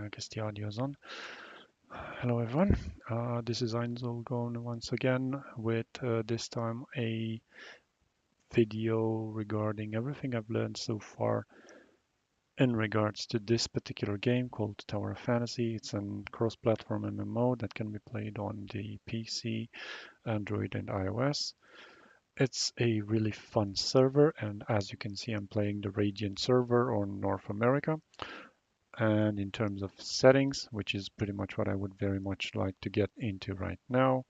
I guess the audio is on. Hello everyone. This is Einzel going once again with this time a video regarding everything I've learned so far in regards to this particular game called Tower of Fantasy. It's a cross-platform MMO that can be played on the PC, Android, and iOS. It's a really fun server, and as you can see, I'm playing the Radiant server on North America. And in terms of settings, which is pretty much what I would very much like to get into right now,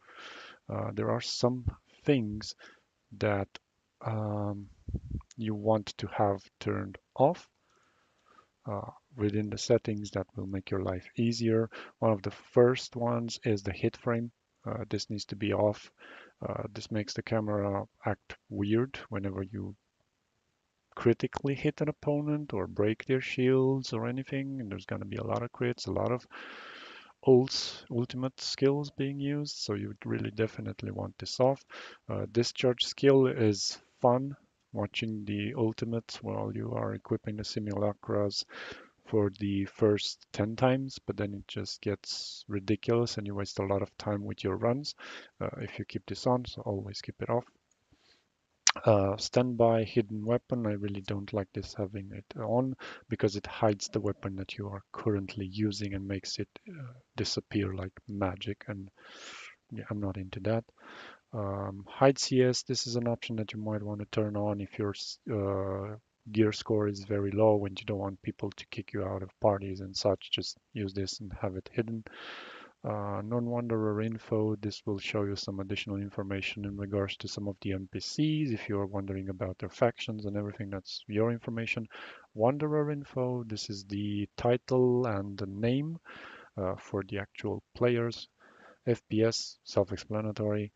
there are some things that um, you want to have turned off uh, within the settings that will make your life easier. One of the first ones is the hit frame. This needs to be off. This makes the camera act weird whenever you critically hit an opponent or break their shields or anything, and there's going to be a lot of crits, a lot of ultimate skills being used, so you would really definitely want this off. Discharge skill is fun, watching the ultimates while you are equipping the simulacras for the first 10 times, but then it just gets ridiculous and you waste a lot of time with your runs if you keep this on, so always keep it off. Standby hidden weapon. I really don't like this having it on because it hides the weapon that you are currently using and makes it disappear like magic. And yeah, I'm not into that. Hide CS. This is an option that you might want to turn on if your gear score is very low and you don't want people to kick you out of parties and such. Just use this and have it hidden. Non-wanderer info, this will show you some additional information in regards to some of the NPCs. If you're wondering about their factions and everything, that's your information. Wanderer info, this is the title and the name for the actual players. FPS, self-explanatory.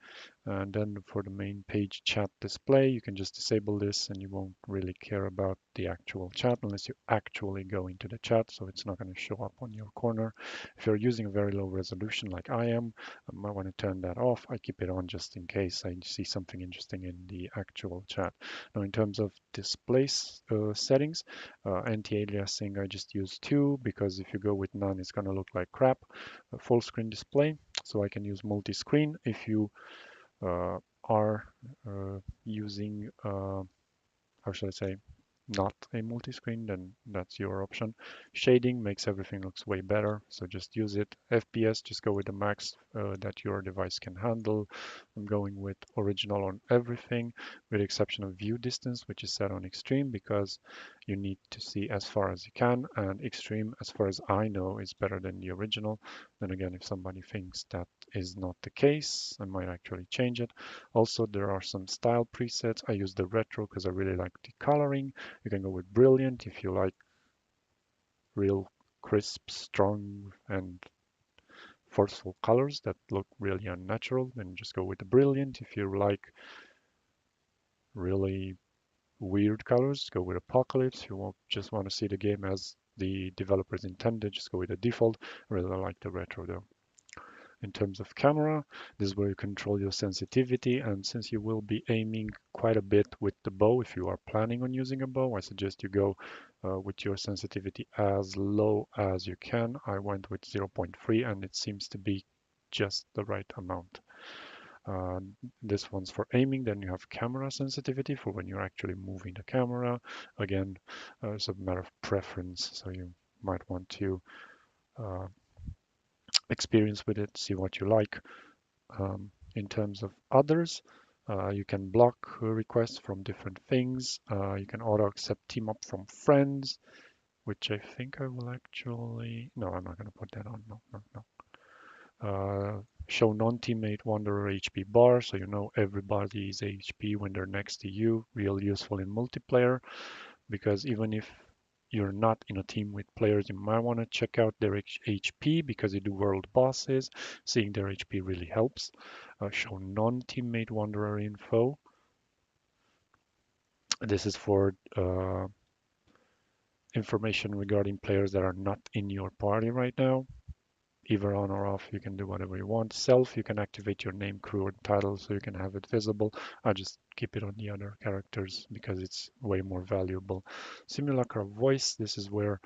And then for the main page chat display, you can just disable this and you won't really care about the actual chat unless you actually go into the chat, so it's not going to show up on your corner. If you're using a very low resolution like I am, I might want to turn that off. I keep it on just in case I see something interesting in the actual chat. Now, in terms of display settings, anti-aliasing, I just use 2 because if you go with none, it's going to look like crap. Full screen display, so I can use multi-screen. If you are using, how should I say, not a multi-screen, then that's your option. Shading makes everything looks way better, so just use it. FPS, just go with the max that your device can handle. I'm going with original on everything, with the exception of view distance, which is set on extreme because you need to see as far as you can, and extreme, as far as I know, is better than the original. Then again, if somebody thinks that is not the case, I might actually change it. Also, there are some style presets. I use the retro because I really like the coloring. You can go with brilliant if you like real crisp, strong, and forceful colors that look really unnatural. Then just go with the brilliant. If you like really weird colors, go with apocalypse. If you just want to see the game as the developers intended, just go with the default. I really like the retro though. In terms of camera, this is where you control your sensitivity, and since you will be aiming quite a bit with the bow, if you are planning on using a bow, I suggest you go with your sensitivity as low as you can. I went with 0.3 and it seems to be just the right amount. Uh, this one's for aiming. Then you have camera sensitivity for when you're actually moving the camera. Again, it's a matter of preference, so you might want to uh, experience with it, see what you like. In terms of others, you can block requests from different things. You can auto accept team up from friends, which I think I will actually, no, I'm not going to put that on. No, no, no. Show non-teammate wanderer HP bar, so you know everybody's HP when they're next to you. Real useful in multiplayer, because even if you're not in a team with players, you might want to check out their HP because they do world bosses. Seeing their HP really helps. Show non-teammate wanderer info. This is for information regarding players that are not in your party right now. Either on or off, you can do whatever you want. Self, you can activate your name, crew, or title so you can have it visible. I just keep it on the other characters because it's way more valuable. Simulacra voice, this is where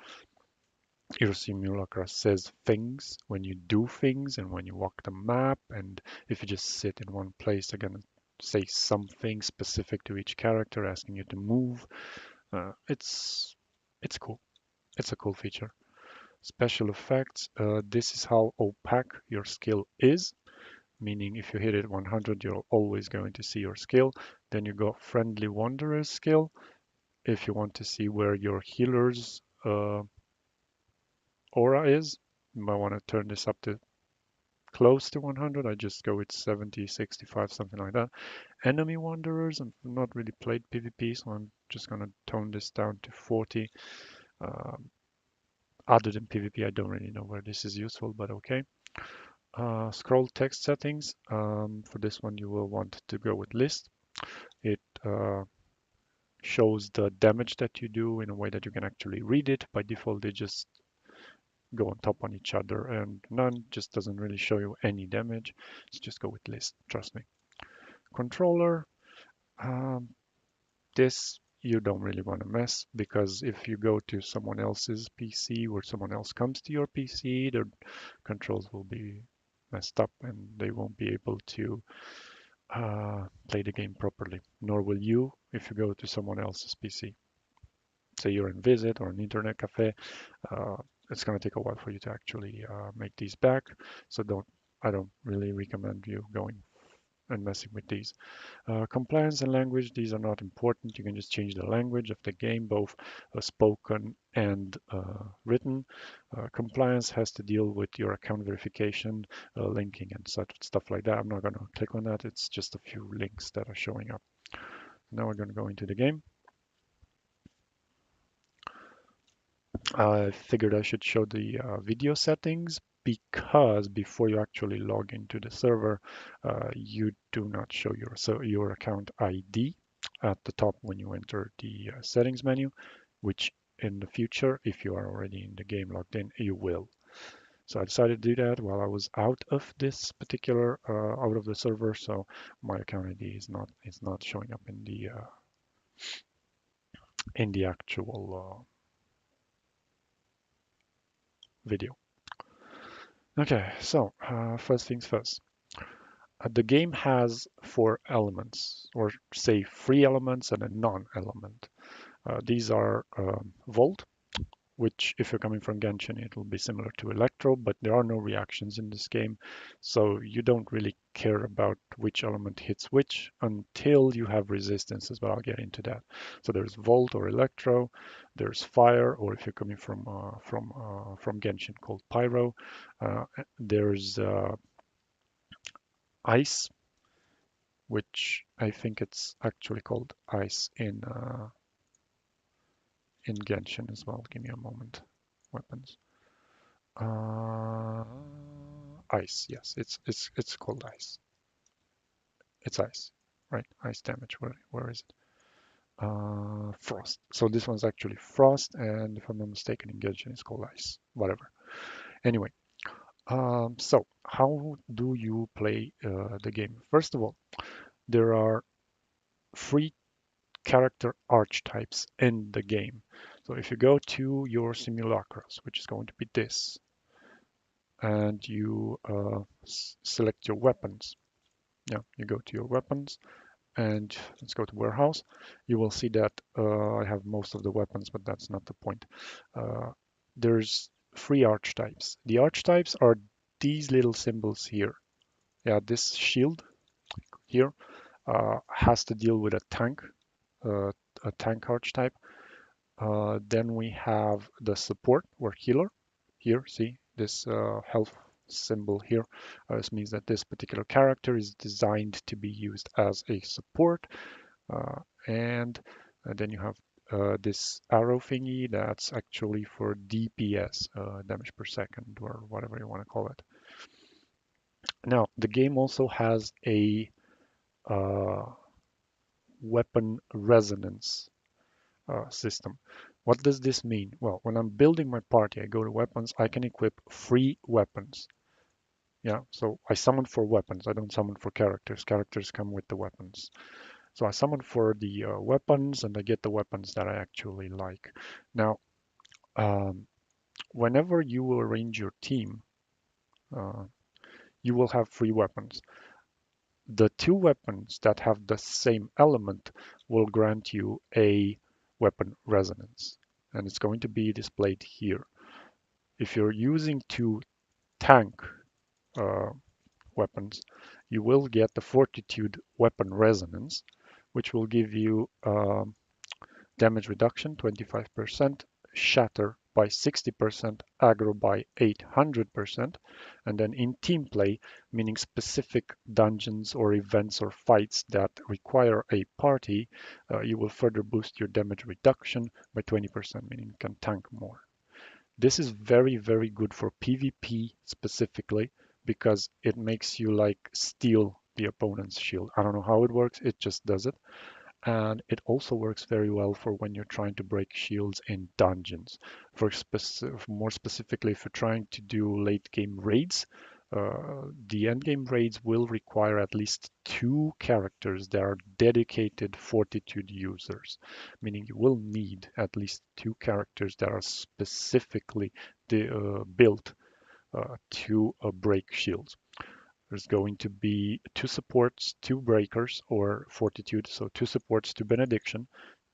Your simulacra says things when you do things and when you walk the map, and if you just sit in one place, they're gonna say something specific to each character, asking you to move. It's cool. It's a cool feature. Special effects. This is how opaque your skill is, meaning if you hit it 100, you're always going to see your skill. Then you got friendly wanderer's skill. If you want to see where your healer's aura is, you might want to turn this up to close to 100. I just go with 70, 65, something like that. Enemy wanderers, I've not really played PvP, so I'm just going to tone this down to 40. Um, Other than PvP, I don't really know where this is useful, but okay. Scroll text settings. For this one, you will want to go with list. It shows the damage that you do in a way that you can actually read it. By default, they just go on top on each other, and none just doesn't really show you any damage. So just go with list, trust me. Controller. Um, this you don't really want to mess, because if you go to someone else's PC or someone else comes to your PC, their controls will be messed up and they won't be able to play the game properly. Nor will you if you go to someone else's PC. Say you're in Visit or an internet cafe, uh, it's going to take a while for you to actually make these back. So I don't really recommend you going and messing with these. Compliance and language, these are not important. You can just change the language of the game, both spoken and written. Compliance has to deal with your account verification, linking, and such stuff like that. I'm not going to click on that. It's just a few links that are showing up. Now we're going to go into the game. I figured I should show the video settings, because before you actually log into the server, you do not show your account ID at the top when you enter the settings menu, which in the future, if you are already in the game logged in, you will. So I decided to do that while I was out of this particular out of the server, so my account ID is not showing up in the actual video. Okay, so first things first. The game has four elements, or say three elements and a non-element. These are Volt, which if you're coming from Genshin, it will be similar to Electro, but there are no reactions in this game, so you don't really care about which element hits which until you have resistances, but I'll get into that. So there's Volt or Electro, there's Fire, or if you're coming from Genshin, called Pyro. There's Ice, which I think it's actually called Ice in Genshin as well. Give me a moment. Weapons. Uh, Ice. Yes, it's called Ice. It's Ice, right? Ice damage. Where is it? Frost. So this one's actually Frost, and if I'm not mistaken, in Genshin it's called Ice. Whatever. Anyway, so how do you play the game? First of all, there are three character archetypes in the game. So if you go to your simulacras, which is going to be this, and you select your weapons. Yeah, you go to your weapons, and let's go to warehouse. You will see that I have most of the weapons, but that's not the point. Uh, there's three archetypes. The archetypes are these little symbols here. Yeah, this shield here has to deal with uh, a tank archetype. Then we have the support or healer. Here, see this health symbol here. This means that this particular character is designed to be used as a support. Uh, and then you have this arrow thingy that's actually for DPS, damage per second, or whatever you want to call it. Now, the game also has a uh, weapon resonance system. What does this mean? Well, when I'm building my party, I go to weapons, I can equip free weapons. Yeah, so I summon for weapons. I don't summon for characters. Characters come with the weapons. So I summon for the weapons, and I get the weapons that I actually like. Now, um, whenever you arrange your team, uh, you will have three weapons. The two weapons that have the same element will grant you a weapon resonance, and it's going to be displayed here. If you're using two tank uh, weapons, you will get the Fortitude weapon resonance, which will give you damage reduction 25%, shatter by 60%, aggro by 800%, and then in team play, meaning specific dungeons or events or fights that require a party, you will further boost your damage reduction by 20%, meaning you can tank more. This is very, very good for PvP specifically because it makes you like steal the opponent's shield. I don't know how it works, it just does it. And it also works very well for when you're trying to break shields in dungeons. More specifically, if you're trying to do late game raids, the end game raids will require at least two characters that are dedicated Fortitude users, meaning you will need at least two characters that are specifically built to break shields. There's going to be two supports, two breakers or fortitude. So two supports, two benediction,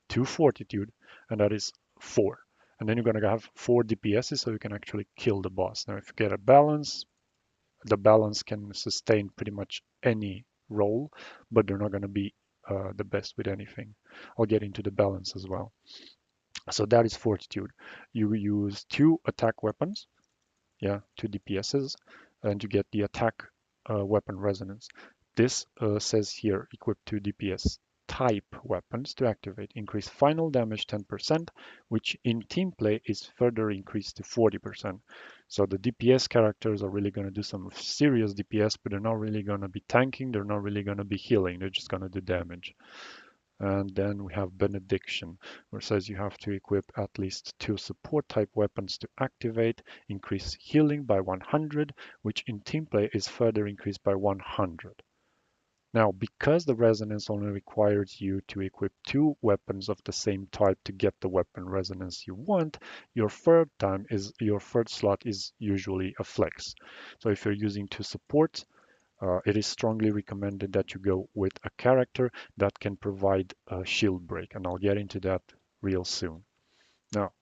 two fortitude, and that is four. And then you're going to have four DPSs so you can actually kill the boss. Now, if you get a balance, the balance can sustain pretty much any role, but they're not going to be the best with anything. I'll get into the balance as well. So that is fortitude. You use two attack weapons, yeah, two DPSs, and you get the attack weapon resonance. This says here, equip two DPS type weapons to activate. Increase final damage 10%, which in team play is further increased to 40%. So the DPS characters are really going to do some serious DPS, but they're not really going to be tanking. They're not really going to be healing. They're just going to do damage. And then we have Benediction, where it says you have to equip at least two support type weapons to activate, increase healing by 100, which in team play is further increased by 100. Now, because the resonance only requires you to equip two weapons of the same type to get the weapon resonance you want, your third slot is usually a flex. So if you're using two supports, it is strongly recommended that you go with a character that can provide a shield break, and I'll get into that real soon. Now,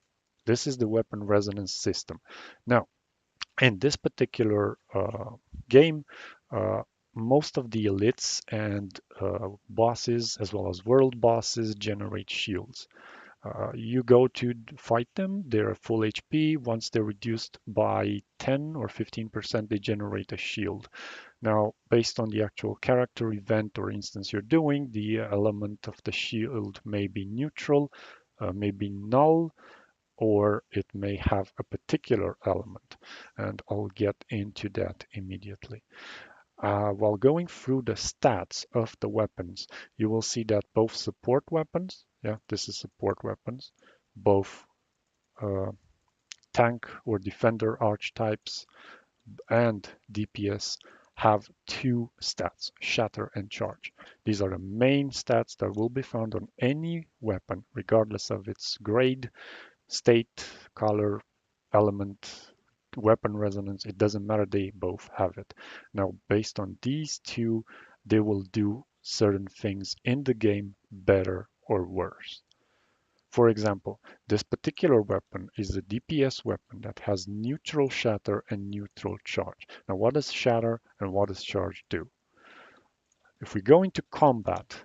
this is the weapon resonance system. Now, in this particular game, uh, most of the elites and bosses, as well as world bosses, generate shields. You go to fight them, they're full HP. Once they're reduced by 10 or 15%, they generate a shield. Now, based on the actual character, event, or instance you're doing, the element of the shield may be neutral, may be null, or it may have a particular element. And I'll get into that immediately. While going through the stats of the weapons, you will see that both support weapons, yeah, this is support weapons, both uh, tank or defender archetypes, and DPS have two stats, shatter and charge. These are the main stats that will be found on any weapon, regardless of its grade, state, color, element, weapon resonance. It doesn't matter, they both have it. Now, based on these two, they will do certain things in the game better or worse. For example, this particular weapon is a DPS weapon that has neutral shatter and neutral charge. Now, what does shatter and what does charge do? If we go into combat,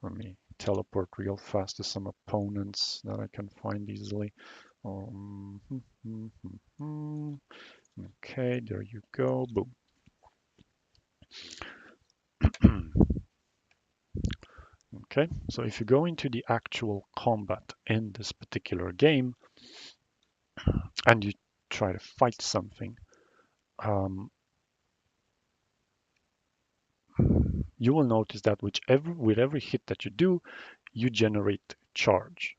let me teleport real fast to some opponents that I can find easily. Um, okay, there you go. Boom. Okay, so if you go into the actual combat in this particular game and you try to fight something, um, you will notice that with every hit that you do, you generate charge.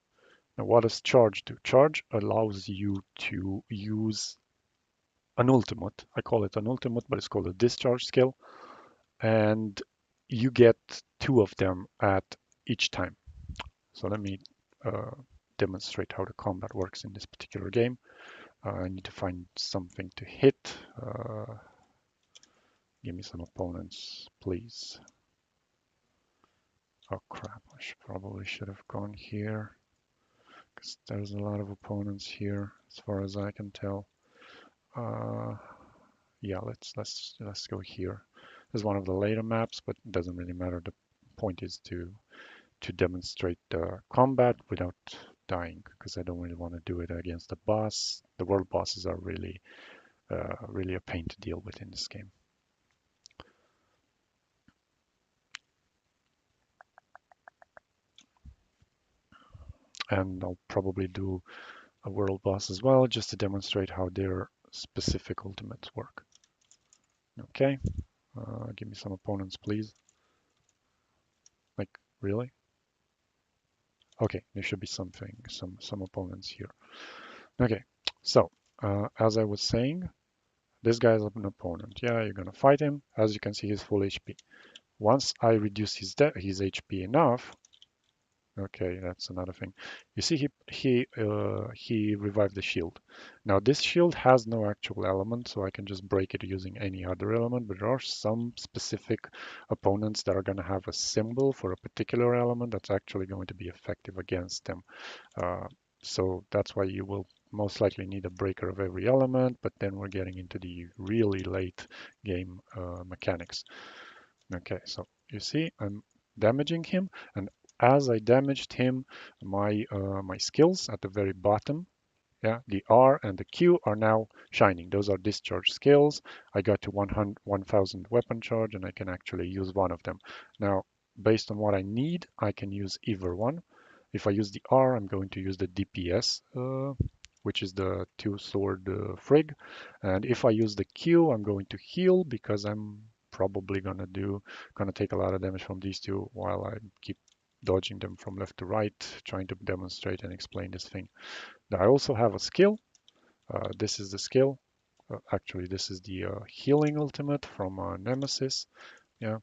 Now, what does charge do? Charge allows you to use an ultimate. I call it an ultimate, but it's called a discharge skill. And you get two of them at each time. So let me uh, demonstrate how the combat works in this particular game. I need to find something to hit. Give me some opponents, please. Oh crap, probably should have gone here because there's a lot of opponents here as far as I can tell. Uh, yeah, let's go here. This is one of the later maps, but it doesn't really matter. The point is to demonstrate combat without dying, because I don't really want to do it against the boss. The world bosses are really a pain to deal with in this game. And I'll probably do a world boss as well, just to demonstrate how their specific ultimates work. Okay, give me some opponents, please. Like, really? Okay, there should be some opponents here. Okay, so as I was saying, this guy is an opponent. Yeah, you're gonna fight him. As you can see, he's full HP. Once I reduce his HP enough, okay, that's another thing. You see, he revived the shield. Now this shield has no actual element, so I can just break it using any other element. But there are some specific opponents that are going to have a symbol for a particular element that's actually going to be effective against them. Uh, so that's why you will most likely need a breaker of every element. But then we're getting into the really late game mechanics. Okay, so you see, I'm damaging him, and as I damaged him, my skills at the very bottom, yeah, the R and the Q are now shining. Those are discharge skills. I got to 1,000 weapon charge, and I can actually use one of them. Now, based on what I need, I can use either one. If I use the R, I'm going to use the DPS, which is the two-sword frig. And if I use the Q, I'm going to heal because I'm probably gonna take a lot of damage from these two while I keep dodging them from left to right, trying to demonstrate and explain this thing. Now I also have a skill. This is the skill. Actually, this is the healing ultimate from Nemesis. Yeah,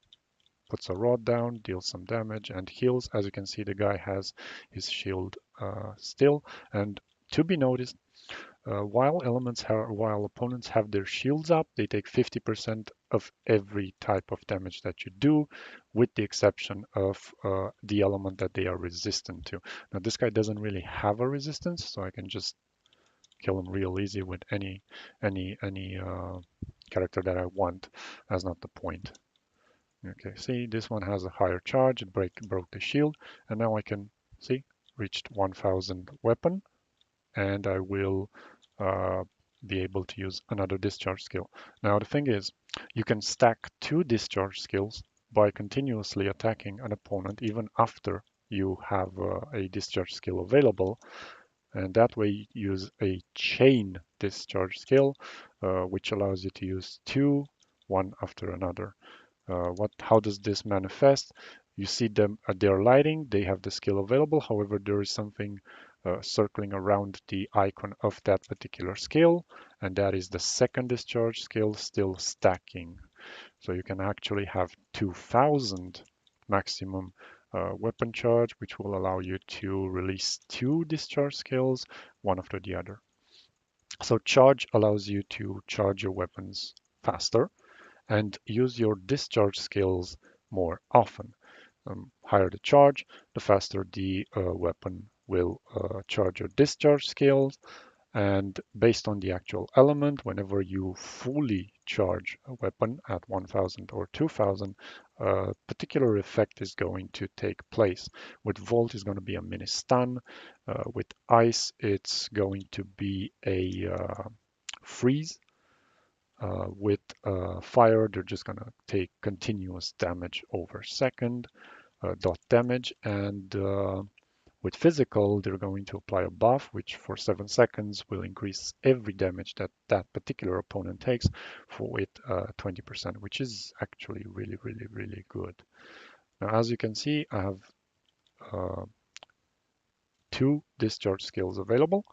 puts a rod down, deals some damage, and heals. As you can see, the guy has his shield still. And to be noticed, while opponents have their shields up, they take 50% of every type of damage that you do, with the exception of the element that they are resistant to. Now, this guy doesn't really have a resistance, so I can just kill him real easy with any character that I want. That's not the point. Okay, see, this one has a higher charge. It broke the shield, and now I can see reached 1,000 weapon, and I will uh, be able to use another discharge skill. Now the thing is, you can stack two discharge skills by continuously attacking an opponent even after you have a discharge skill available, and that way use a chain discharge skill, which allows you to use two, one after another. How does this manifest? You see them they're lighting, they have the skill available. However, there is something circling around the icon of that particular skill, and that is the second discharge skill still stacking. So you can actually have 2,000 maximum weapon charge, which will allow you to release two discharge skills, one after the other. So charge allows you to charge your weapons faster and use your discharge skills more often. Higher the charge, the faster the weapon will charge your discharge skills. And based on the actual element, whenever you fully charge a weapon at 1,000 or 2,000, a particular effect is going to take place. With Volt, it's going to be a mini stun. With Ice, it's going to be a freeze. With Fire, they're just going to take continuous damage over second, dot damage, and with physical, they're going to apply a buff, which for 7 seconds will increase every damage that that particular opponent takes for with 20%, which is actually really good. Now, as you can see, I have uh, two discharge skills available,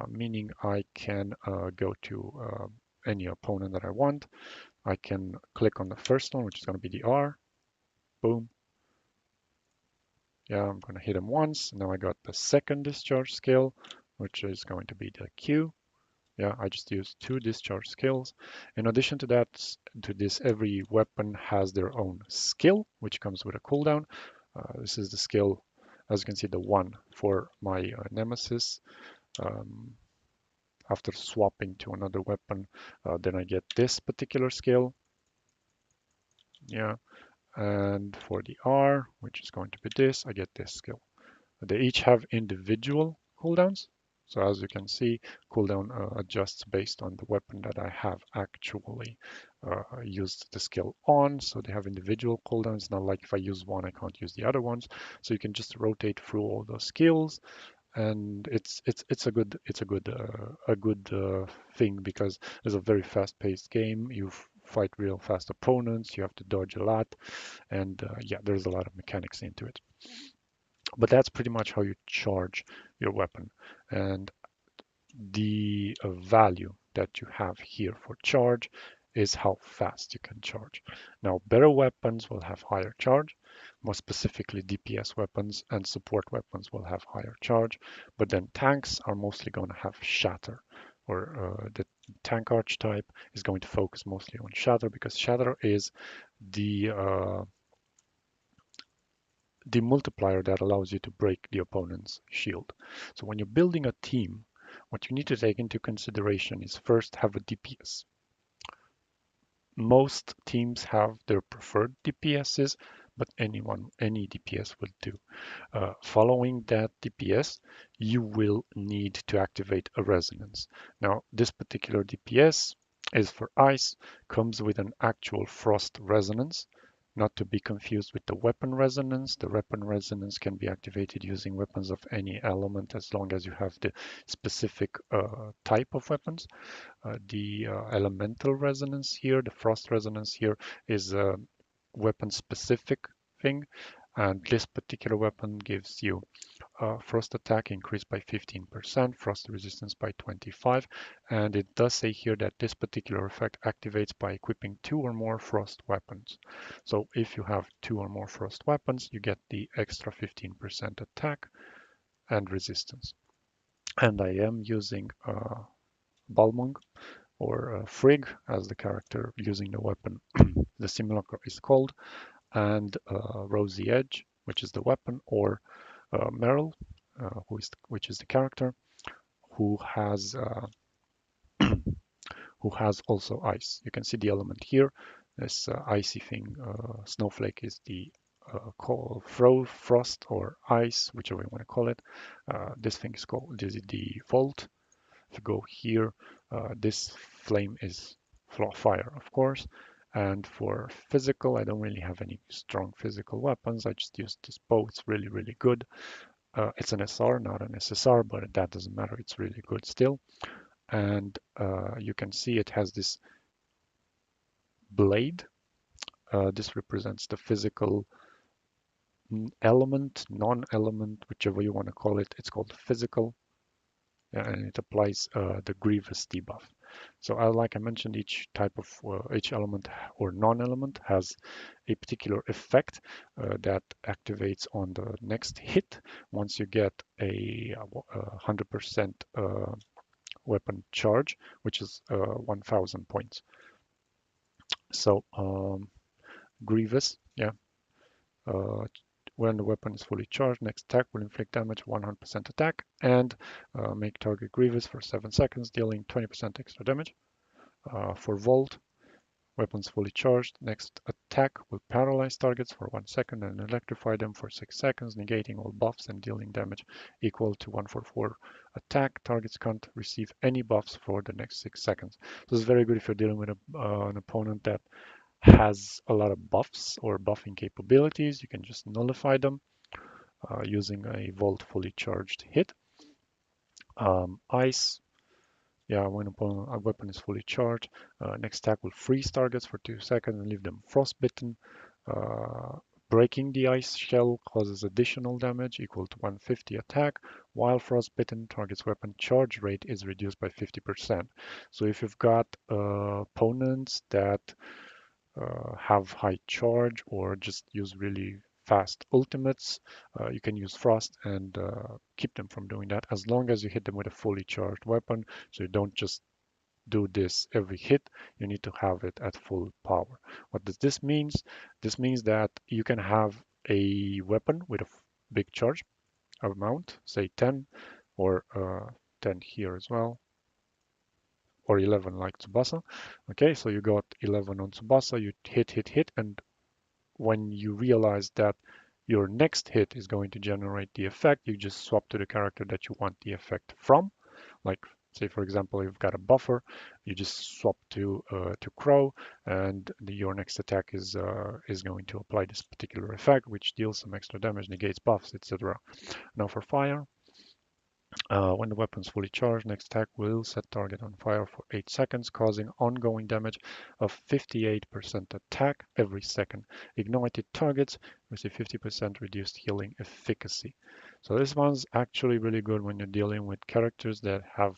meaning I can go to any opponent that I want. I can click on the first one, which is going to be the R. Boom. Yeah, I'm going to hit him once. Now I got the second discharge skill, which is going to be the Q. Yeah, I just use 2 discharge skills. In addition to that, to this, every weapon has their own skill, which comes with a cooldown. This is the skill, as you can see, the one for my Nemesis. Um, After swapping to another weapon, then I get this particular skill. Yeah, and for the R, which is going to be this, I get this skill. They each have individual cooldowns. So as you can see, cooldown adjusts based on the weapon that I have actually used the skill on. So they have individual cooldowns. Not like if I use one, I can't use the other ones. So you can just rotate through all those skills, and it's a good thing because it's a very fast-paced game. You fight real fast opponents. You have to dodge a lot, and yeah, there's a lot of mechanics into it. But that's pretty much how you charge your weapon. And the value that you have here for charge is how fast you can charge. Now, better weapons will have higher charge. More specifically, DPS weapons and support weapons will have higher charge. But then tanks are mostly going to have shatter, or the tank archetype is going to focus mostly on shatter because shatter is the uh, the multiplier that allows you to break the opponent's shield. So when you're building a team, what you need to take into consideration is first have a DPS. Most teams have their preferred DPSs, but any DPS will do. Following that DPS, you will need to activate a resonance. Now, this particular DPS is for ice, comes with an actual frost resonance, not to be confused with the weapon resonance. The weapon resonance can be activated using weapons of any element as long as you have the specific type of weapons. The elemental resonance here, the frost resonance here, is a weapon specific thing. And this particular weapon gives you frost attack increased by 15%, frost resistance by 25, and it does say here that this particular effect activates by equipping 2 or more frost weapons. So if you have 2 or more frost weapons, you get the extra 15% attack and resistance. And I am using Balmung or Frigg as the character using the weapon. The simulacra is called, and Rosy Edge, which is the weapon, or Meryl, which is the character who has who has also ice. You can see the element here. This icy thing, snowflake, is the frost or ice, whichever you want to call it. This thing is called the volt. If you go here, this flame is fire, of course. And for physical, I don't really have any strong physical weapons. I just use this bow. It's really, really good. It's an SR, not an SSR, but that doesn't matter. It's really good still. And you can see it has this blade. This represents the physical element, non-element, whichever you want to call it. It's called physical, and it applies the grievous debuff. So like I mentioned, each element or non-element has a particular effect that activates on the next hit once you get a 100% weapon charge, which is 1,000 points. So grievous, yeah. Uh, when the weapon is fully charged, next attack will inflict damage 100% attack and make target grievous for 7 seconds, dealing 20% extra damage. For Volt, weapons fully charged, next attack will paralyze targets for 1 second and electrify them for 6 seconds, negating all buffs and dealing damage equal to 144 attack. Targets can't receive any buffs for the next 6 seconds. So it's very good if you're dealing with an opponent that has a lot of buffs or buffing capabilities. You can just nullify them using a Volt fully charged hit. Ice, yeah, when a weapon is fully charged, next attack will freeze targets for 2 seconds and leave them frostbitten. Uh, Breaking the ice shell causes additional damage equal to 150 attack, while frostbitten target's weapon charge rate is reduced by 50%. So if you've got opponents that have high charge or just use really fast ultimates, you can use frost and keep them from doing that as long as you hit them with a fully charged weapon, so you don't just do this every hit, you need to have it at full power. What does this mean? This means that you can have a weapon with a big charge amount, say 10 or 10 here as well, or 11 like Tsubasa. Okay, so you got 11 on Tsubasa, you hit, and when you realize that your next hit is going to generate the effect, you just swap to the character that you want the effect from. Like, say for example, you've got a buffer, you just swap to Crow, and your next attack is going to apply this particular effect, which deals some extra damage, negates buffs, etc. Now for fire, when the weapon is fully charged, next attack will set target on fire for 8 seconds, causing ongoing damage of 58% attack every second. Ignited targets receive 50% reduced healing efficacy. So this one's actually really good when you're dealing with characters that have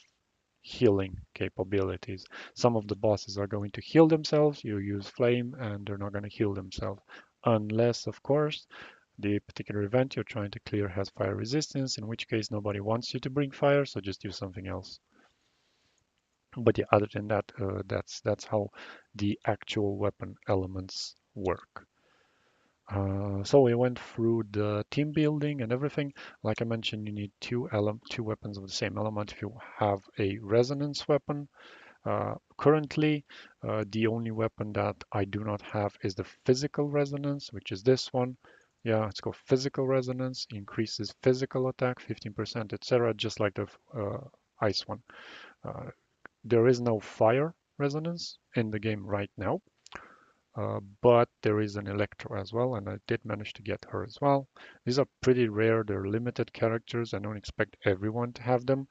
healing capabilities. Some of the bosses are going to heal themselves, you use flame, and they're not going to heal themselves. Unless, of course, the particular event you're trying to clear has fire resistance, in which case nobody wants you to bring fire, so just use something else. But yeah, other than that, that's how the actual weapon elements work. So we went through the team building and everything. Like I mentioned, you need two weapons of the same element if you have a resonance weapon. Currently, the only weapon that I do not have is the physical resonance, which is this one. Yeah, it's called physical resonance, increases physical attack 15%, etc., just like the ice one. Uh, there is no fire resonance in the game right now, but there is an Electro as well, and I did manage to get her as well. These are pretty rare, they're limited characters. I don't expect everyone to have them,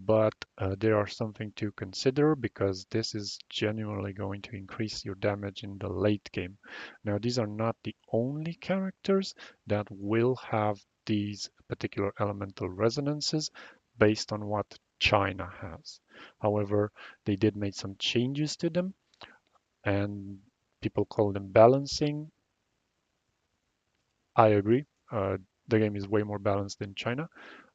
but they are something to consider because this is genuinely going to increase your damage in the late game. Now, these are not the only characters that will have these particular elemental resonances based on what China has. However, they did make some changes to them, and people call them balancing. I agree. The game is way more balanced in China.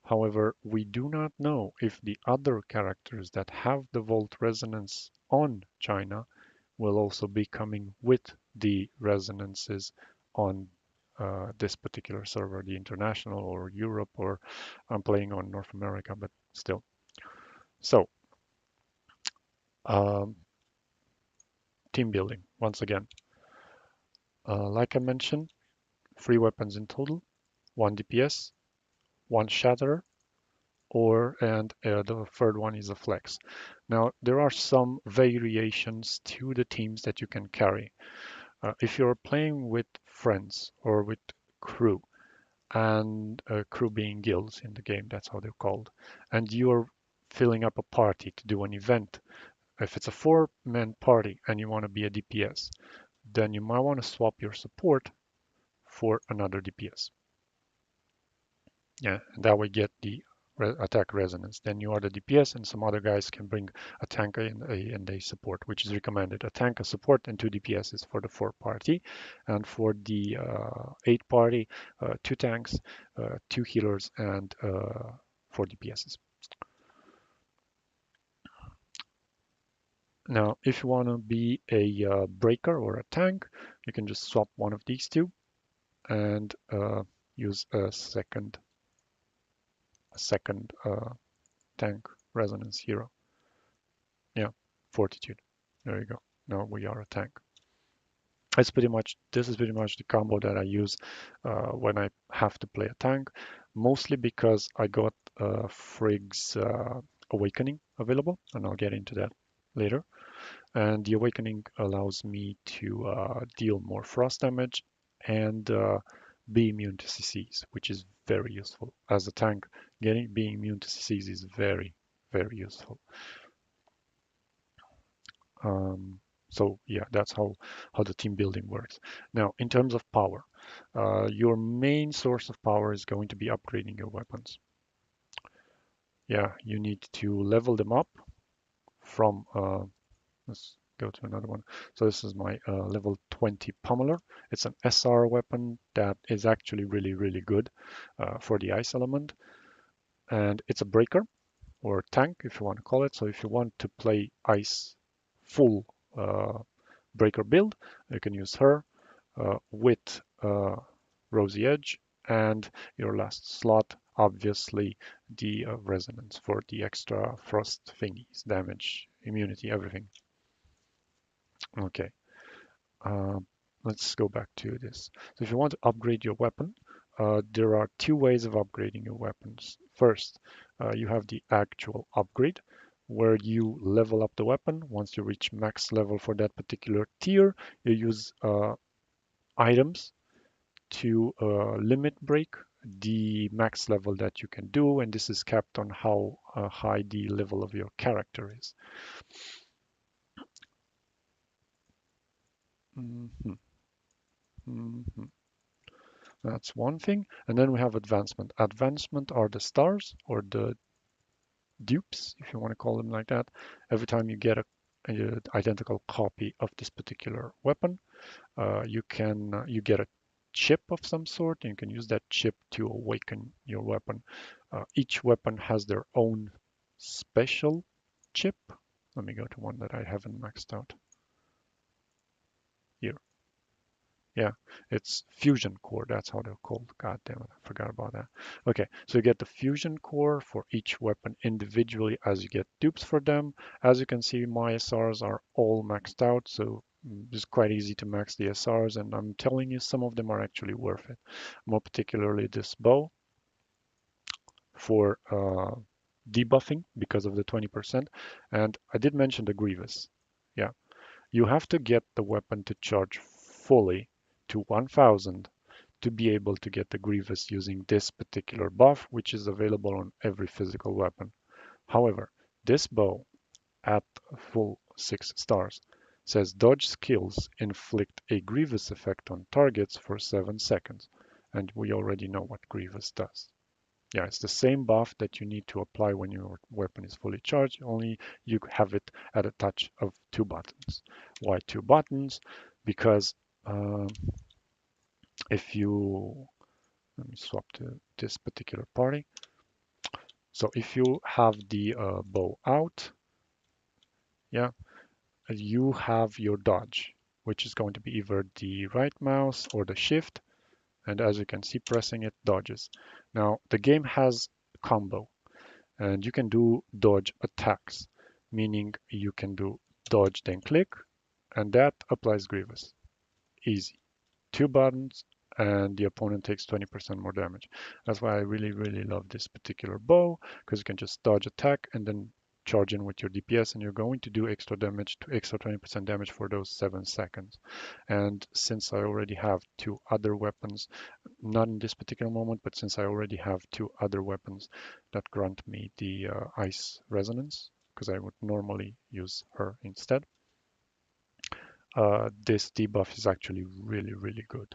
However, we do not know if the other characters that have the Volt resonance on China will also be coming with the resonances on this particular server, the international or Europe, or I'm playing on North America, but still. So, um, team building, once again. Like I mentioned, 3 weapons in total, 1 DPS, 1 Shatterer, and the third one is a flex. Now, there are some variations to the teams that you can carry. If you're playing with friends or with crew, and crew being guilds in the game, that's how they're called, and you're filling up a party to do an event, if it's a 4-man party and you want to be a DPS, then you might want to swap your support for another DPS. Yeah, and that way get the attack resonance. Then you are the DPS, and some other guys can bring a tank and a support, which is recommended. A tank, a support, and 2 DPSs for the 4 party. And for the 8 party, 2 tanks, 2 healers, and 4 DPSs. Now, if you want to be a breaker or a tank, you can just swap one of these two and use a second tank resonance hero. Yeah, fortitude. There you go. Now we are a tank. This is pretty much the combo that I use when I have to play a tank, mostly because I got Frigg's Awakening available, and I'll get into that later. And the Awakening allows me to deal more frost damage and be immune to CCs, which is very useful. As a tank, being immune to CCs is very, very useful. Um, so yeah, that's how the team building works. Now, in terms of power, your main source of power is going to be upgrading your weapons. Yeah, you need to level them up from. Let's go to another one. So this is my level 20 pummeler. It's an SR weapon that is actually really, really good for the ice element, and it's a breaker. or tank, if you want to call it. So if you want to play ice full breaker build, you can use her with Rosy Edge, and your last slot, obviously, the resonance for the extra frost thingies, damage, immunity, everything. Okay, uh, let's go back to this. So if you want to upgrade your weapon, there are two ways of upgrading your weapons. First, you have the actual upgrade, where you level up the weapon. Once you reach max level for that particular tier, you use items to limit break the max level that you can do, and this is capped on how high the level of your character is. Mhm, mhm. That's one thing. And then we have advancement. Advancement are the stars or the dupes, if you want to call them like that. Every time you get a identical copy of this particular weapon, you get a chip of some sort, and you can use that chip to awaken your weapon. Each weapon has their own special chip. Let me go to one that I haven't maxed out here. Yeah, it's fusion core. That's how they're called. God damn it, I forgot about that. Okay, so you get the fusion core for each weapon individually as you get dupes for them. As you can see, my SRs are all maxed out, so it's quite easy to max the SRs, and I'm telling you, some of them are actually worth it. More particularly this bow for debuffing because of the 20%. And I did mention the Grievous. Yeah, you have to get the weapon to charge fully to 1000 to be able to get the Grievous using this particular buff, which is available on every physical weapon. However, this bow at full 6 stars says dodge skills inflict a Grievous effect on targets for 7 seconds, and we already know what Grievous does. Yeah, it's the same buff that you need to apply when your weapon is fully charged, only you have it at a touch of 2 buttons. Why 2 buttons? Because um, if you, let me swap to this particular party. So if you have the bow out, yeah, you have your dodge, which is going to be either the right mouse or the shift. And as you can see, pressing it dodges. Now the game has combo, and you can do dodge attacks, meaning you can do dodge then click, and that applies Grievous. Easy. 2 buttons, and the opponent takes 20% more damage. That's why I really, really love this particular bow, because you can just dodge attack and then charge in with your DPS, and you're going to do extra damage to extra 20% damage for those 7 seconds. And since I already have 2 other weapons, not in this particular moment, but since I already have 2 other weapons that grant me the ice resonance, because I would normally use her instead, this debuff is actually really, really good.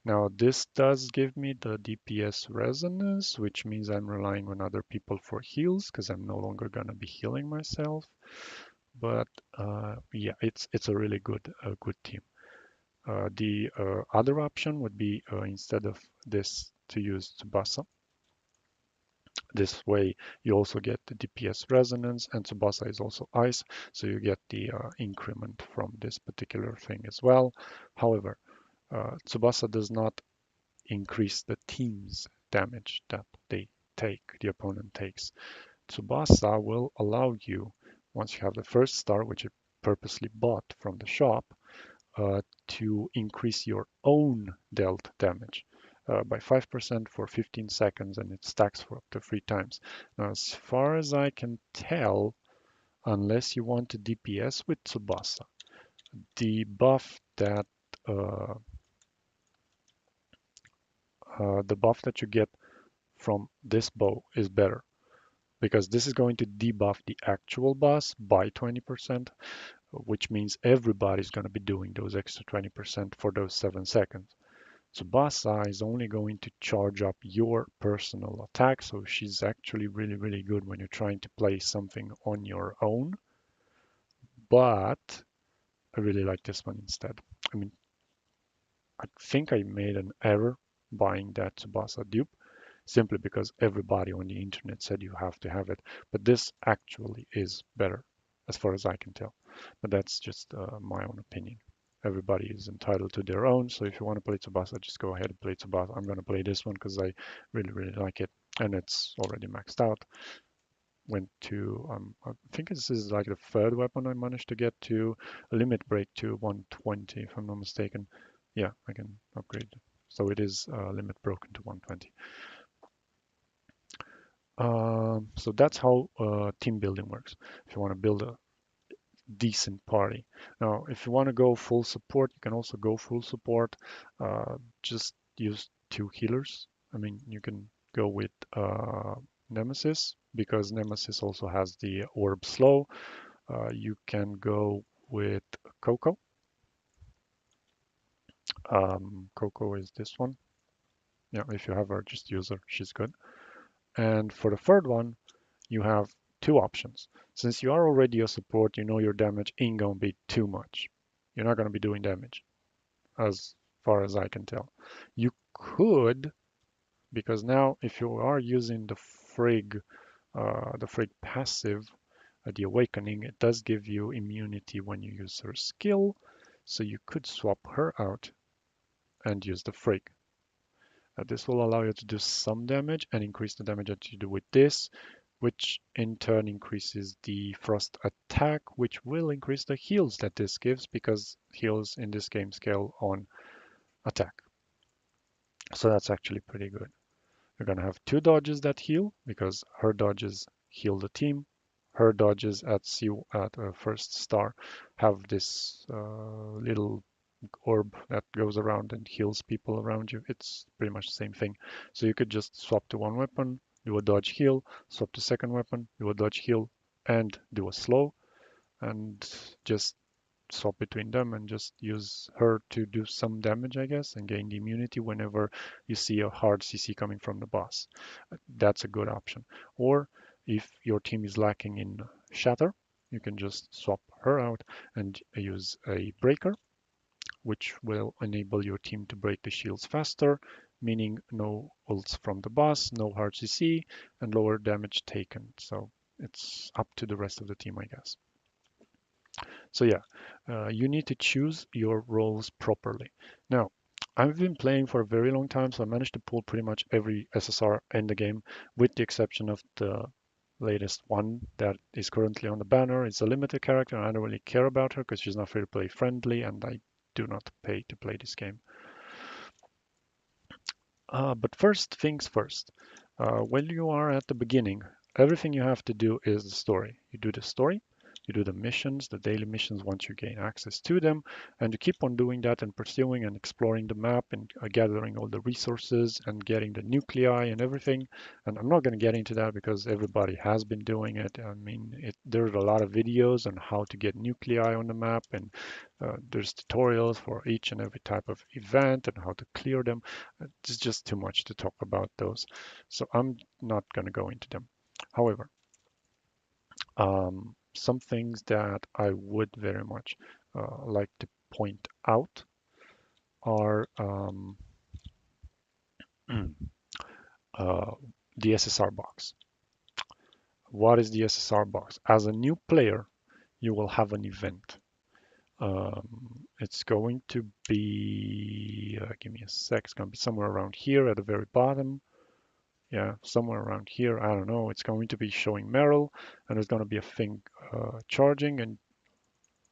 Now, this does give me the DPS resonance, which means I'm relying on other people for heals because I'm no longer gonna be healing myself. But yeah, it's a really good team. The other option would be instead of this to use Tsubasa. This way, you also get the DPS resonance, and Tsubasa is also ice, so you get the increment from this particular thing as well. However, Tsubasa does not increase the team's damage that the opponent takes. Tsubasa will allow you, once you have the first star, which you purposely bought from the shop, to increase your own dealt damage by 5% for 15 seconds, and it stacks for up to 3 times. Now, as far as I can tell, unless you want to DPS with Tsubasa, the buff that uh, the buff that you get from this bow is better because this is going to debuff the actual boss by 20%, which means everybody's going to be doing those extra 20% for those 7 seconds. Tsubasa is only going to charge up your personal attack, so she's actually really, really good when you're trying to play something on your own. But I really like this one instead. I mean, I think I made an error buying that Tsubasa dupe simply because everybody on the internet said you have to have it. But this actually is better, as far as I can tell. But that's just my own opinion. Everybody is entitled to their own. So if you want to play Tsubasa, just go ahead and play Tsubasa. I'm going to play this one because I really, really like it. And it's already maxed out. Went to, I think this is like the third weapon I managed to get to. A limit break to 120, if I'm not mistaken. Yeah, I can upgrade. So it is limit broken to 120. So that's how team building works. If you want to build a decent party. Now, if you want to go full support, you can also go full support. Just use two healers. I mean, you can go with Nemesis because Nemesis also has the orb slow. You can go with Coco. Coco is this one. Yeah, if you have her, just use her. She's good. And for the third one, you have two options. Since you are already a support, you know your damage ain't gonna be too much. You're not gonna be doing damage, as far as I can tell. You could, because now if you are using the Frigg passive, the Awakening, it does give you immunity when you use her skill, so you could swap her out and use the Frigg. This will allow you to do some damage and increase the damage that you do with this, which in turn increases the Frost attack, which will increase the heals that this gives because heals in this game scale on attack. So that's actually pretty good. You're going to have two dodges that heal because her dodges heal the team. Her dodges at first star have this little orb that goes around and heals people around you. It's pretty much the same thing. So you could just swap to one weapon, do a dodge heal, swap to second weapon, do a dodge heal, and do a slow, and just swap between them and just use her to do some damage, I guess, and gain the immunity whenever you see a hard CC coming from the boss. That's a good option. Or if your team is lacking in Shatter, you can just swap her out and use a Breaker, which will enable your team to break the shields faster, meaning no ults from the boss, no hard CC, and lower damage taken. So it's up to the rest of the team, I guess. So yeah, you need to choose your roles properly. Now, I've been playing for a very long time, so I managed to pull pretty much every SSR in the game, with the exception of the latest one that is currently on the banner. It's a limited character, and I don't really care about her because she's not free-to-play friendly, and I do not pay to play this game. But first things first, when you are at the beginning, everything you have to do is the story. You do the story, you do the missions, the daily missions once you gain access to them, and you keep on doing that and pursuing and exploring the map and gathering all the resources and getting the nuclei and everything. And I'm not going to get into that because everybody has been doing it. I mean, there's a lot of videos on how to get nuclei on the map, and there's tutorials for each and every type of event and how to clear them. It's just too much to talk about those. So I'm not going to go into them. However, some things that I would very much like to point out are uh, the SSR box. What is the SSR box? As a new player, you will have an event. It's going to be, give me a sec, it's going to be somewhere around here at the very bottom. Yeah, somewhere around here. I don't know. It's going to be showing Meryl, and there's going to be a thing charging, and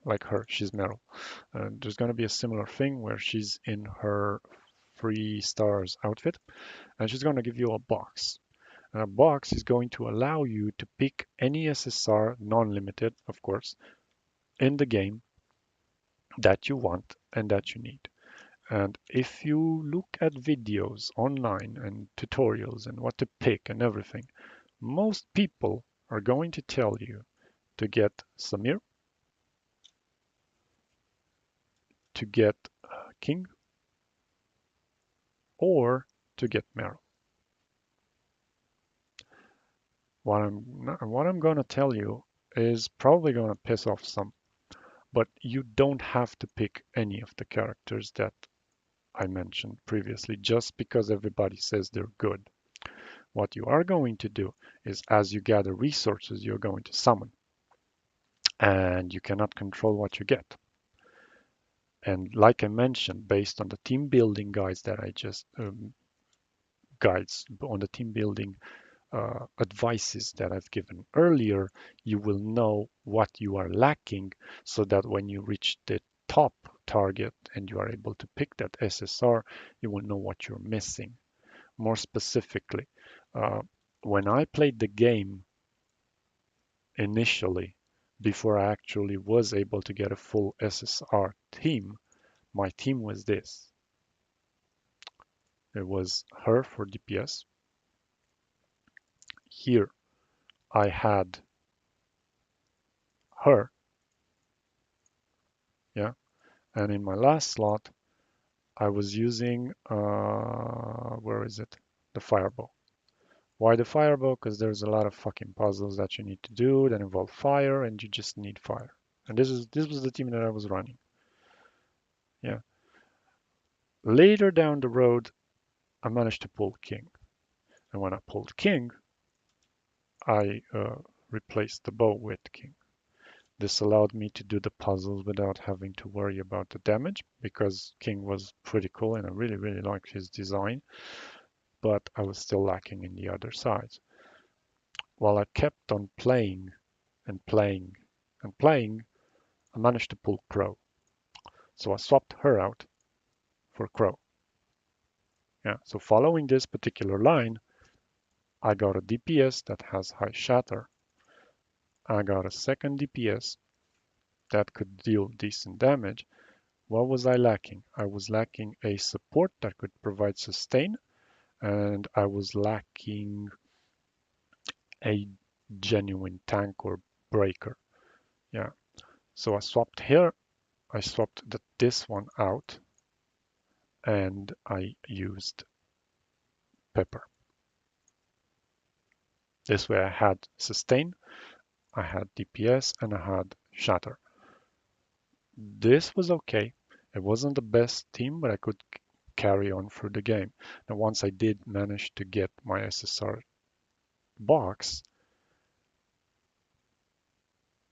like her, she's Meryl. And there's going to be a similar thing where she's in her 3 stars outfit, and she's going to give you a box. And a box is going to allow you to pick any SSR, non-limited, of course, in the game that you want and that you need. And if you look at videos online and tutorials and what to pick and everything, most people are going to tell you to get Samir, to get King, or to get Meryl. What I'm going to tell you is probably going to piss off some, but you don't have to pick any of the characters that I mentioned previously just because everybody says they're good. What you are going to do is as you gather resources, you're going to summon, and you cannot control what you get. And like I mentioned, based on the team building guides that I just guides on the team building advices that I've given earlier, you will know what you are lacking so that when you reach the top target and you are able to pick that SSR, you will know what you're missing. More specifically, uh, when I played the game initially, before I actually was able to get a full SSR team, my team was this. It was her for DPS. Here I had her, yeah, and in my last slot I was using, where is it? The fireball. Why the fireball? Because there's a lot of fucking puzzles that you need to do that involve fire, and you just need fire. And this was the team that I was running. Yeah. Later down the road, I managed to pull king, and when I pulled king, I replaced the bow with king. This allowed me to do the puzzles without having to worry about the damage because king was pretty cool and I really, really liked his design, but I was still lacking in the other side. While I kept on playing and playing and playing, I managed to pull Crow. So I swapped her out for Crow. Yeah, so following this particular line, I got a DPS that has high shatter. I got a second DPS that could deal decent damage. What was I lacking? I was lacking a support that could provide sustain, and I was lacking a genuine tank or breaker. Yeah, so I swapped here. I swapped this one out, and I used Pepper. This way I had sustain, I had DPS, and I had shatter. This was okay. It wasn't the best team, but I could carry on through the game. Now, once I did manage to get my SSR box,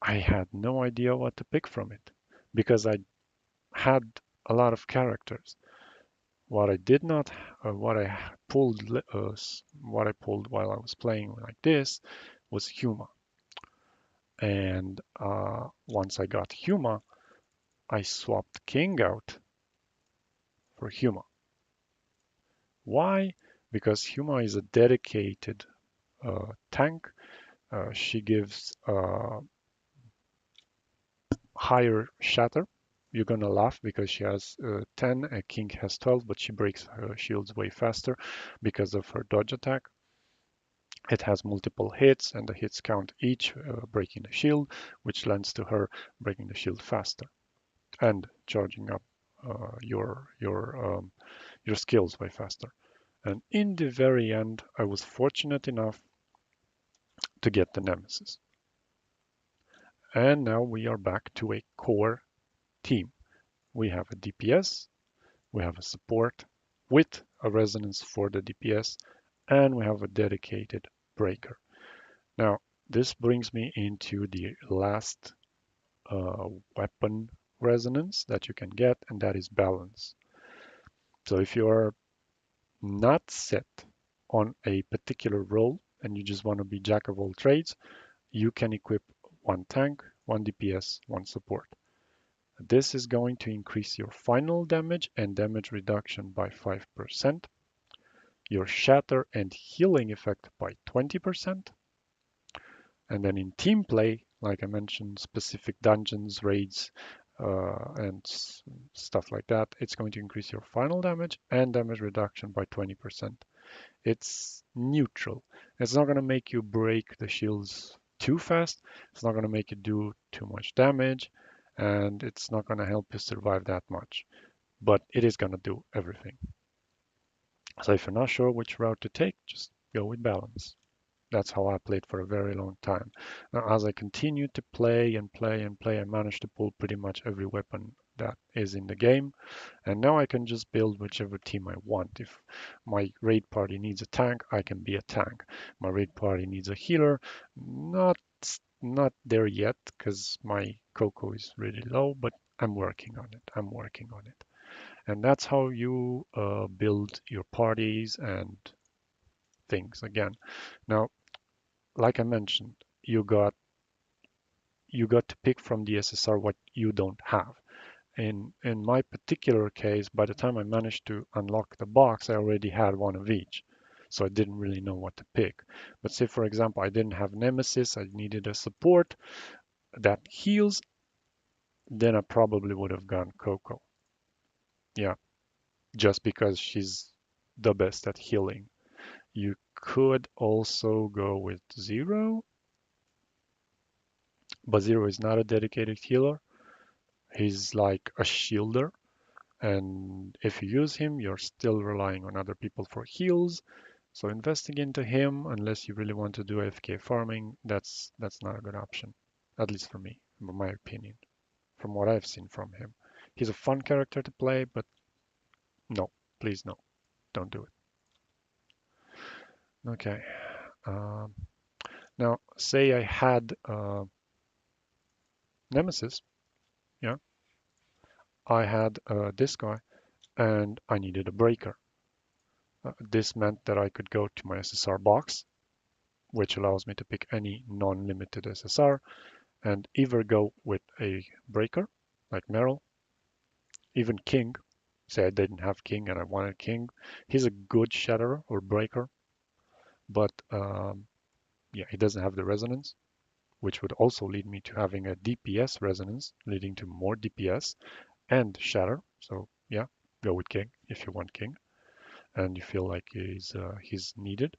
I had no idea what to pick from it because I had a lot of characters. What I did not, what I pulled, what I pulled while I was playing like this was Huma. And once I got Huma, I swapped King out for Huma. Why? Because Huma is a dedicated tank. She gives higher shatter. You're gonna laugh because she has 10, a king has 12, but she breaks her shields way faster because of her dodge attack. It has multiple hits, and the hits count each, breaking the shield, which lends to her breaking the shield faster and charging up your skills way faster. And in the very end, I was fortunate enough to get the Nemesis. And now we are back to a core team. We have a DPS, we have a support with a resonance for the DPS, and we have a dedicated breaker. Now, this brings me into the last weapon resonance that you can get, and that is balance. So if you are not set on a particular role and you just want to be jack of all trades, you can equip one tank, one DPS, one support. This is going to increase your final damage and damage reduction by 5%, your shatter and healing effect by 20%, and then in team play, like I mentioned, specific dungeons, raids, and stuff like that, it's going to increase your final damage and damage reduction by 20%. It's neutral. It's not going to make you break the shields too fast. It's not going to make you do too much damage, and it's not going to help you survive that much. But it is going to do everything. So if you're not sure which route to take, just go with balance. That's how I played for a very long time. Now, as I continued to play and play and play, I managed to pull pretty much every weapon that is in the game. And now I can just build whichever team I want. If my raid party needs a tank, I can be a tank. My raid party needs a healer, not not there yet because my cocoa is really low, but I'm working on it. I'm working on it. And that's how you build your parties and things again. Now, like I mentioned, you got to pick from the SSR what you don't have. In my particular case, by the time I managed to unlock the box, I already had one of each. So I didn't really know what to pick. But say, for example, I didn't have Nemesis, I needed a support that heals, then I probably would have gone Coco. Yeah, just because she's the best at healing. You could also go with Zero, but Zero is not a dedicated healer. He's like a shielder. And if you use him, you're still relying on other people for heals. So investing into him, unless you really want to do AFK farming, that's not a good option, at least for me, in my opinion, from what I've seen from him. He's a fun character to play, but no, please no, don't do it. Okay. Um, Now, say I had Nemesis, yeah, I had this guy, and I needed a breaker. This meant that I could go to my SSR box, which allows me to pick any non-limited SSR, and either go with a breaker, like Meryl, even King. Say I didn't have King and I wanted King. He's a good shatterer or breaker, but yeah, he doesn't have the resonance, which would also lead me to having a DPS resonance, leading to more DPS and shatter. So yeah, go with King if you want King and you feel like he's needed.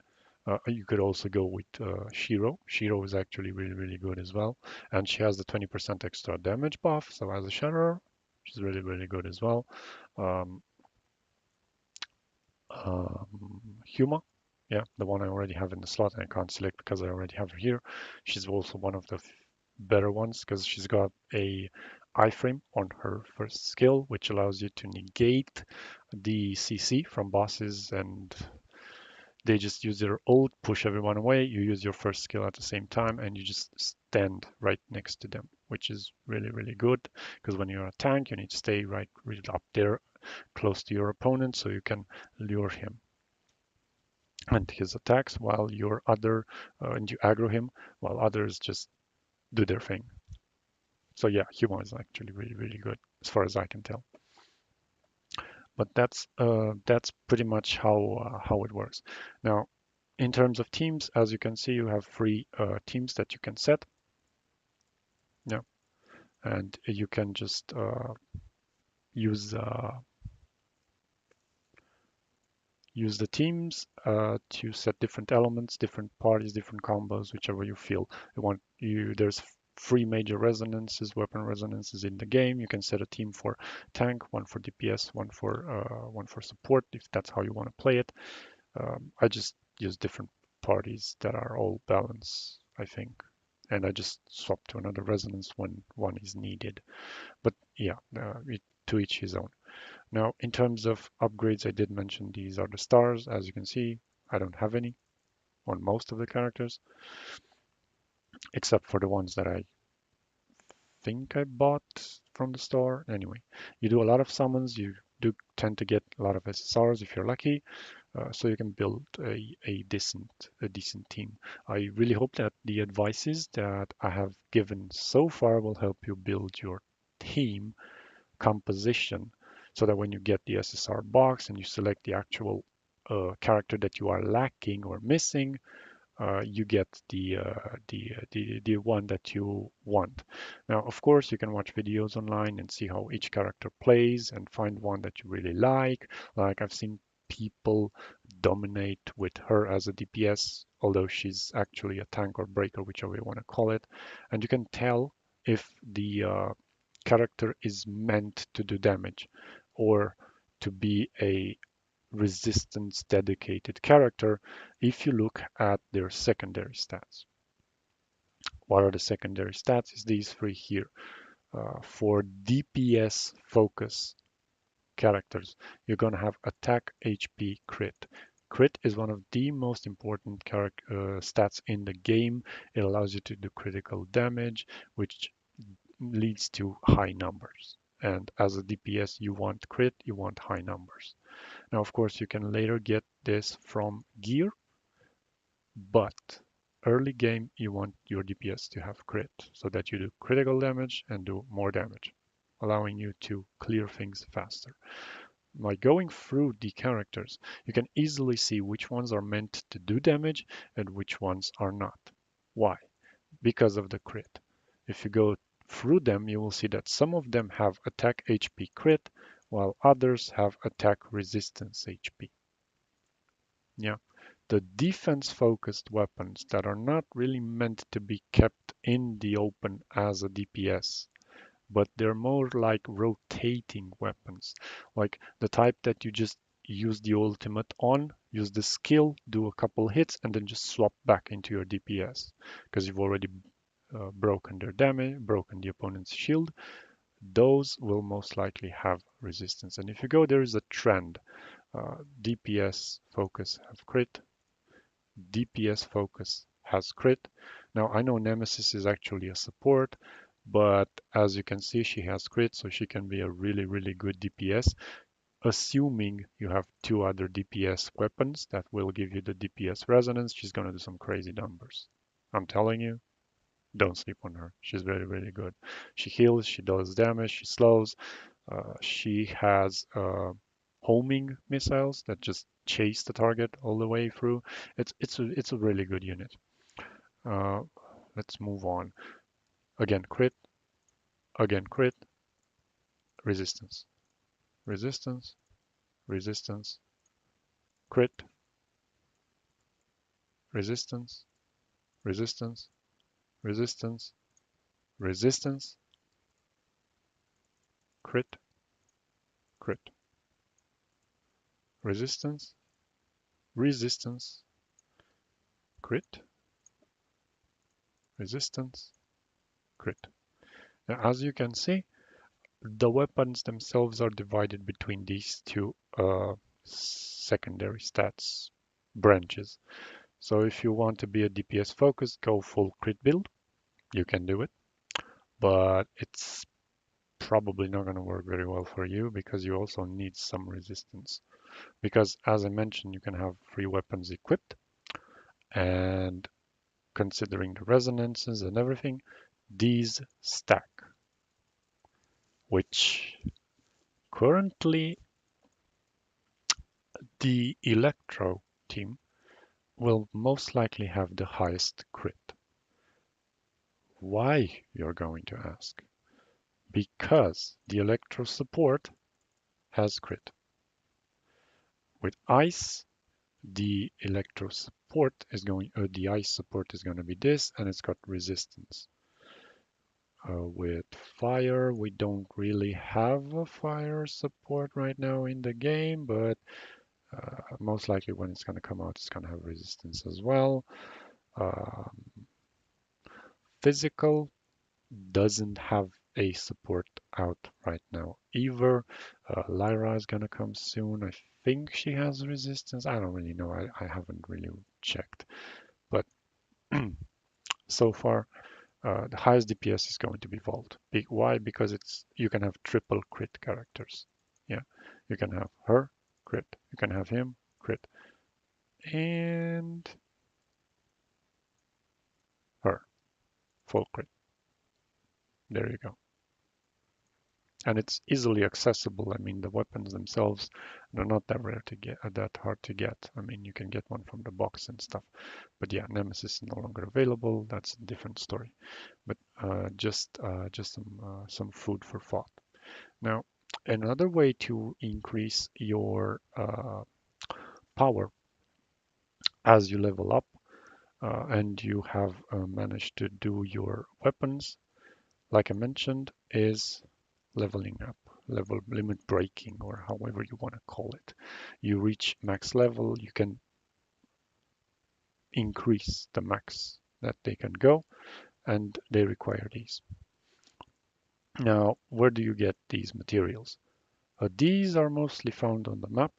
You could also go with Shiro. Shiro is actually really good as well, and she has the 20% extra damage buff. So as a shatterer, she's really good as well. Um, Huma, yeah, the one I already have in the slot, and I can't select because I already have her here. She's also one of the better ones because she's got a iframe on her first skill, which allows you to negate the CC from bosses, and they just use their ult, push everyone away. You use your first skill at the same time, and you just stand right next to them, which is really good because when you're a tank, you need to stay right up there close to your opponent so you can lure him and his attacks while your other and you aggro him while others just do their thing. So yeah, Human is actually really good as far as I can tell. But that's pretty much how it works. Now, in terms of teams, as you can see, you have three teams that you can set. Yeah, and you can just use use the teams to set different elements, different parties, different combos, whichever you feel you want. There's three major resonances, weapon resonances in the game. You can set a team for tank, one for DPS, one for support, if that's how you want to play it. I just use different parties that are all balanced, I think, and I just swap to another resonance when one is needed. But yeah, to each his own. Now, in terms of upgrades, I did mention these are the stars. As you can see, I don't have any on most of the characters, except for the ones that I think I bought from the store. Anyway, you do a lot of summons. You do tend to get a lot of SSRs if you're lucky, so you can build a decent team. I really hope that the advices that I have given so far will help you build your team composition so that when you get the SSR box and you select the actual character that you are lacking or missing, you get the one that you want. Now, of course, you can watch videos online and see how each character plays and find one that you really like. Like I've seen people dominate with her as a DPS, although she's actually a tank or breaker, whichever you want to call it. And you can tell if the character is meant to do damage or to be a resistance dedicated character if you look at their secondary stats. What are the secondary stats? Is these three here. For DPS focus characters, you're going to have attack, HP, crit. Crit is one of the most important stats in the game. It allows you to do critical damage, which leads to high numbers. And as a DPS, you want crit, you want high numbers. Now, of course, you can later get this from gear, but early game, you want your DPS to have crit so that you do critical damage and do more damage, allowing you to clear things faster. By going through the characters, you can easily see which ones are meant to do damage and which ones are not. Why? Because of the crit. If you go through them, you will see that some of them have attack HP crit, while others have attack resistance HP. Yeah. The defense focused weapons that are not really meant to be kept in the open as a DPS, but they're more like rotating weapons, like the type that you just use the ultimate on, use the skill, do a couple hits, and then just swap back into your DPS because you've already broken their damage, broken the opponent's shield. Those will most likely have resistance. And if you go, there is a trend. DPS focus have crit, DPS focus has crit. Now I know Nemesis is actually a support, but as you can see, she has crit, so she can be a really, really good DPS, assuming you have two other DPS weapons that will give you the DPS resonance. She's going to do some crazy numbers. I'm telling you, don't sleep on her. She's very, really good. She heals, she does damage, she slows. She has homing missiles that just chase the target all the way through. It's a really good unit. Uh, let's move on. Again crit, resistance, resistance, resistance, crit, resistance, resistance, resistance, resistance, crit, crit, resistance, resistance, crit, resistance, crit. Now, as you can see, the weapons themselves are divided between these two secondary stats branches. So if you want to be a DPS focus, go full crit build. You can do it, but it's probably not going to work very well for you because you also need some resistance. Because as I mentioned, you can have three weapons equipped, and considering the resonances and everything, these stack, which currently the Electro team will most likely have the highest crit. Why, you're going to ask? Because the Electro support has crit. With Ice, the ice support is going to be this, and it's got resistance. With fire, we don't really have a fire support right now in the game, but most likely when it's going to come out, it's going to have resistance as well. Um, Physical doesn't have a support out right now either. Lyra is going to come soon. I think she has resistance. I don't really know. I haven't really checked. But so far, the highest DPS is going to be Vault. Why? Because you can have triple crit characters. Yeah, you can have her crit, you can have him crit, and her full crit. There you go. And it's easily accessible. I mean, the weapons themselves are not that rare to get, that hard to get. I mean, you can get one from the box and stuff. But yeah, Nemesis is no longer available. That's a different story. But just some food for thought. Now, another way to increase your power as you level up and you have managed to do your weapons, like I mentioned, is leveling up, level limit breaking, or however you want to call it. You reach max level, you can increase the max that they can go, and they require these. Now, where do you get these materials? These are mostly found on the map.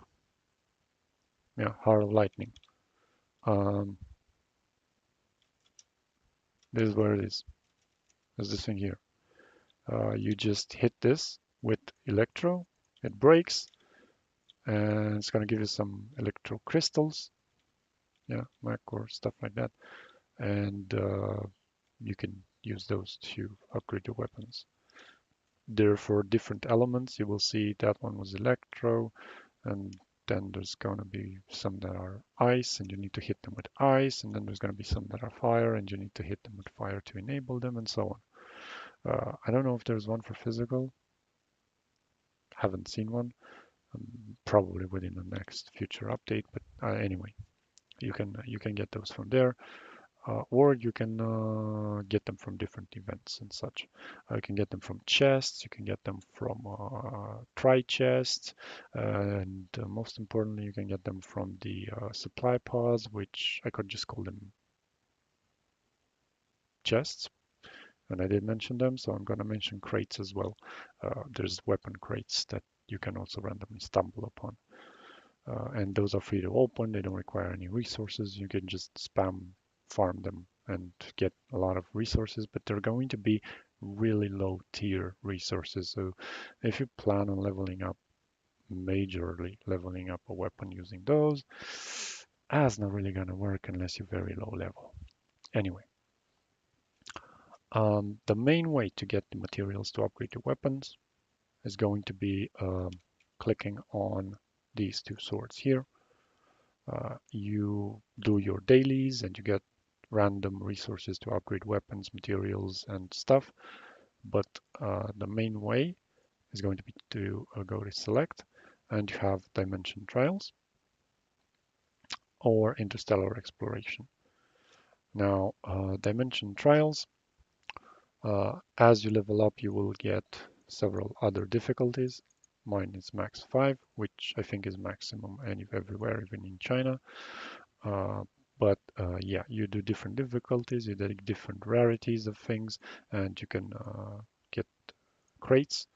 Yeah, Heart of Lightning. Um, this is where it is. There's this thing here. You just hit this with electro, it breaks, and it's going to give you some electro crystals, yeah, Mac or stuff like that, and you can use those to upgrade your weapons. They're for different elements. You will see that one was electro, and then there's going to be some that are ice, and you need to hit them with ice, and then there's going to be some that are fire, and you need to hit them with fire to enable them, and so on. I don't know if there's one for physical. Haven't seen one. Probably within the next future update. But anyway, you can get those from there, or you can get them from different events and such. You can get them from chests. You can get them from try chests, and most importantly, you can get them from the supply pods, which I could just call them chests. And I did mention them, so I'm going to mention crates as well. There's weapon crates that you can also randomly stumble upon. And those are free to open. They don't require any resources. You can just spam farm them and get a lot of resources, but they're going to be really low tier resources. So if you plan on leveling up, majorly leveling up a weapon using those, that's not really going to work unless you're very low level. Anyway, the main way to get the materials to upgrade your weapons is going to be clicking on these two swords here. You do your dailies and you get random resources to upgrade weapons, materials, and stuff. But the main way is going to be to go to select, and you have dimension trials or interstellar exploration. Now, dimension trials, as you level up, you will get several other difficulties. Mine is max 5, which I think is maximum everywhere, even in China. Uh, but yeah, you do different difficulties, you do different rarities of things, and you can get crates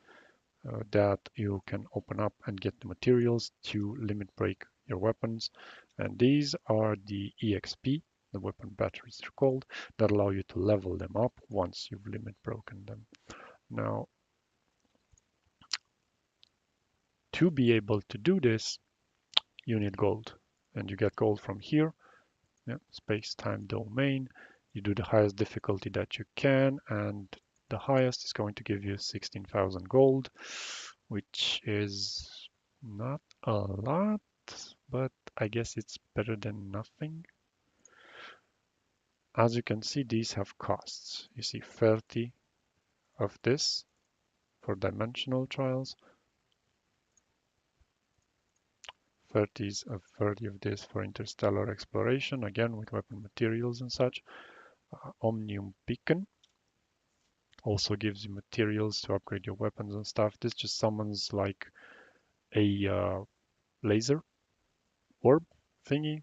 that you can open up and get the materials to limit break your weapons. And these are the EXP, the weapon batteries they're called, that allow you to level them up once you've limit broken them. Now, to be able to do this, you need gold, and you get gold from here. Yeah, space-time domain. You do the highest difficulty that you can, and the highest is going to give you 16,000 gold, which is not a lot, but I guess it's better than nothing. As you can see, these have costs. You see 30 of this for dimensional trials, 30 of this for interstellar exploration, again with weapon materials and such. Omnium Beacon also gives you materials to upgrade your weapons and stuff. This just summons like a laser orb thingy,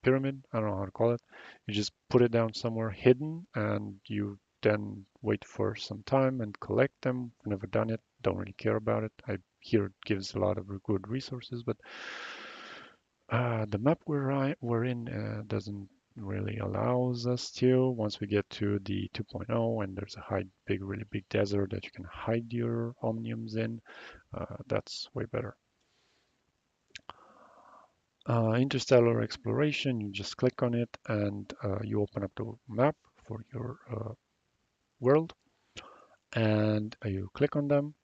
pyramid, I don't know how to call it. You just put it down somewhere hidden and you then wait for some time and collect them. I've never done it, don't really care about it. I hear it gives a lot of good resources, but the map we're in doesn't really allows us to. Once we get to the 2.0 and there's a really big desert that you can hide your omniums in, that's way better. Interstellar exploration, you just click on it and you open up the map for your world, and you click on them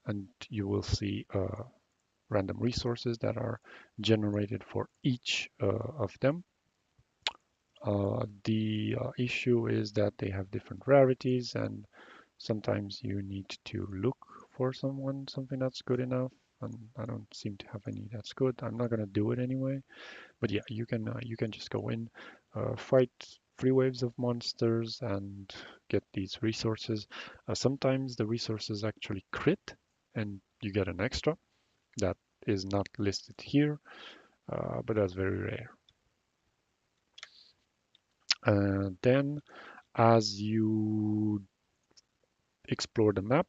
and you will see random resources that are generated for each of them. The issue is that they have different rarities, and sometimes you need to look for something that's good enough. And I don't seem to have any that's good. I'm not gonna do it anyway. But yeah, you can just go in, fight 3 waves of monsters, and get these resources. Sometimes the resources actually crit, and you get an extra that is not listed here, but that's very rare. Then as you explore the map,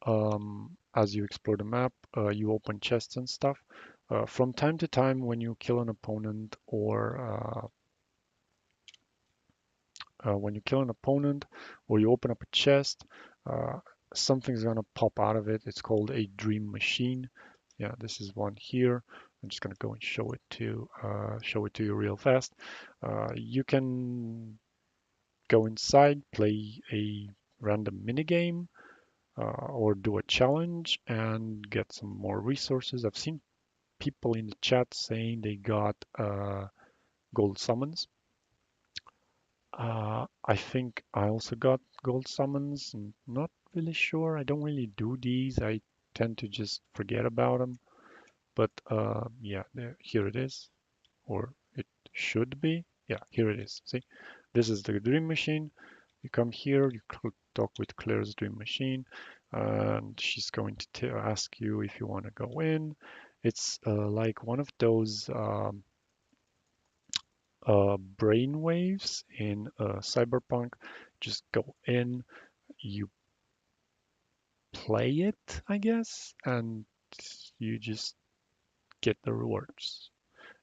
As you explore the map, you open chests and stuff. From time to time, when you kill an opponent or you open up a chest, uh, something's gonna pop out of it. It's called a dream machine. Yeah, this is one here. I'm just gonna go and show it to you real fast. You can go inside, play a random mini game, or do a challenge and get some more resources. I've seen people in the chat saying they got gold summons. I think I also got gold summons. Not really sure. I don't really do these. I tend to just forget about them. But yeah, here it is, or it should be. Yeah, here it is. See, this is the dream machine. You come here, you talk with Claire's dream machine, and she's going to ask you if you want to go in. It's like one of those brain waves in Cyberpunk. Just go in, you play it, I guess, and you just get the rewards.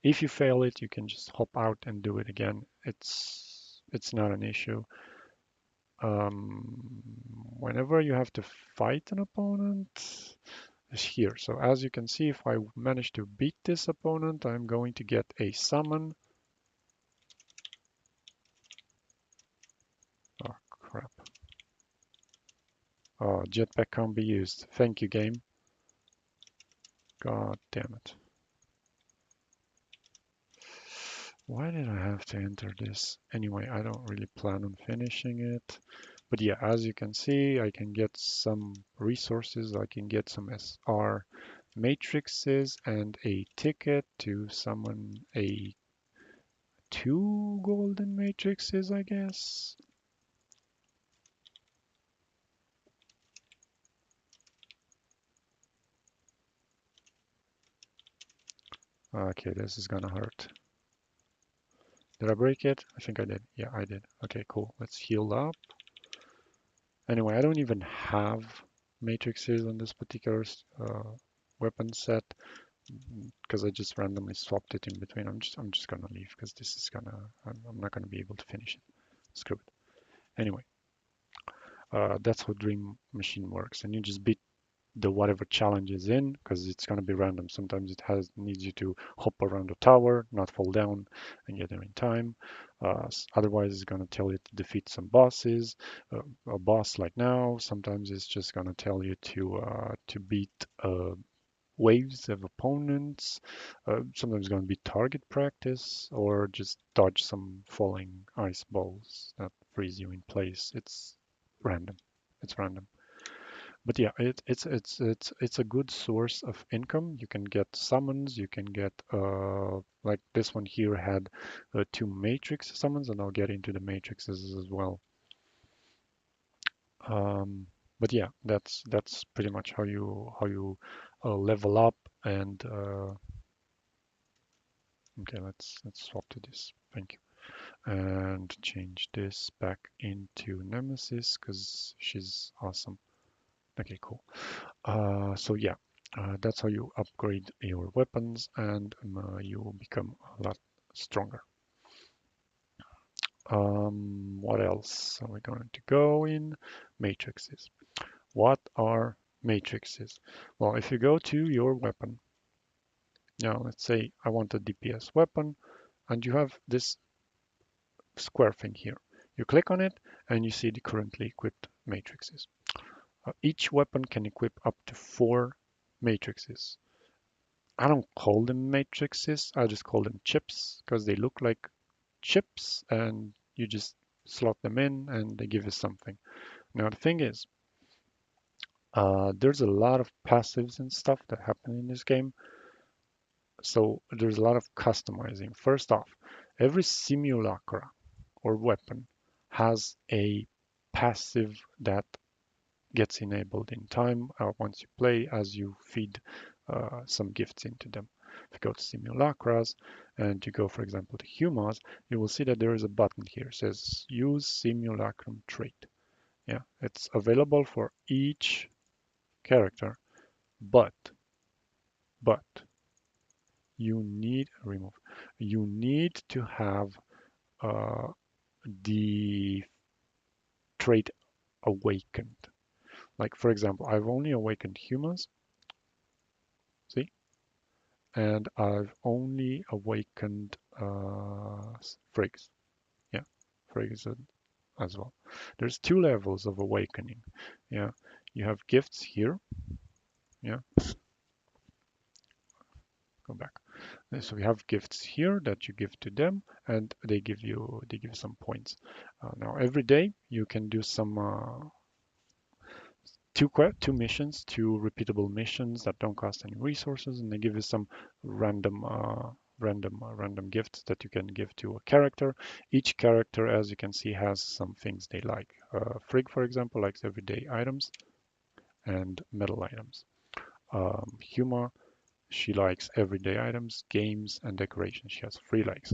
If you fail it, you can just hop out and do it again. It's not an issue. Whenever you have to fight an opponent, is here. So as you can see, if I manage to beat this opponent, I'm going to get a summon. Oh crap. Oh, jetpack can't be used. Thank you, game. God damn it. Why did I have to enter this? Anyway, I don't really plan on finishing it. But yeah, as you can see, I can get some resources. I can get some SR matrices and a ticket to summon a two golden matrices, I guess. Okay, this is gonna hurt. Did I break it? I think I did. Yeah, I did. Okay, cool. Let's heal up. Anyway, I don't even have matrices on this particular weapon set because I just randomly swapped it in between. I'm just gonna leave because this is I'm not gonna be able to finish it. Screw it. Anyway, that's how Dream Machine works, and you just beat the whatever challenge is in because it's going to be random. Sometimes it needs you to hop around the tower, not fall down, and get there in time. Otherwise, it's going to tell you to defeat some bosses. A boss like now, sometimes it's just going to tell you to beat waves of opponents. Sometimes it's going to be target practice or just dodge some falling ice balls that freeze you in place. It's random. It's random. But yeah, it's a good source of income. You can get summons, you can get like this one here had two matrix summons, and I'll get into the matrices as well. Um, but yeah, that's pretty much how you level up and okay, let's swap to this. Thank you. And change this back into Nemesis because she's awesome. Okay, cool. So yeah, that's how you upgrade your weapons and you will become a lot stronger. What else are we going to go in? Matrices. What are matrices? Well, if you go to your weapon, now let's say I want a DPS weapon, and you have this square thing here. You click on it, and you see the currently equipped matrices. Each weapon can equip up to 4 matrices. I don't call them matrices, I just call them chips because they look like chips and you just slot them in and they give you something. Now the thing is, there's a lot of passives and stuff that happen in this game, so there's a lot of customizing. First off, every simulacra or weapon has a passive that gets enabled in time once you play as you feed some gifts into them. If you go to simulacras and you go, for example, to humas, you will see that there is a button here. It says use simulacrum trait. Yeah, it's available for each character, but but you need to have uh, the trait awakened. Like for example, I've only awakened humans, see, and I've only awakened frigs. Yeah, frigs as well. There's two levels of awakening. Yeah, you have gifts here. Yeah, go back. So we have gifts here that you give to them, and they give some points. Now every day you can do some two missions, two repeatable missions that don't cost any resources, and they give you some random random gifts that you can give to a character. Each character, as you can see, has some things they like. Frigg, for example, likes everyday items and metal items. Huma, she likes everyday items, games, and decorations. She has three likes.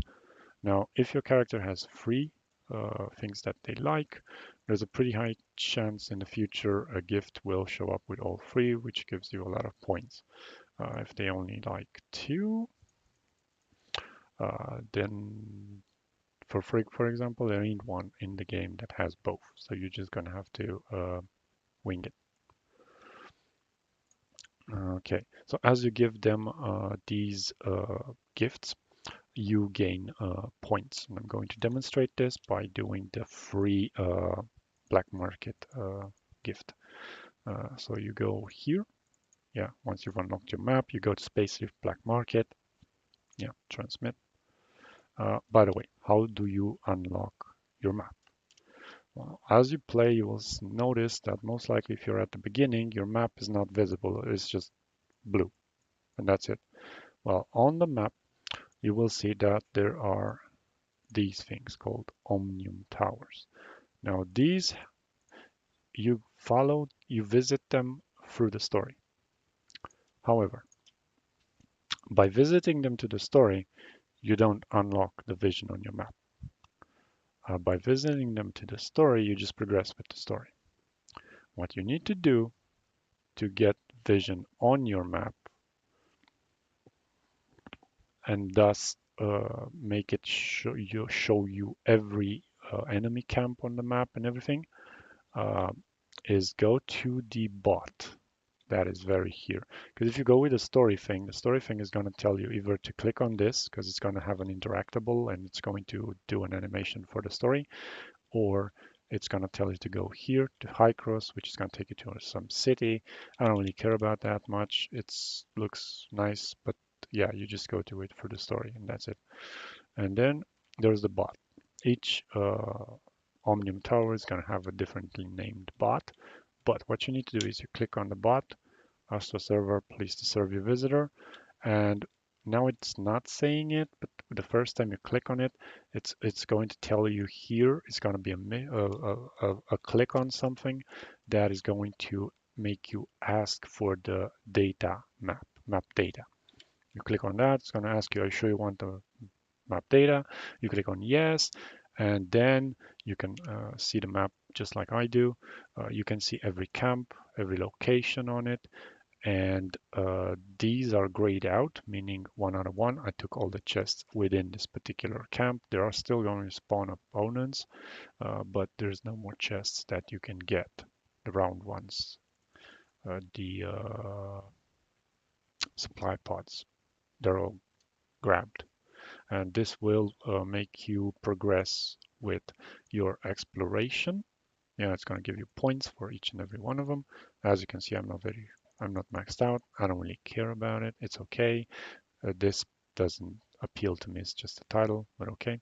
Now, if your character has three things that they like, there's a pretty high chance in the future a gift will show up with all three, which gives you a lot of points. If they only like two, then for Frigg, for example, there ain't one in the game that has both. So you're just gonna have to wing it. Okay, so as you give them these gifts, you gain points. And I'm going to demonstrate this by doing the free black market gift. So you go here. Yeah, once you've unlocked your map, you go to Space Rift Black Market. Yeah, transmit. By the way, how do you unlock your map? Well, as you play, you will notice that most likely if you're at the beginning, your map is not visible. It's just blue, and that's it. Well, on the map, you will see that there are these things called Omnium Towers. Now, these you visit them through the story. However, by visiting them to the story, you don't unlock the vision on your map. By visiting them to the story, you just progress with the story. What you need to do to get vision on your map and thus make it show you every enemy camp on the map and everything uh, is go to the bot that is very here. Because if you go with the story thing is going to tell you either to click on this because it's going to have an interactable and it's going to do an animation for the story, or it's going to tell you to go here to High Cross, which is going to take you to some city. I don't really care about that much. It looks nice, but yeah, you just go to it for the story and that's it. And then there's the bot. Each Omnium Tower is going to have a differently named bot. But what you need to do is you click on the bot, ask the server, please to serve your visitor, and now it's not saying it, but the first time you click on it, it's going to tell you here. It's going to be a click on something that is going to make you ask for the data map data. You click on that. It's going to ask you, are you sure you want the map data? You click on yes, and then you can see the map just like I do. You can see every camp, every location on it, and these are grayed out, meaning 1 out of 1. I took all the chests within this particular camp. There are still going to spawn opponents, but there's no more chests that you can get, the round ones, the supply pods. They're all grabbed, and this will make you progress with your exploration. Yeah, it's going to give you points for each and every one of them. As you can see, I'm not maxed out. I don't really care about it. It's okay. This doesn't appeal to me. It's just a title, but okay.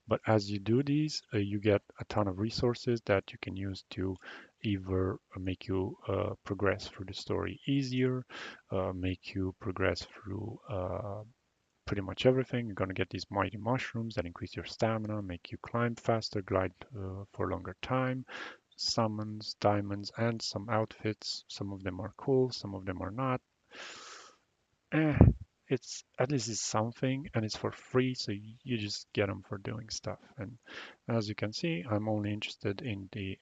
But as you do these, you get a ton of resources that you can use to either make you progress through the story easier, make you progress through pretty much everything. You're going to get these mighty mushrooms that increase your stamina, make you climb faster, glide for a longer time, summons, diamonds, and some outfits. Some of them are cool, some of them are not. Eh, it's at least it's something, and it's for free, so you just get them for doing stuff. And as you can see, I'm only interested in the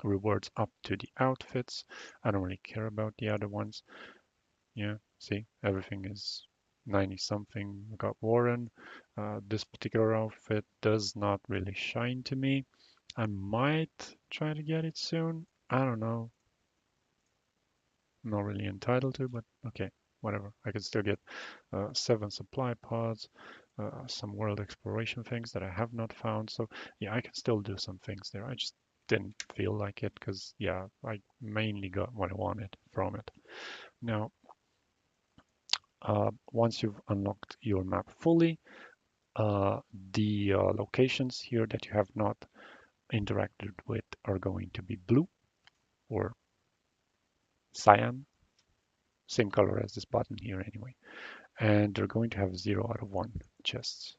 rewards up to the outfits. I don't really care about the other ones. Yeah, see, everything is 90 something. We got Warren. This particular outfit does not really shine to me. I might try to get it soon. I don't know. I'm not really entitled to, but okay, whatever. I can still get 7 supply pods, some world exploration things that I have not found. So yeah, I can still do some things there. I just didn't feel like it because yeah, I mainly got what I wanted from it. Now, once you've unlocked your map fully, uh, the locations here that you have not interacted with are going to be blue or cyan, same color as this button here anyway. And they're going to have 0 out of 1 chests.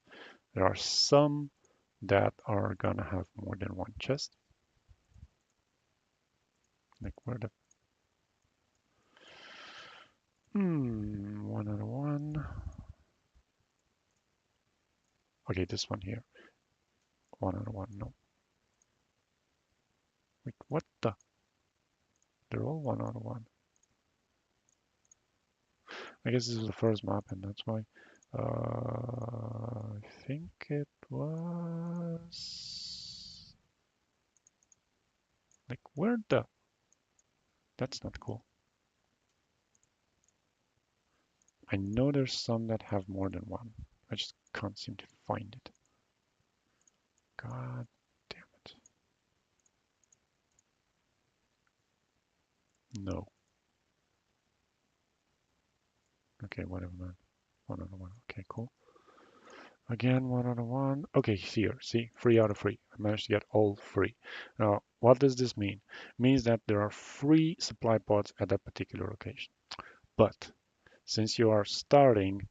There are some that are gonna have more than one chest. Like where the 1 out of 1. Okay, this one here. 1 out of 1. No. Wait, what the? They're all 1 out of 1. I guess this is the first map and that's why. I think it was like where the? That's not cool. I know there's some that have more than one. I just can't seem to find it. God damn it. No. Okay, whatever, man. 1 out of 1. Okay, cool. Again, 1 out of 1. Okay, here, see, 3 out of 3. I managed to get all 3. Now, what does this mean? It means that there are 3 supply pods at that particular location. But since you are starting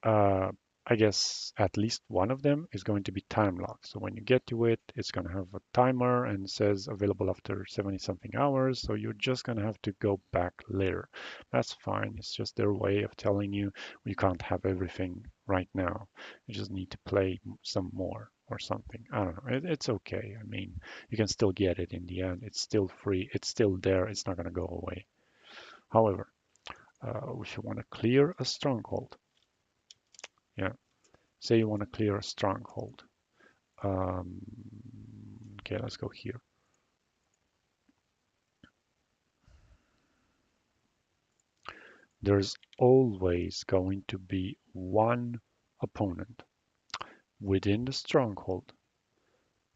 uh, I guess at least one of them is going to be time locked. So when you get to it, it's going to have a timer and says available after 70 something hours. So you're just going to have to go back later. That's fine. It's just their way of telling you you can't have everything right now. You just need to play some more or something. I don't know. It's okay. I mean, you can still get it in the end. It's still free. It's still there. It's not going to go away. However, if you want to clear a stronghold, yeah, say you want to clear a stronghold. Um, okay, let's go here. There's always going to be one opponent within the stronghold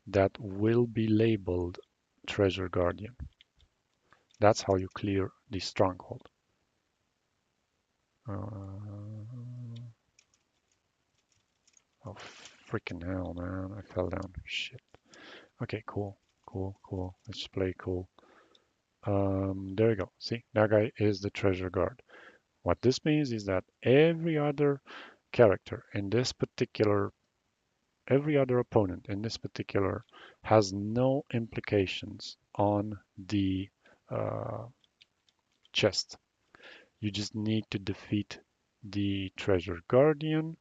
that will be labeled Treasure Guardian. That's how you clear the stronghold. Oh, freaking hell, man. I fell down. Shit. Okay, cool. Cool, cool. Let's play cool. There you go. See, that guy is the treasure guard. What this means is that character in this particular, every other opponent in this particular has no implications on the uh, chest. You just need to defeat the treasure guardian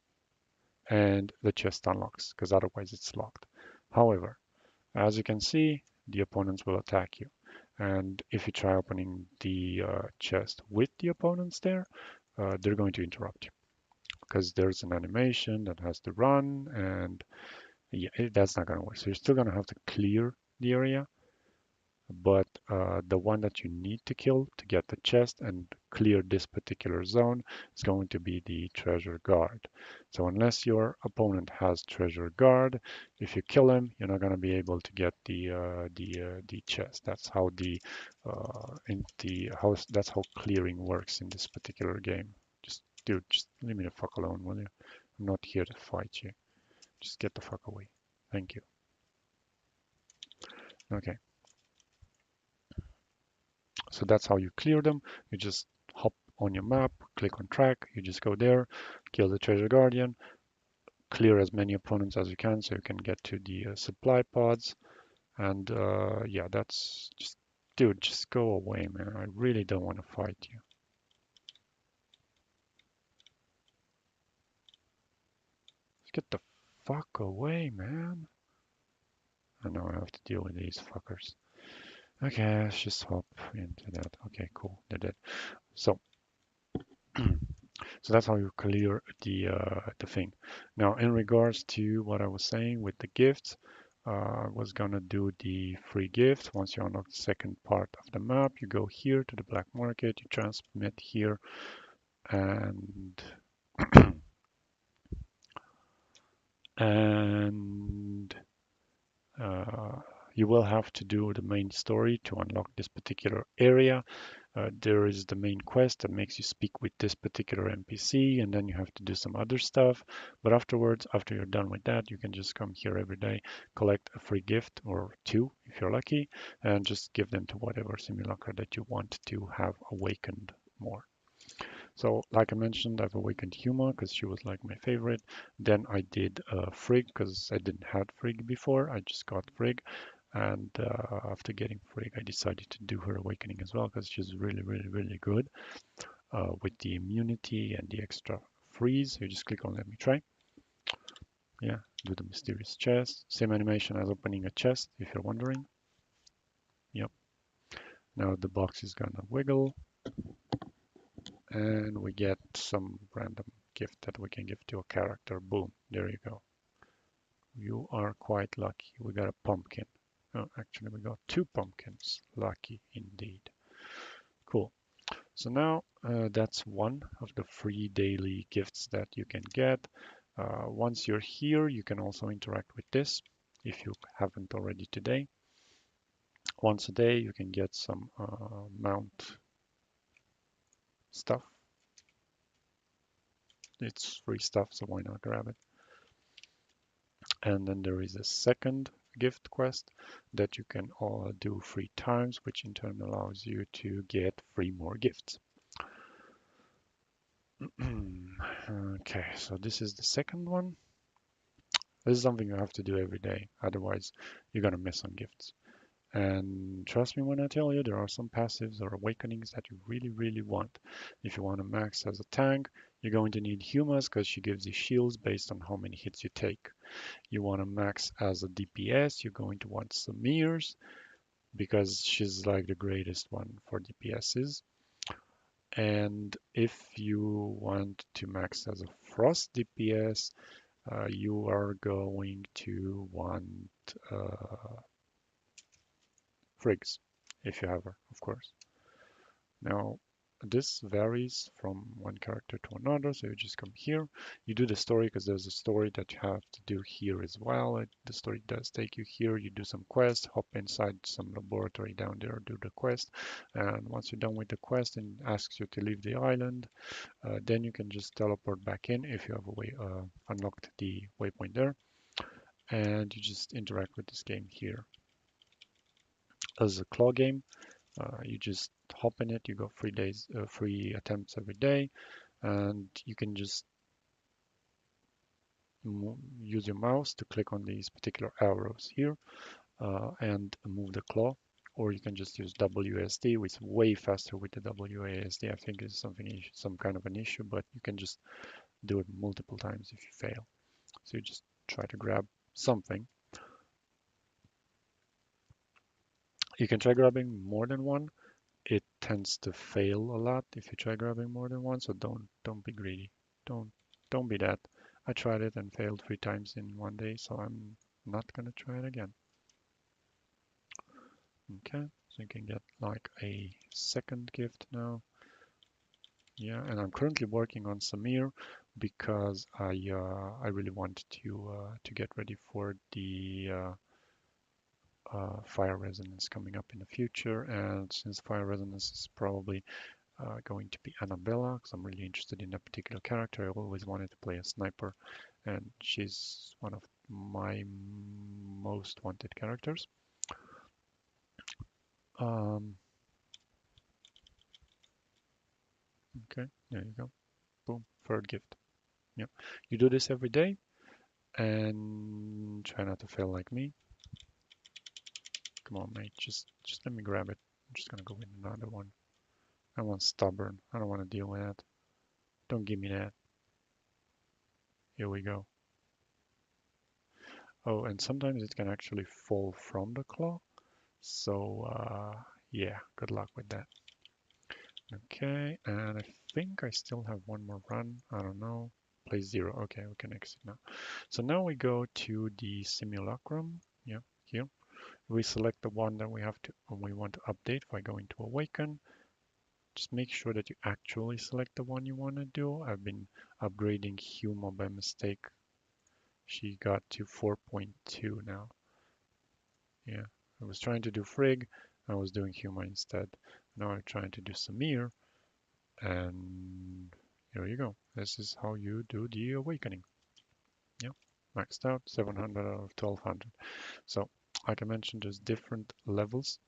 and the chest unlocks because otherwise it's locked. However, as you can see, the opponents will attack you. And if you try opening the chest with the opponents there, they're going to interrupt you because there's an animation that has to run and yeah, that's not going to work. So you're still going to have to clear the area, but the one that you need to kill to get the chest and clear this particular zone is going to be the treasure guard. So unless your opponent has treasure guard, if you kill him, you're not going to be able to get the chest. That's how that's how clearing works in this particular game. Just dude, just leave me the fuck alone, will you? I'm not here to fight you. Just get the fuck away. Thank you. Okay. So that's how you clear them. You just hop on your map, click on track, you just go there, kill the treasure guardian, clear as many opponents as you can so you can get to the supply pods. And yeah, that's just, dude, just go away, man. I really don't want to fight you. Just get the fuck away, man. I know I have to deal with these fuckers. Okay, let's just hop into that. Okay, cool. They did. So, so that's how you clear the thing. Now, in regards to what I was saying with the gifts, I was gonna do the free gift. Once you unlock the second part of the map, you go here to the black market, you transmit here, and and uh, you will have to do the main story to unlock this particular area. There is the main quest that makes you speak with this particular NPC, and then you have to do some other stuff. But afterwards, after you're done with that, you can just come here every day, collect a free gift or two if you're lucky, and just give them to whatever simulacra that you want to have awakened more. So, like I mentioned, I've awakened Huma because she was like my favorite. Then I did Frigg because I didn't have Frigg before. I just got Frigg. And after getting Frigg, I decided to do her awakening as well because she's really, really, really good with the immunity and the extra freeze. You just click on Let Me Try. Yeah, do the mysterious chest. Same animation as opening a chest, if you're wondering. Yep. Now the box is gonna wiggle and we get some random gift that we can give to a character. Boom, there you go. You are quite lucky. We got a pumpkin. Oh, actually, we got two pumpkins. Lucky indeed. Cool. So now that's one of the free daily gifts that you can get. Once you're here, you can also interact with this if you haven't already today. Once a day, you can get some mount stuff. It's free stuff, so why not grab it? And then there is a second gift quest that you can do 3 times, which in turn allows you to get 3 more gifts. Okay, so this is the second one. This is something you have to do every day, otherwise you're gonna miss on gifts. And trust me when I tell you, there are some passives or awakenings that you really, really want. If you want to max as a tank, you're going to need Humas because she gives you shields based on how many hits you take. You want to max as a DPS, you're going to want Samirs because she's like the greatest one for DPSs. And if you want to max as a Frost DPS, you are going to want Friggs, if you have her, of course. Now, this varies from one character to another, so you just come here. You do the story because there's a story that you have to do here as well. The story does take you here. You do some quest, hop inside some laboratory down there, do the quest. And once you're done with the quest and asks you to leave the island, then you can just teleport back in if you have a way unlocked the waypoint there. And you just interact with this game here. As a claw game, you just hop in it. You go 3 days, 3 attempts every day, and you can just use your mouse to click on these particular arrows here and move the claw. Or you can just use WASD, which is way faster with the WASD. I think is something, some kind of an issue, but you can just do it multiple times if you fail. So you just try to grab something. You can try grabbing more than one. It tends to fail a lot if you try grabbing more than one, so don't be greedy. Don't don't be that. I tried it and failed 3 times in one day, so I'm not gonna try it again. Okay, so you can get like a second gift now. Yeah, and I'm currently working on Samir because I really want to get ready for the fire resonance coming up in the future, and since fire resonance is probably going to be Annabella, because I'm really interested in that particular character. I always wanted to play a sniper, and she's one of my most wanted characters. Um, okay, there you go. Boom, third gift. Yeah, you do this every day, and try not to fail like me. Come on, mate, just let me grab it. I'm just gonna go with another one. I want stubborn. I don't want to deal with that. Don't give me that. Here we go. Oh, and sometimes it can actually fall from the claw. So yeah, good luck with that. Okay, and I think I still have one more run. I don't know. Place 0. Okay, we can exit now. So now we go to the simulacrum. Yeah, here. We select the one that we want to update by going to awaken. Just make sure that you actually select the one you want to do. I've been upgrading Huma by mistake. She got to 4.2 now. Yeah, I was trying to do Frigg. I was doing Huma instead. Now I'm trying to do Samir. And here you go. This is how you do the awakening. Yeah, maxed out 700 out of 1200. So, like I mentioned, there's different levels.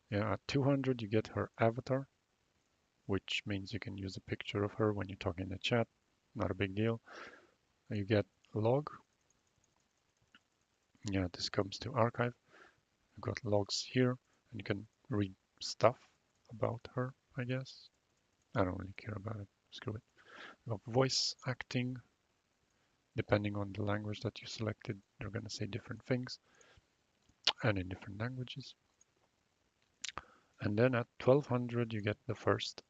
Yeah, at 200 you get her avatar, which means you can use a picture of her when you talk in the chat. Not a big deal. You get log. Yeah, this comes to archive. You've got logs here, and you can read stuff about her, I guess. I don't really care about it. Screw it. You have voice acting. Depending on the language that you selected, they're going to say different things and in different languages. And then at 1200, you get the first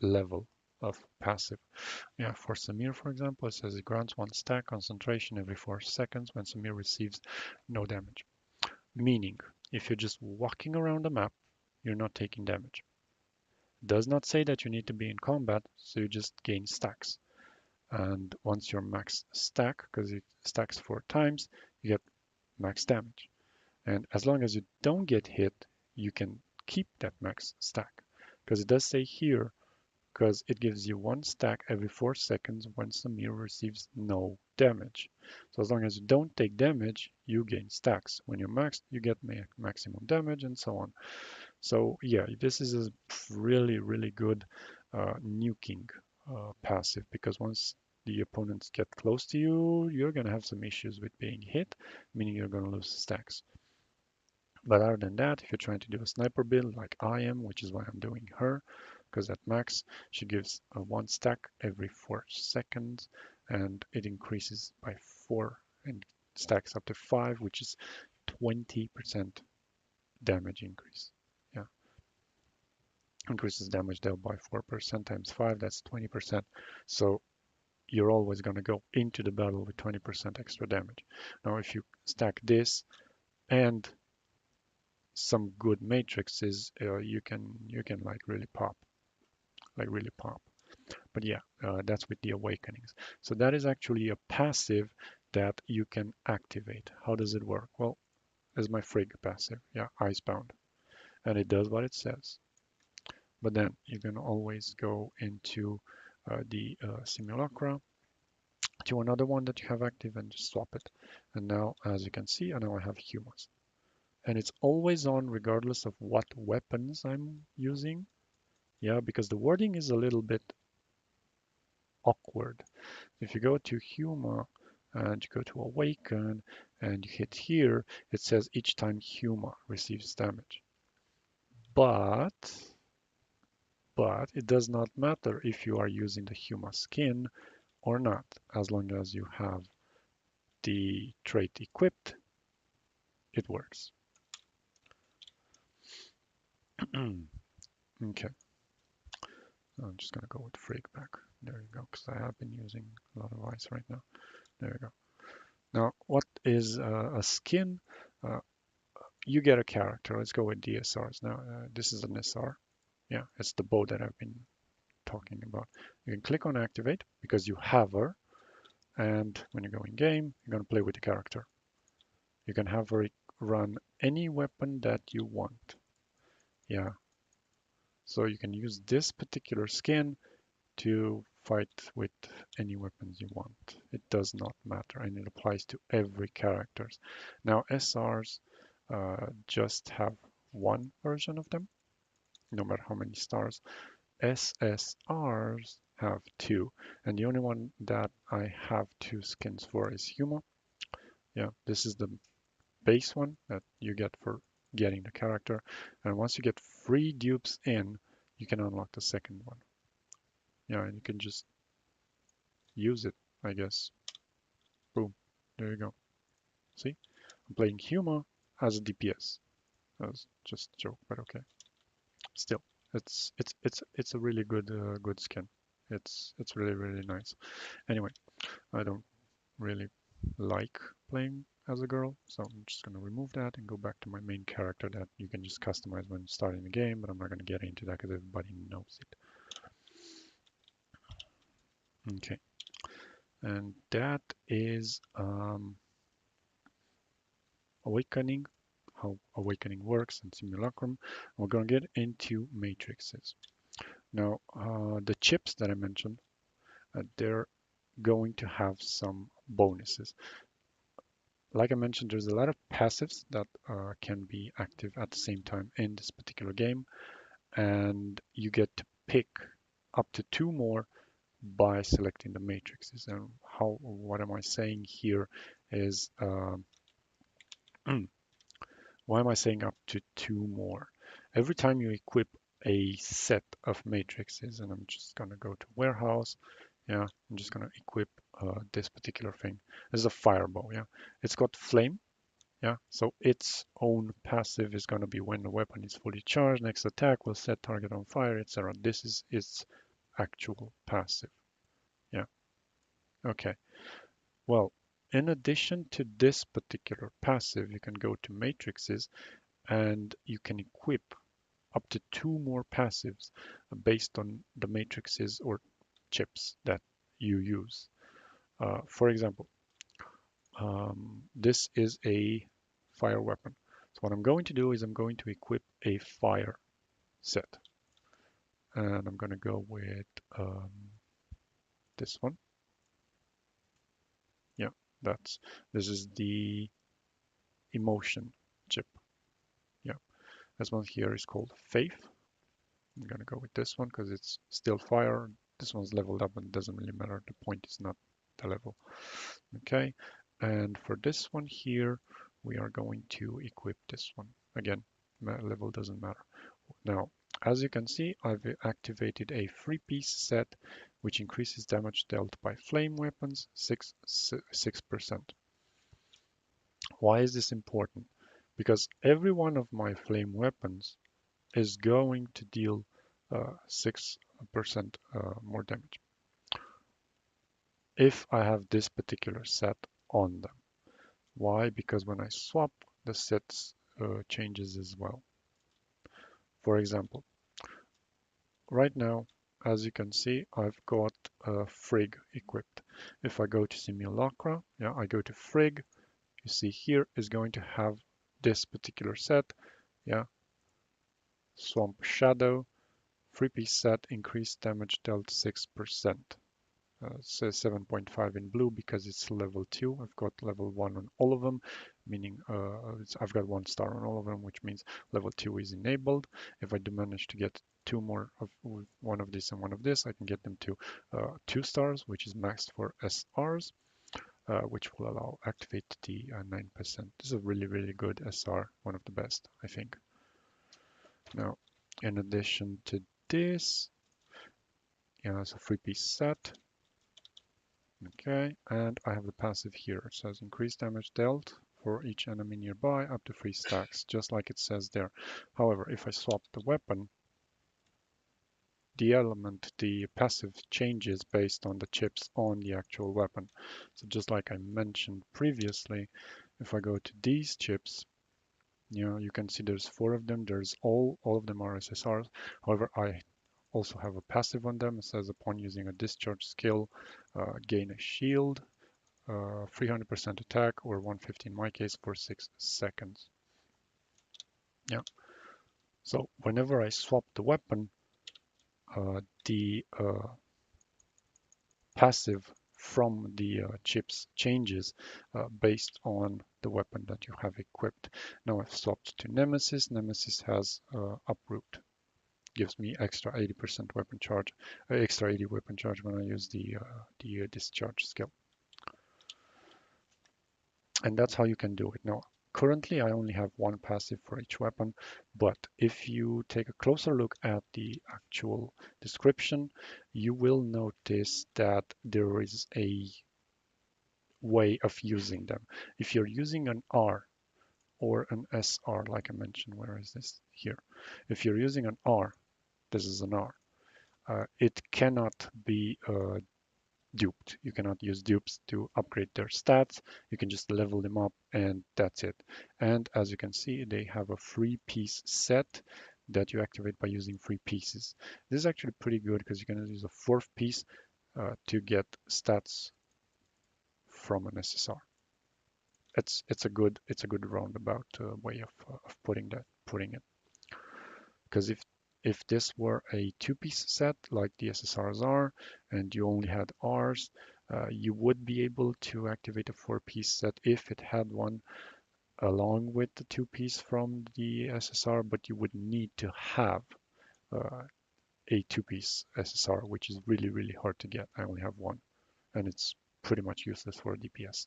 level of passive. Yeah, for Samir, for example, it says it grants 1 stack concentration every 4 seconds when Samir receives no damage. Meaning, if you're just walking around the map, you're not taking damage. It does not say that you need to be in combat, so you just gain stacks. And once you're max stack, because it stacks 4 times, you get max damage. And as long as you don't get hit, you can keep that max stack. Because it does say here, because it gives you 1 stack every 4 seconds when Samir receives no damage. So as long as you don't take damage, you gain stacks. When you're maxed, you get maximum damage and so on. So yeah, this is a really, really good nuking passive, because once the opponents get close to you, you're going to have some issues with being hit, meaning you're going to lose stacks. But other than that, if you're trying to do a sniper build like I am, which is why I'm doing her, because at max she gives a 1 stack every 4 seconds, and it increases by 4 and stacks up to 5, which is 20% damage increase. Yeah, increases damage dealt by 4% times 5, that's 20%. So you're always going to go into the battle with 20% extra damage. Now, if you stack this and some good matrices, you can like really pop. But yeah, that's with the awakenings. So that is actually a passive that you can activate. How does it work? Well, is my Frigg passive. Yeah, Icebound, and it does what it says. But then you can always go into the simulacra to another one that you have active and just swap it. And now, as you can see, now I have humans. And it's always on regardless of what weapons I'm using. Yeah, because the wording is a little bit awkward. If you go to Huma and you go to Awaken and you hit here, it says each time Huma receives damage. But it does not matter if you are using the Huma skin or not, as long as you have the trait equipped, it works. Okay, I'm just gonna go with Frigg back. There you go, because I have been using a lot of ice right now. There you go. Now, what is a skin? Uh, you get a character. Let's go with DSRs. Now, this is an SR. Yeah, it's the bow that I've been talking about. You can click on activate because you have her. And when you go in game, you're going to play with the character. You can have her run any weapon that you want. Yeah. So you can use this particular skin to fight with any weapons you want. It does not matter, and it applies to every characters. Now, SRs just have one version of them, no matter how many stars. SSRs have two, and the only one that I have two skins for is Huma. Yeah, this is the base one that you get for getting the character, and once you get 3 dupes in, you can unlock the second one. Yeah, and you can just use it, I guess. Boom, there you go. See, I'm playing Huma as a DPS. That was just a joke, but okay. Still, it's a really good skin. It's really nice. Anyway, I don't really like playing as a girl, so I'm just gonna remove that and go back to my main character that you can just customize when starting the game, but I'm not gonna get into that because everybody knows it. Okay, and that is Awakening, how Awakening works in Simulacrum. We're gonna get into matrices. Now, the chips that I mentioned, they're going to have some bonuses. Like I mentioned, there's a lot of passives that can be active at the same time in this particular game, and you get to pick up to two more by selecting the matrices. And what am I saying here is, why am I saying up to two more? Every time you equip a set of matrices, and I'm just gonna go to warehouse, yeah, I'm just gonna equip this particular thing. This is a firebow, yeah. It's got flame, yeah, so its own passive is going to be when the weapon is fully charged, next attack will set target on fire, etc. This is its actual passive. Yeah, okay. Well, in addition to this particular passive, you can go to matrices and you can equip up to two more passives based on the matrices or chips that you use. For example, this is a fire weapon. So what I'm going to do is I'm going to equip a fire set. And I'm going to go with this one. Yeah, this is the emotion chip. Yeah, this one here is called Faith. I'm going to go with this one because it's still fire. This one's leveled up and it doesn't really matter. The point is not the level. Okay, and for this one here, we are going to equip this one. Again, level doesn't matter. Now, as you can see, I've activated a three-piece set which increases damage dealt by flame weapons 6%. Why is this important? Because every one of my flame weapons is going to deal 6% more damage if I have this particular set on them. Why? Because when I swap, the sets changes as well. For example, right now, as you can see, I've got Frigg equipped. If I go to Simulacra, yeah, I go to Frigg, you see here is going to have this particular set, yeah, Swamp Shadow, 3-piece set, increased damage dealt 6%. It says 7.5 in blue because it's level 2. I've got level 1 on all of them, meaning I've got 1 star on all of them, which means level 2 is enabled. If I do manage to get two more of one of this and one of this, I can get them to 2 stars, which is maxed for SRs, which will allow activate the 9%. This is a really good SR, one of the best, I think. Now, in addition to this, yeah, it's a 3-piece set. Okay, and I have the passive here. It says increase damage dealt for each enemy nearby up to 3 stacks, just like it says there. However, if I swap the weapon, the passive changes based on the chips on the actual weapon. So just like I mentioned previously, if I go to these chips, you can see there's 4 of them. There's all of them are SSRs. However, I also have a passive on them. It says upon using a discharge skill, gain a shield, 300% attack, or 150 in my case, for 6 seconds. Yeah. So whenever I swap the weapon, the passive from the chips changes based on the weapon that you have equipped. Now I've swapped to Nemesis. Nemesis has Uproot. Gives me extra 80% weapon charge, extra 80 weapon charge when I use the discharge skill. And that's how you can do it. Now, currently I only have 1 passive for each weapon, but if you take a closer look at the actual description, you will notice that there is a way of using them. If you're using an R or an SR, like I mentioned. Where is this? Here. If you're using an R, this is an R. It cannot be duped. You cannot use dupes to upgrade their stats. You can just level them up and that's it. And as you can see, they have a free piece set that you activate by using free pieces. This is actually pretty good because you can use a fourth piece to get stats from an SSR. It's a good roundabout way of putting it. Because if this were a two-piece set like the SSRs are, and you only had Rs, you would be able to activate a four-piece set if it had one along with the two-piece from the SSR, but you would need to have uh, a two-piece SSR, which is really, really hard to get. I only have one, and it's pretty much useless for DPS.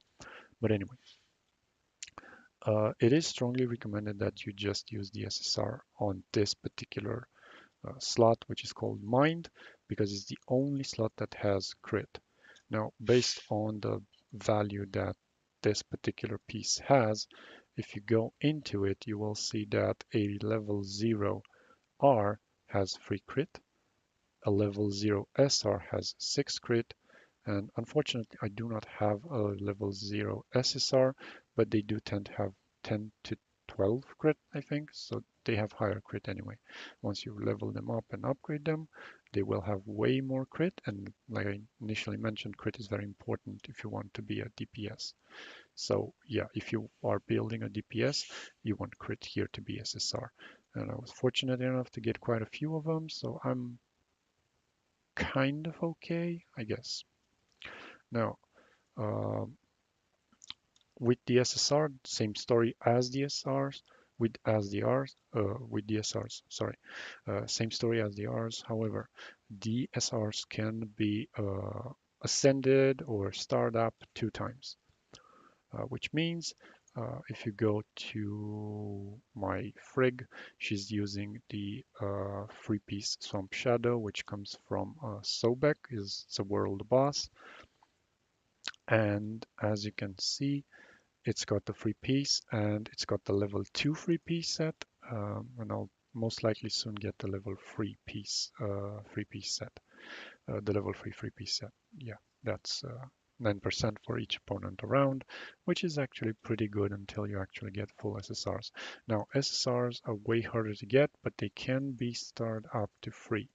But anyway, it is strongly recommended that you just use the SSR on this particular slot, which is called Mind, because it's the only slot that has crit. Now, based on the value that this particular piece has, if you go into it, you will see that a level 0 R has free crit, a level 0 SR has 6 crit, and unfortunately, I do not have a level 0 SSR, but they do tend to have 10 to 12 crit, I think. So they have higher crit anyway. Once you level them up and upgrade them, they will have way more crit. And like I initially mentioned, crit is very important if you want to be a DPS. So yeah, if you are building a DPS, you want crit here to be SSR. And I was fortunate enough to get quite a few of them, so I'm kind of okay, I guess. Now, um, with the SSR, same story as the SRs, with the SRs, sorry, same story as the Rs. However, the SRs can be ascended or starred up 2 times, which means if you go to my Frigg, she's using the free piece Swamp Shadow, which comes from Sobek, is the world boss. And as you can see, it's got the free piece and it's got the level 2 free piece set. And I'll most likely soon get the level 3 free piece set. The level 3 free piece set. Yeah, that's 9% for each opponent around, which is actually pretty good until you actually get full SSRs. Now, SSRs are way harder to get, but they can be started up to free.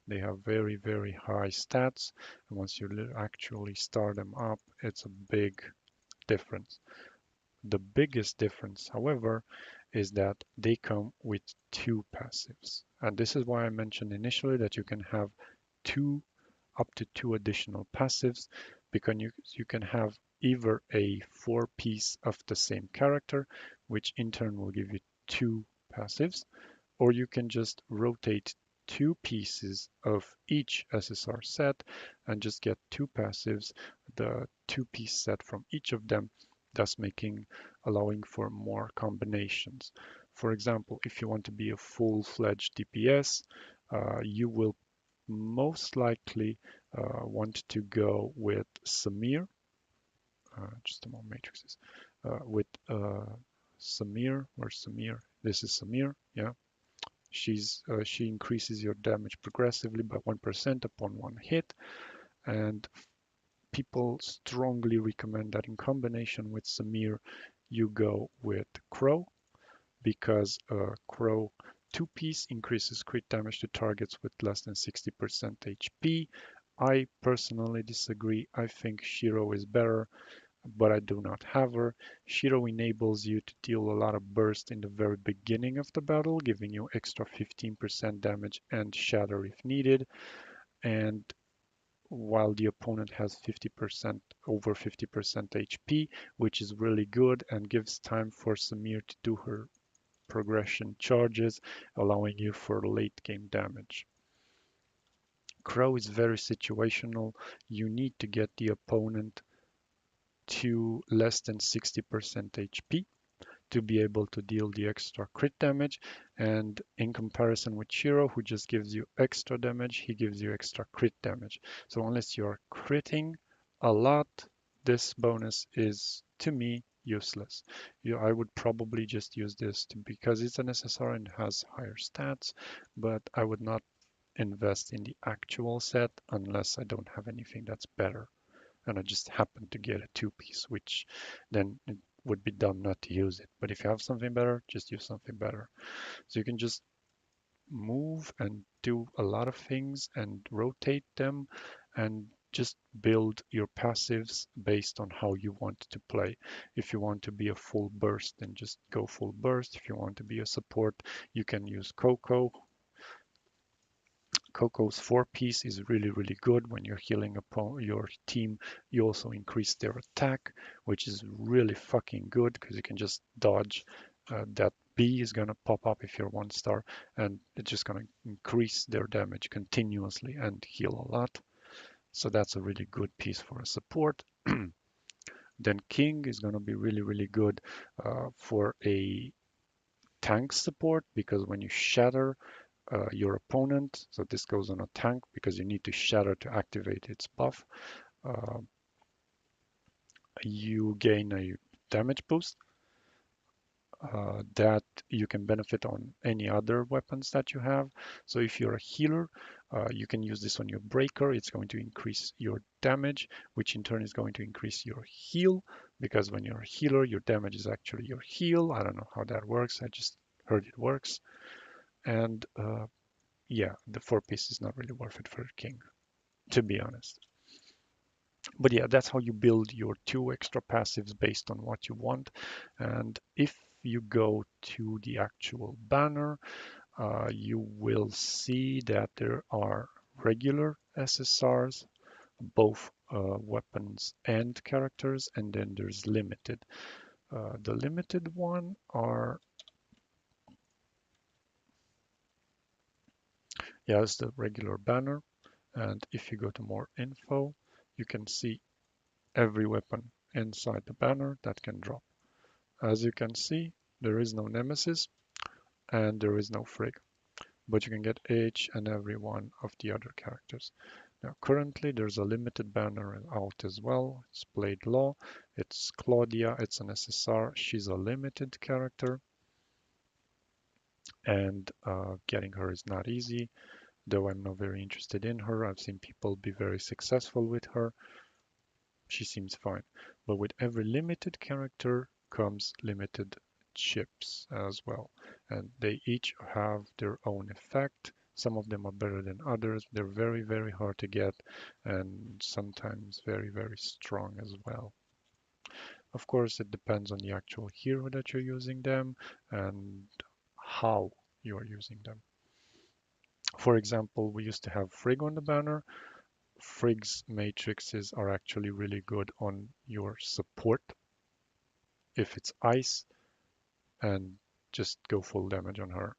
They have very, very high stats, and once you actually start them up, it's a big difference. The biggest difference, however, is that they come with 2 passives. And this is why I mentioned initially that you can have up to 2 additional passives, because you can have either a 4-piece of the same character, which in turn will give you 2 passives, or you can just rotate 2 pieces of each SSR set and just get 2 passives, the 2-piece set from each of them, thus allowing for more combinations. For example, if you want to be a full-fledged DPS, you will most likely want to go with Samir. Just a moment, matrices. With Samir, or Samir. This is Samir, yeah. She increases your damage progressively by 1% upon one hit, and people strongly recommend that in combination with Samir, you go with Crow, because Crow 2-piece increases crit damage to targets with less than 60% HP. I personally disagree. I think Shiro is better, but I do not have her. Shiro enables you to deal a lot of burst in the very beginning of the battle, giving you extra 15% damage and shatter if needed. And while the opponent has 50%, over 50% HP, which is really good and gives time for Samir to do her progression charges, allowing you for late game damage. Crow is very situational. You need to get the opponent to less than 60% HP to be able to deal the extra crit damage. And in comparison with Shiro, who just gives you extra damage, he gives you extra crit damage. So unless you're critting a lot, this bonus is, to me, useless. I would probably just use this because it's an SSR and has higher stats, but I would not invest in the actual set unless I don't have anything that's better. And I just happen to get a two-piece, which then it would be dumb not to use it. But if you have something better, just use something better. So you can just move and do a lot of things and rotate them and just build your passives based on how you want to play. If you want to be a full burst, then just go full burst. If you want to be a support, you can use Coco. Coco's four-piece is really, really good when you're healing upon your team. You also increase their attack, which is really fucking good because you can just dodge. That B is going to pop up if you're one star, and it's just going to increase their damage continuously and heal a lot. So that's a really good piece for a support. Then King is going to be really, really good for a tank support because when you shatter your opponent. So this goes on a tank because you need to shatter to activate its buff. Uh, you gain a damage boost that you can benefit on any other weapons that you have. So if you're a healer, you can use this on your breaker. It's going to increase your damage, which in turn is going to increase your heal because when you're a healer, your damage is actually your heal. I don't know how that works. I just heard it works. And yeah, the four piece is not really worth it for King, to be honest. But yeah, that's how you build your two extra passives based on what you want. And if you go to the actual banner, you will see that there are regular SSRs, both weapons and characters, and then there's limited. The limited one are, yeah, it's the regular banner. And if you go to more info, you can see every weapon inside the banner that can drop. As you can see, there is no Nemesis and there is no Frigg, but you can get each and every one of the other characters. Now, currently, there's a limited banner out as well. It's Blade Law. It's Claudia. It's an SSR. She's a limited character, and getting her is not easy, though I'm not very interested in her. I've seen people be very successful with her. She seems fine. But with every limited character comes limited chips as well. And they each have their own effect. Some of them are better than others. They're very, very hard to get and sometimes very, very strong as well. Of course, it depends on the actual hero that you're using them and how you are using them. For example, we used to have Frigg on the banner. Frigg's matrices are actually really good on your support if it's ice, and just go full damage on her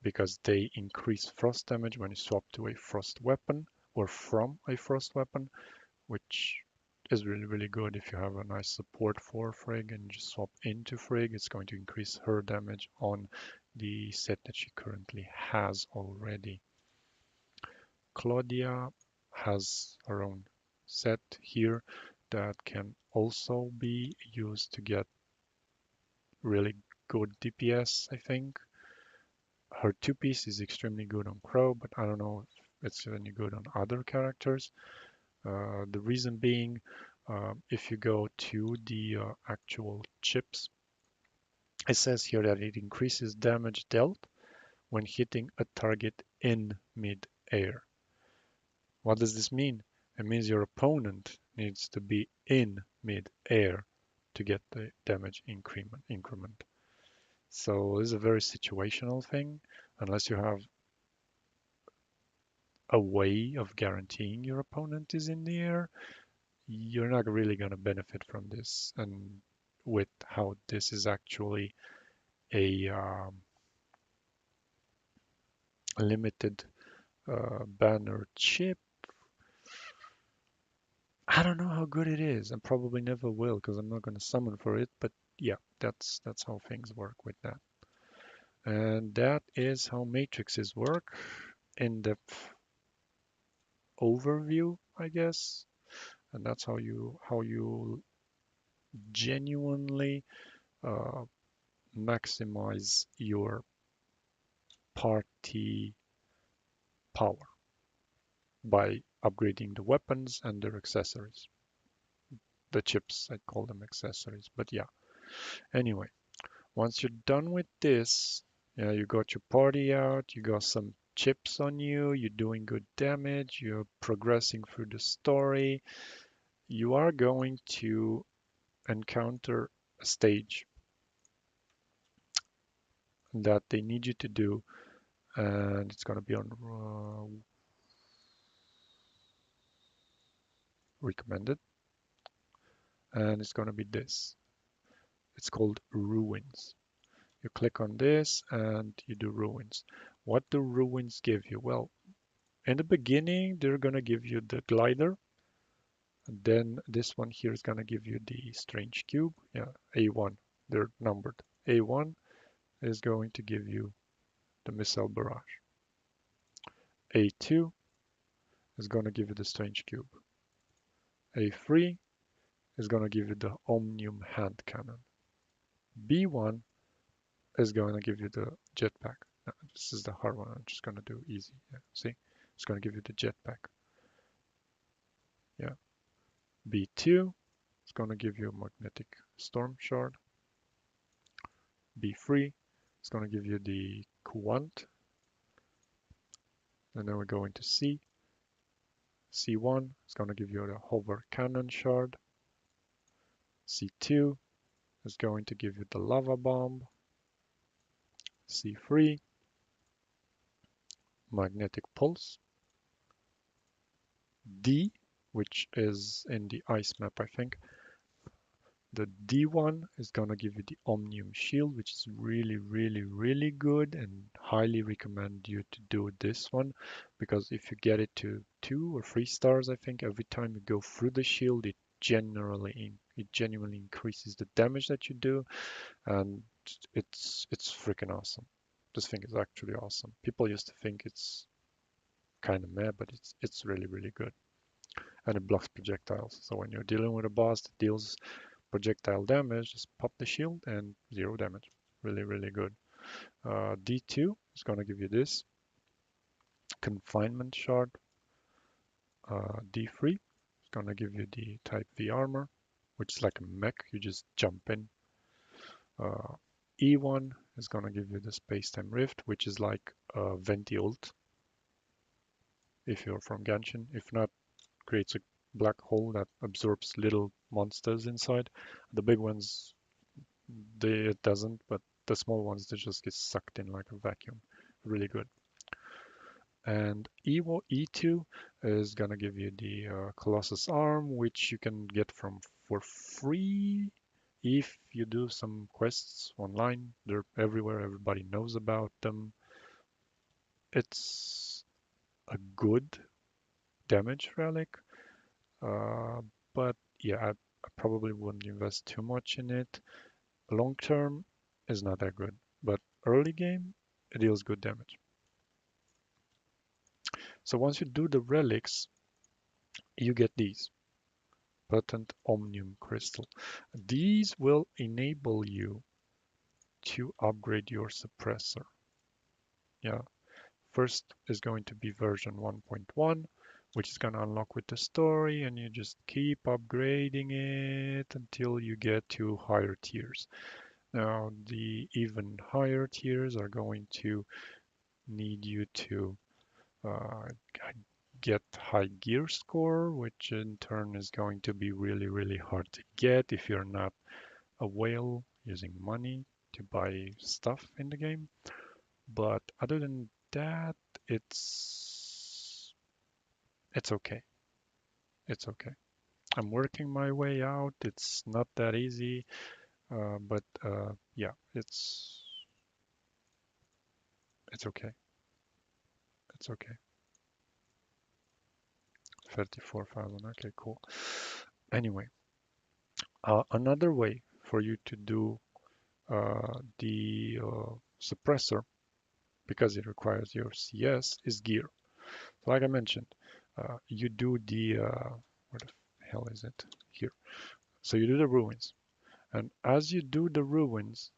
because they increase frost damage when you swap to a frost weapon or from a frost weapon, which is really, really good if you have a nice support for Frigg and just swap into Frigg. It's going to increase her damage on the set that she currently has already. Claudia has her own set here that can also be used to get really good DPS, I think. Her two-piece is extremely good on Crow, but I don't know if it's any good on other characters. The reason being, if you go to the actual chips, it says here that it increases damage dealt when hitting a target in mid-air. What does this mean? It means your opponent needs to be in mid-air to get the damage increment. So this is a very situational thing. Unless you have a way of guaranteeing your opponent is in the air, you're not really going to benefit from this. And with how this is actually a limited banner chip, I don't know how good it is, and probably never will because I'm not going to summon for it. But yeah, that's how things work with that. And that is how matrices work. In-depth overview, I guess. And that's how you genuinely uh, maximize your party power by upgrading the weapons and their accessories. The chips, I call them accessories, but yeah. Anyway, once you're done with this, yeah, you got your party out, you got some chips on you, you're doing good damage, you're progressing through the story, you are going to encounter a stage that they need you to do, and it's going to be on recommended, and it's going to be this. It's called Ruins. You click on this and you do Ruins. What do Ruins give you? Well, in the beginning, they're going to give you the glider. And then this one here is going to give you the strange cube. Yeah, A1. They're numbered. A1 is going to give you the missile barrage. A2 is going to give you the strange cube. A3 is going to give you the Omnium hand cannon. B1 is going to give you the jetpack. No, this is the hard one. I'm just going to do easy. Yeah, see? It's going to give you the jetpack. Yeah. B2 is going to give you a magnetic storm shard. B3 is going to give you the Quant. And then we're going to C. C1 is going to give you the hover cannon shard. C2 is going to give you the lava bomb. C3, magnetic pulse. D, which is in the ice map, I think. The D1 is going to give you the Omnium Shield, which is really, really, really good, and highly recommend you to do this one, because if you get it to 2 or 3 stars, I think, every time you go through the shield, it genuinely increases the damage that you do, and it's freaking awesome. This thing is actually awesome. People used to think it's kind of meh, but it's really, really good. And it blocks projectiles. So when you're dealing with a boss that deals projectile damage, just pop the shield and 0 damage. Really, really good. D2 is going to give you this confinement shard. D3 is going to give you the type V armor, which is like a mech. You just jump in. E1 is going to give you the space-time rift, which is like a Venti ult if you're from Genshin. If not, creates a black hole that absorbs little monsters inside. The big ones, it doesn't, but the small ones, they just get sucked in like a vacuum. Really good. And E2 is gonna give you the Colossus Arm, which you can get for free if you do some quests online. They're everywhere. Everybody knows about them. It's a good damage relic, uh, but yeah, I probably wouldn't invest too much in it. Long term is not that good, but early game it deals good damage. So once you do the relics, you get these potent omnium crystal. These will enable you to upgrade your suppressor. Yeah, first is going to be version 1.1, which is going to unlock with the story, and you just keep upgrading it until you get to higher tiers. Now, the even higher tiers are going to need you to uh, get high gear score, which in turn is going to be really, really hard to get if you're not a whale using money to buy stuff in the game. But other than that, it's it's okay. It's okay. I'm working my way out. It's not that easy, but yeah, it's okay. It's okay. 34,000. Okay, cool. Anyway, another way for you to do the suppressor, because it requires your CS, is gear. So like I mentioned, you do the where the hell is it? Here. So you do the ruins. And as you do the ruins,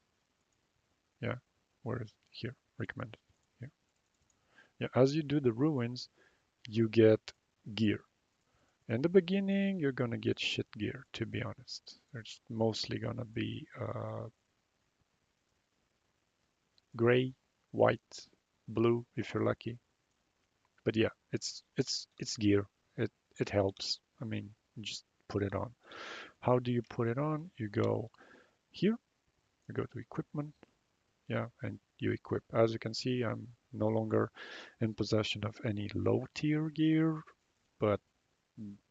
yeah, where is here? Recommended. Yeah. Yeah, as you do the ruins, you get gear. In the beginning, you're gonna get shit gear, to be honest. It's mostly gonna be gray, white, blue if you're lucky. But yeah, it's gear. It helps. I mean, you just put it on. How do you put it on? You go here, you go to equipment, yeah, and you equip. As you can see, I'm no longer in possession of any low tier gear, but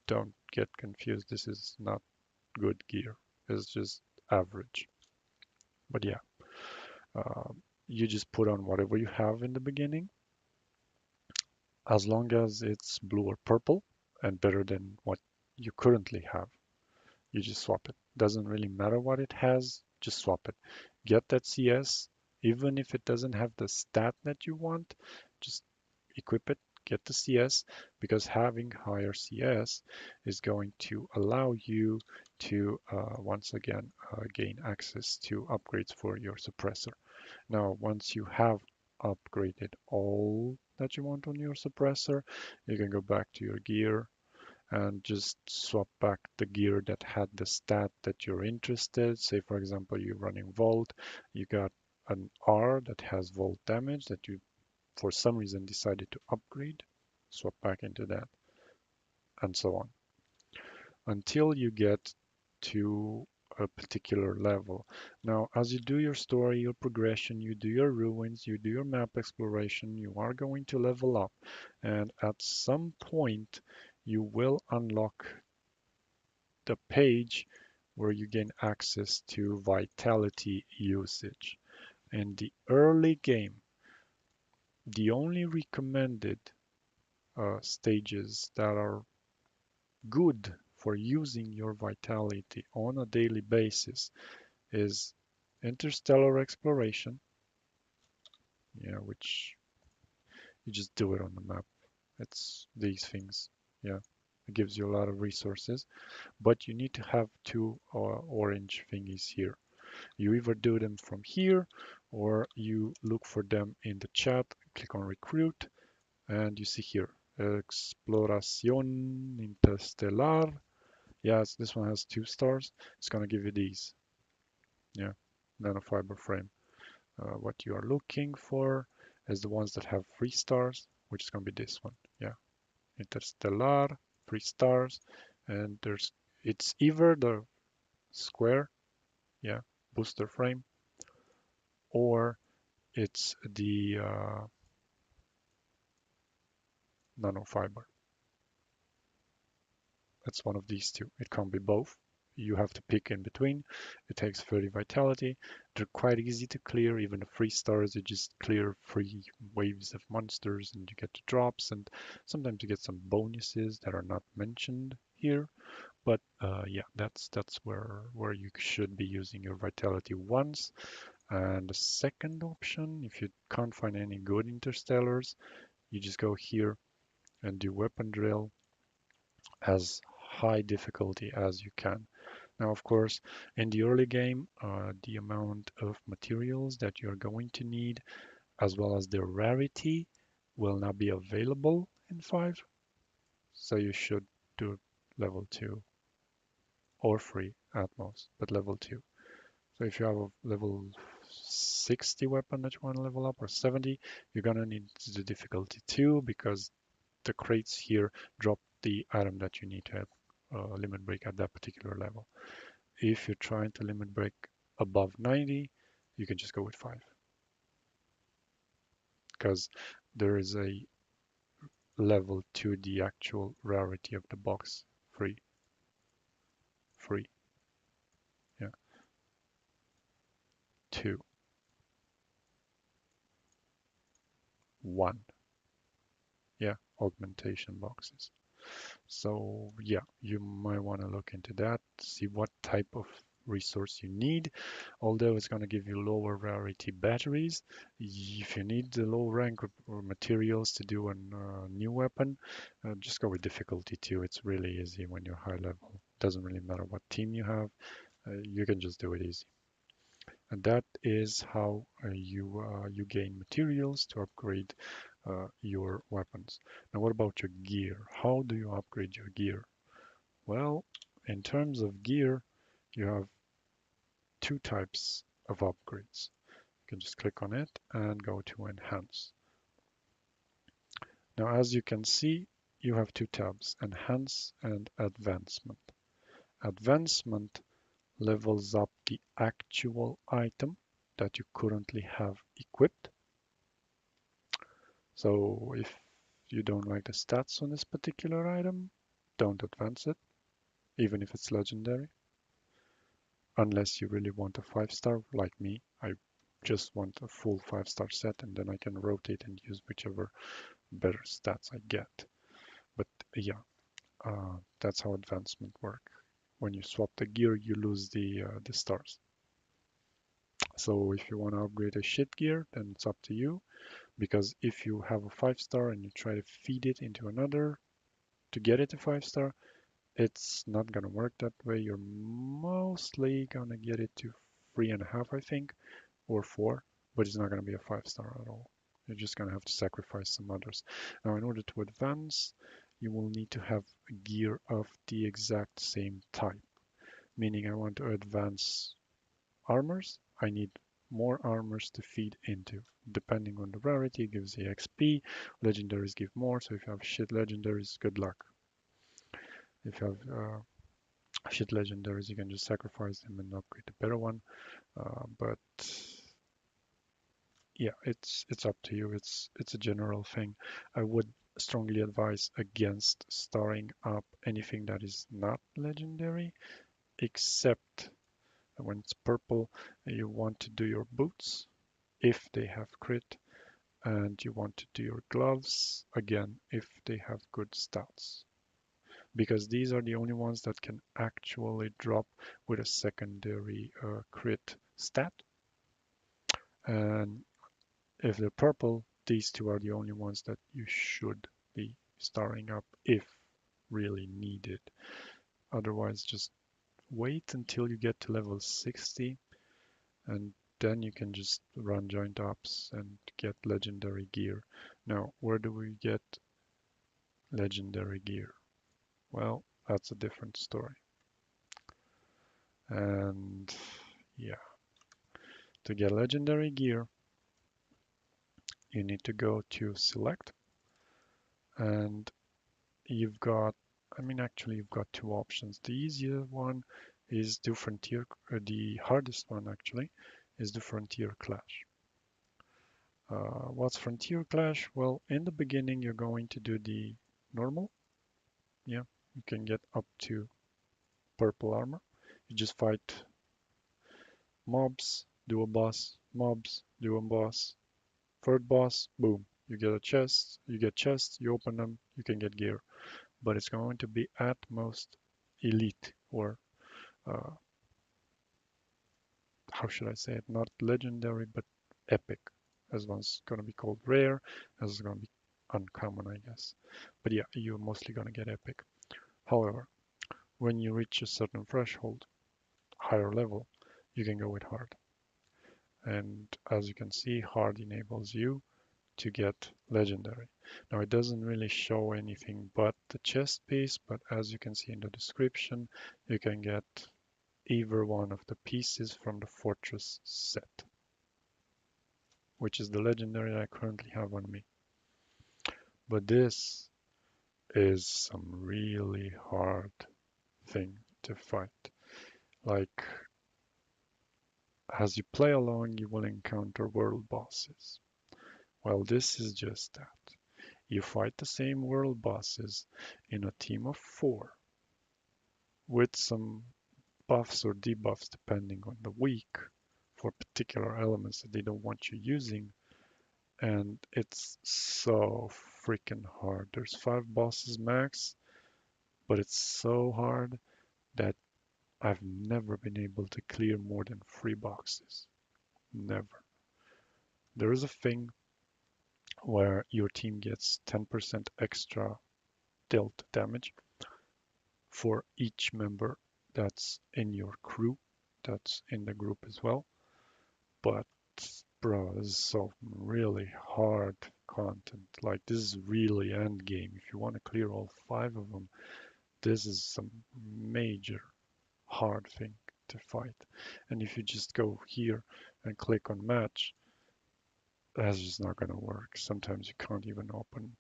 don't get confused. This is not good gear. It's just average. But yeah, you just put on whatever you have in the beginning, as long as it's blue or purple and better than what you currently have. You just swap it. Doesn't really matter what it has, just swap it. Get that CS, even if it doesn't have the stat that you want, just equip it, get the CS, because having higher CS is going to allow you to once again gain access to upgrades for your suppressor. Now, once you have upgraded all that you want on your suppressor, you can go back to your gear and just swap back the gear that had the stat that you're interested. Say, for example, you're running Volt, you got an R that has Volt damage that you, for some reason, decided to upgrade, swap back into that, and so on until you get to a particular level. Now, as you do your story, your progression, you do your ruins, you do your map exploration, you are going to level up. And at some point, you will unlock the page where you gain access to vitality usage. In the early game, the only recommended stages that are good for using your vitality on a daily basis is interstellar exploration, yeah, which you just do it on the map. It's these things, yeah. It gives you a lot of resources, but you need to have two orange thingies here. You either do them from here or you look for them in the chat, click on recruit, and you see here, Exploración Interstellar. Yes, this one has 2 stars. It's gonna give you these, yeah, nanofiber frame. What you are looking for is the ones that have 3 stars, which is gonna be this one, yeah, Interstellar, 3 stars, and it's either the square, yeah, booster frame, or it's the nanofiber. It's one of these two. It can't be both. You have to pick in between. It takes 30 vitality. They're quite easy to clear. Even the 3 stars, you just clear 3 waves of monsters and you get the drops. And sometimes you get some bonuses that are not mentioned here. But yeah, that's where you should be using your vitality once. And the second option, if you can't find any good interstellars, you just go here and do weapon drill as high difficulty as you can. Now, of course, in the early game, the amount of materials that you're going to need, as well as their rarity, will not be available in 5. So you should do level 2 or 3 at most, but level 2. So if you have a level 60 weapon that you want to level up or 70, you're gonna need the difficulty 2 because the crates here drop the item that you need to have limit break at that particular level. If you're trying to limit break above 90, you can just go with 5 because there is a level to the actual rarity of the box. Free, free, yeah, 2, 1, yeah, augmentation boxes. So yeah, you might want to look into that, see what type of resource you need. Although it's going to give you lower rarity batteries, if you need the low rank or materials to do a new weapon, just go with difficulty 2. It's really easy when you're high level. Doesn't really matter what team you have. You can just do it easy. And that is how you gain materials to upgrade your weapons. Now, what about your gear? How do you upgrade your gear? Well, in terms of gear, you have two types of upgrades. You can just click on it and go to Enhance. Now, as you can see, you have two tabs, Enhance and Advancement. Advancement levels up the actual item that you currently have equipped. So if you don't like the stats on this particular item, don't advance it, even if it's legendary. Unless you really want a 5-star like me. I just want a full 5-star set and then I can rotate and use whichever better stats I get. But yeah, that's how advancement work. When you swap the gear, you lose the stars. So if you want to upgrade a shit gear, then it's up to you. Because if you have a 5-star and you try to feed it into another to get it to 5-star, it's not gonna work that way. You're mostly gonna get it to 3.5, I think, or 4, but it's not gonna be a 5-star at all. You're just gonna have to sacrifice some others. Now, in order to advance, you will need to have gear of the exact same type. Meaning I want to advance armors, I need more armors to feed into. Depending on the rarity, it gives the XP. Legendaries give more, so if you have shit legendaries, good luck. If you have shit legendaries, you can just sacrifice them and upgrade the better one. But yeah, it's up to you. It's a general thing. I would strongly advise against starring up anything that is not legendary, except when it's purple, you want to do your boots if they have crit, and you want to do your gloves again if they have good stats. Because these are the only ones that can actually drop with a secondary crit stat. And if they're purple, these two are the only ones that you should be starring up if really needed. Otherwise, just wait until you get to level 60 and then you can just run joint ops and get legendary gear. Now, where do we get legendary gear? Well, that's a different story. And yeah, to get legendary gear, you need to go to select and you've got, actually you've got two options. The easier one is the frontier, the hardest one actually is the frontier clash. What's frontier clash? Well, in the beginning, you're going to do the normal. Yeah, you can get up to purple armor. You just fight mobs, do a boss, mobs, do a boss. Third boss, boom, you get a chest, you get chests, you open them, you can get gear. But it's going to be at most elite or uh, how should I say it? Not legendary, but epic. As one's going to be called rare, as it's going to be uncommon, I guess. But yeah, you're mostly going to get epic. However, when you reach a certain threshold, higher level, you can go with hard. And as you can see, hard enables you to get legendary. Now it doesn't really show anything but the chest piece, but as you can see in the description, you can get either one of the pieces from the fortress set, which is the legendary I currently have on me. But this is some really hard thing to fight. Like, as you play along, you will encounter world bosses. Well, this is just that. You fight the same world bosses in a team of 4 with some buffs or debuffs depending on the week for particular elements that they don't want you using. And it's so freaking hard. There's 5 bosses max, but it's so hard that I've never been able to clear more than 3 boxes. Never. There is a thing where your team gets 10% extra dealt damage for each member that's in your crew. that's in the group as well. But bro, this is so really hard content. Like this is really end game. If you want to clear all five of them, this is some major hard thing to fight. And if you just go here and click on match, that's just not gonna work. Sometimes you can't even open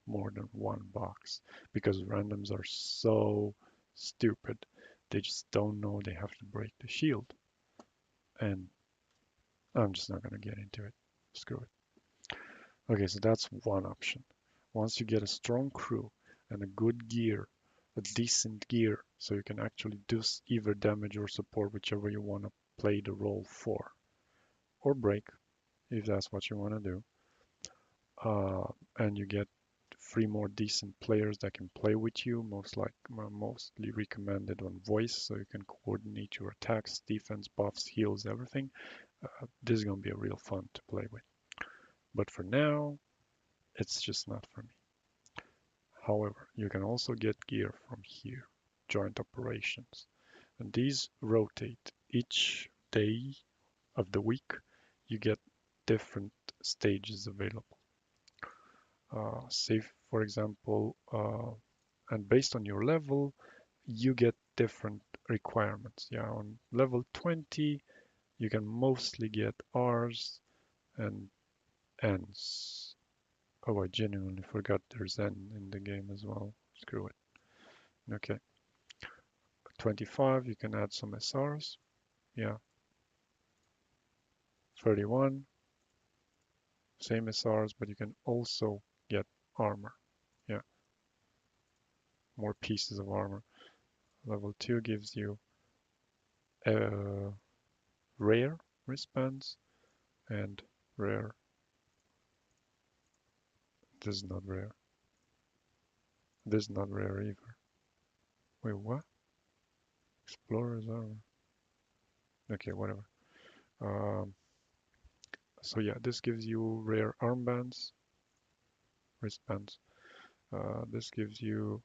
more than one box because randoms are so stupid. They just don't know they have to break the shield. And I'm just not gonna get into it. Screw it. Okay, so that's one option. Once you get a strong crew and a good gear, a decent gear, so you can actually do either damage or support, whichever you want to play the role for, or break, if that's what you want to do. And you get three more decent players that can play with you, mostly recommended on voice, so you can coordinate your attacks, defense, buffs, heals, everything. This is gonna be a real fun to play with. But for now, it's just not for me. However, you can also get gear from here, joint operations. And these rotate each day of the week. You get different stages available. Say, for example, and based on your level, you get different requirements. Yeah, on level 20, you can mostly get R's and N's. Oh, I genuinely forgot there's N in the game as well. Screw it. Okay. 25, you can add some SRs. Yeah. 31, same SRs, but you can also get armor. Yeah, more pieces of armor. Level 2 gives you rare wristbands and rare. This is not rare. This is not rare either. Wait, what? Explorer's armor. Okay, whatever. Um, so yeah, this gives you rare armbands, wristbands. This gives you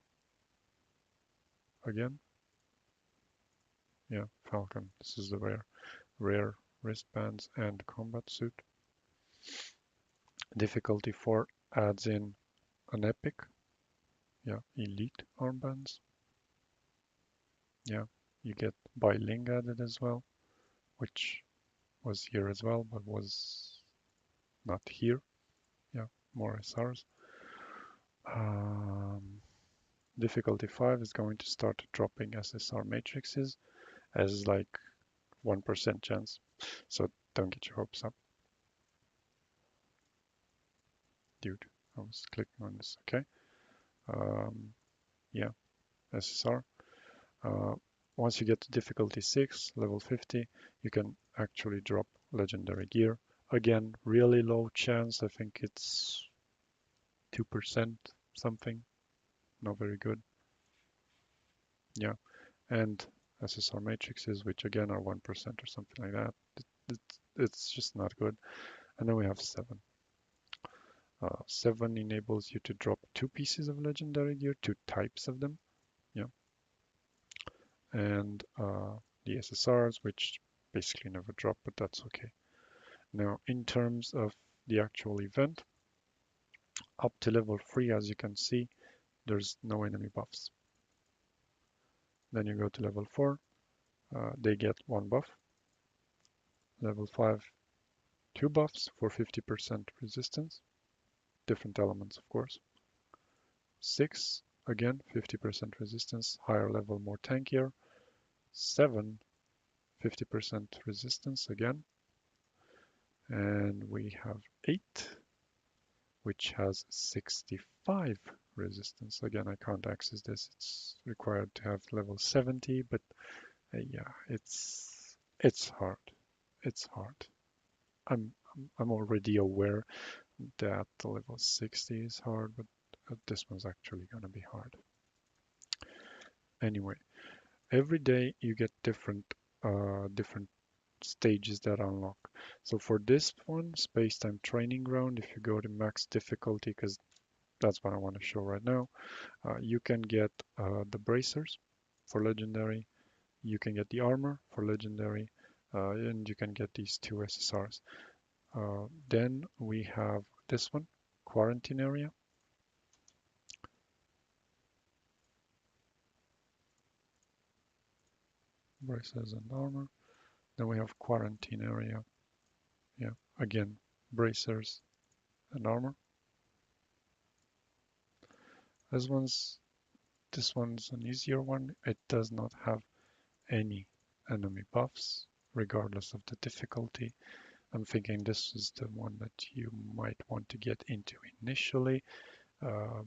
again, yeah, Falcon. This is the rare wristbands and combat suit. Difficulty 4 adds in an epic, yeah, elite armbands. Yeah, you get Ling added as well, which was here as well, but was not here. Yeah, more SRs. Um, Difficulty 5 is going to start dropping SSR matrices as like 1% chance. So don't get your hopes up. Dude, I was clicking on this. Okay. Um, yeah, SSR. Uh, Once you get to difficulty 6, level 50, you can actually drop legendary gear. Again, really low chance. I think it's 2% something. Not very good. Yeah. And SSR matrices, which again are 1% or something like that. It's just not good. And then we have 7. 7 enables you to drop 2 pieces of legendary gear, 2 types of them. Yeah. And the SSRs, which basically never drop, but that's okay. Now, in terms of the actual event, up to level 3, as you can see, there's no enemy buffs. Then you go to level 4, they get 1 buff. Level 5, 2 buffs for 50% resistance. Different elements, of course. 6, again, 50% resistance, higher level, more tankier. 7, 50% resistance again. And we have 8, which has 65 resistance. Again, I can't access this. It's required to have level 70, but yeah, it's hard. It's hard. I'm I'm already aware that the level 60 is hard, but this one's actually gonna be hard. Anyway, every day you get different stages that unlock. So for this one, Space-Time Training Ground, if you go to max difficulty, because that's what I want to show right now, you can get the bracers for legendary, You can get the armor for legendary, and you can get these two SSRs. Then we have this one, quarantine area. Braces and armor. Then we have quarantine area. Yeah, again, bracers and armor. This one's this one's an easier one. It does not have any enemy buffs, regardless of the difficulty. I'm thinking this is the one that you might want to get into initially, uh,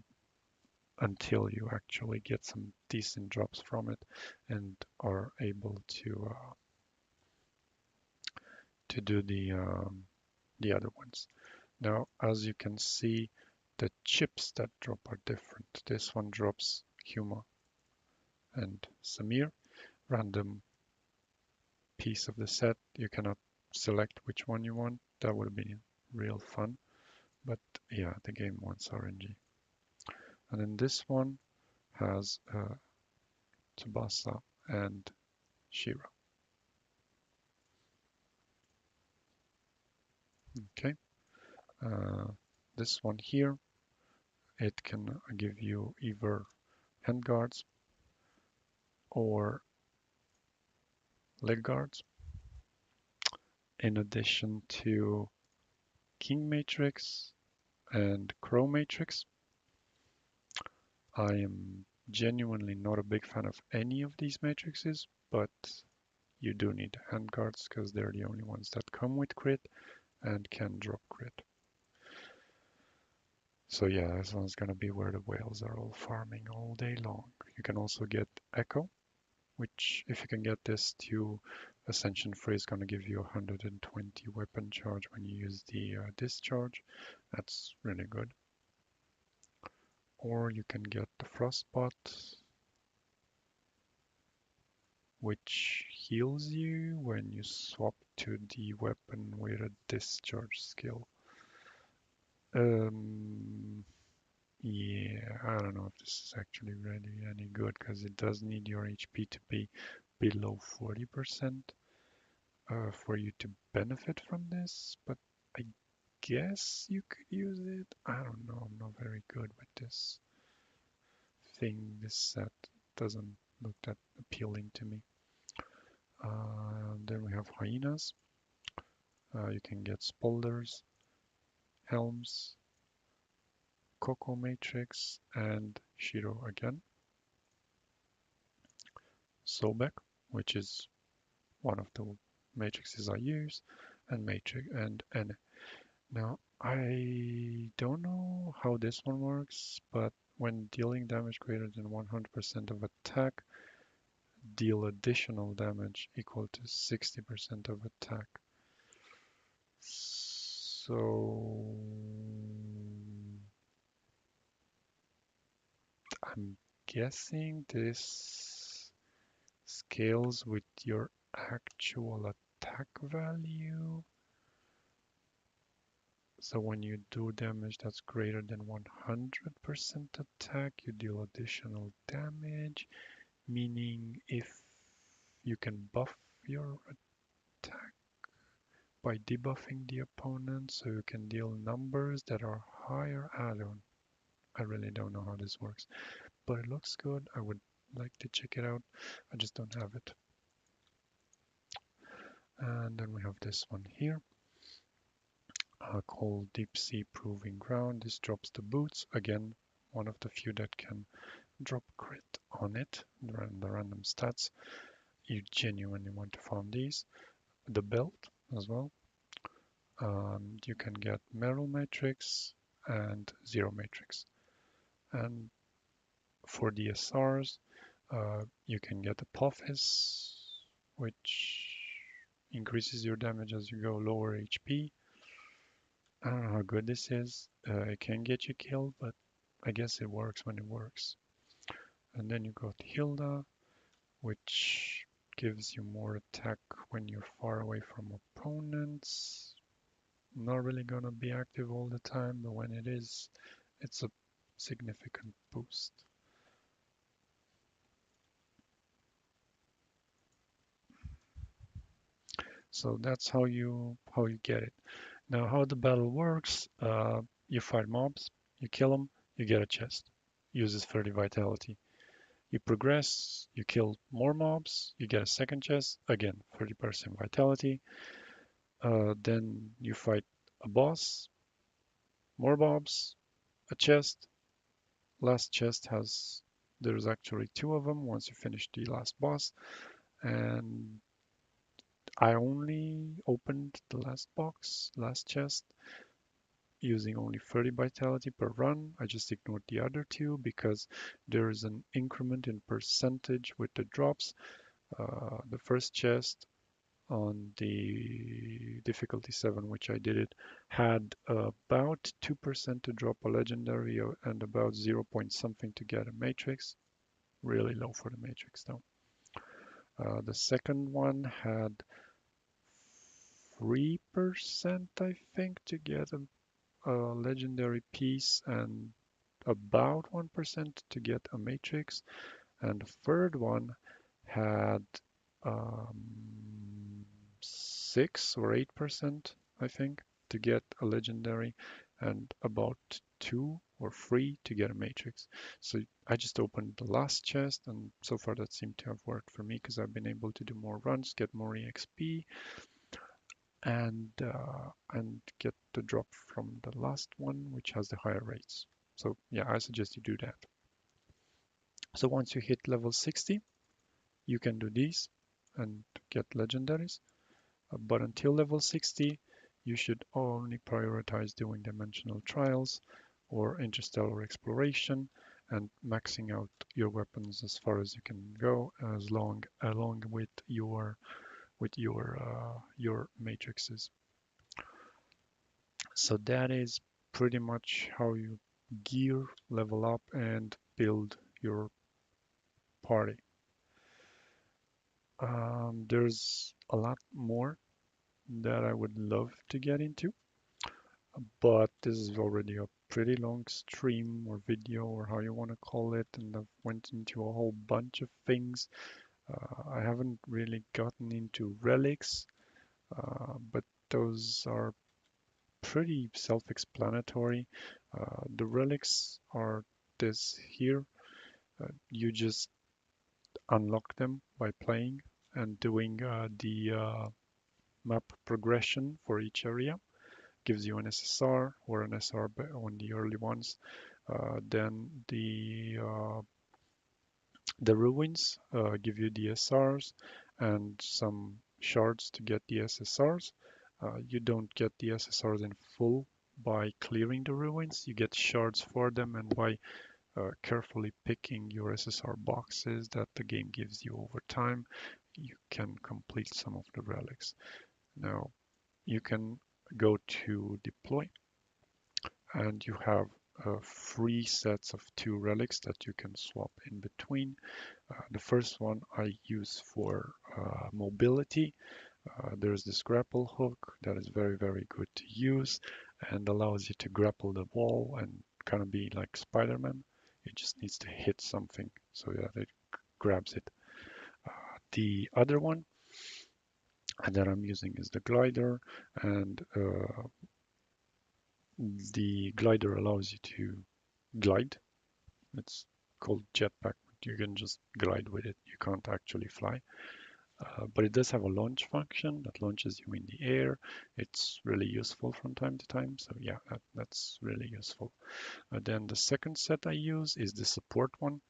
until you actually get some decent drops from it and are able to do the other ones. Now, as you can see, the chips that drop are different. This one drops Huma and Samir, random piece of the set. You cannot select which one you want. That would be real fun. But yeah, the game wants RNG. And then this one has Tsubasa and Shira. Okay. Uh, this one here, it can give you either hand guards or leg guards, in addition to King Matrix and Crow Matrix. I am genuinely not a big fan of any of these matrices, but you do need hand guards because they're the only ones that come with crit and can drop crit. So yeah, this one's gonna be where the whales are all farming all day long. You can also get Echo, which if you can get this to Ascension Free is gonna give you 120 weapon charge when you use the discharge. That's really good. Or you can get the Frostbot, which heals you when you swap to the weapon with a discharge skill. Um, yeah, I don't know if this is actually really any good because it does need your HP to be below 40% for you to benefit from this, but I guess you could use it. I don't know, I'm not very good with this thing. This set doesn't look that appealing to me. Then we have hyenas. You can get spolders, helms, Coco Matrix, and Shiro again. Sobek, which is one of the matrices I use, and Matrix and N. Now, I don't know how this one works, but when dealing damage greater than 100% of attack, deal additional damage equal to 60% of attack. So I'm guessing this scales with your actual attack value. So when you do damage that's greater than 100% attack, you deal additional damage, meaning if you can buff your attack by debuffing the opponent, so you can deal numbers that are higher. I really don't know how this works, but it looks good. I would like to check it out. I just don't have it. And then we have this one here, called Deep Sea Proving Ground. This drops the boots. Again, one of the few that can drop crit on it, the random stats. You genuinely want to farm these. The belt as well. You can get Metal Matrix and Zero Matrix. And for the SRs, you can get Apophis, which increases your damage as you go lower HP. I don't know how good this is. It can get you killed, but I guess it works when it works. And then you got Hilda, which gives you more attack when you're far away from opponents. Not really gonna be active all the time, but when it is, it's a significant boost. So that's how you get it. Now, how the battle works, you fight mobs, you kill them, you get a chest. Uses 30 vitality. You progress, you kill more mobs, you get a second chest, again 30% vitality. Then you fight a boss, more mobs, a chest. Last chest has there's actually two of them once you finish the last boss, and I only opened the last chest, using only 30 vitality per run. I just ignored the other two because there is an increment in percentage with the drops. The first chest on the difficulty 7, which I did it, had about 2% to drop a legendary and about 0 point something to get a matrix. Really low for the matrix though. The second one had 3%, I think, to get a legendary piece and about 1% to get a matrix. And the third one had um, 6 or 8%, I think, to get a legendary, and about 2 or 3 to get a matrix. So I just opened the last chest, and so far that seemed to have worked for me because I've been able to do more runs, get more EXP, and get the drop from the last one, which has the higher rates. So yeah, I suggest you do that. So once you hit level 60, you can do these and get legendaries. But until level 60, you should only prioritize doing dimensional trials or interstellar exploration and maxing out your weapons as far as you can go, as long along with your matrices. So that is pretty much how you gear, level up, and build your party. There's a lot more that I would love to get into, but this is already a pretty long stream or video or how you want to call it, and I've went into a whole bunch of things. I haven't really gotten into relics, but those are pretty self-explanatory. The relics are this here. You just unlock them by playing and doing the map progression for each area. Gives you an SSR or an SR on the early ones. Then the ruins give you the SRs and some shards to get the SSRs. You don't get the SSRs in full by clearing the ruins. You get shards for them, and by carefully picking your SSR boxes that the game gives you over time, you can complete some of the relics. Now, you can go to deploy, and you have 3 sets of 2 relics that you can swap in between. The first one I use for mobility. There's this grapple hook that is very, very good to use and allows you to grapple the wall and kind of be like Spider-Man. It just needs to hit something so that it grabs it. The other one that I'm using is the glider, and the glider allows you to glide. It's called jetpack. You can just glide with it. You can't actually fly. But it does have a launch function that launches you in the air. It's really useful from time to time. So yeah, that's really useful. Then the second set I use is the support one.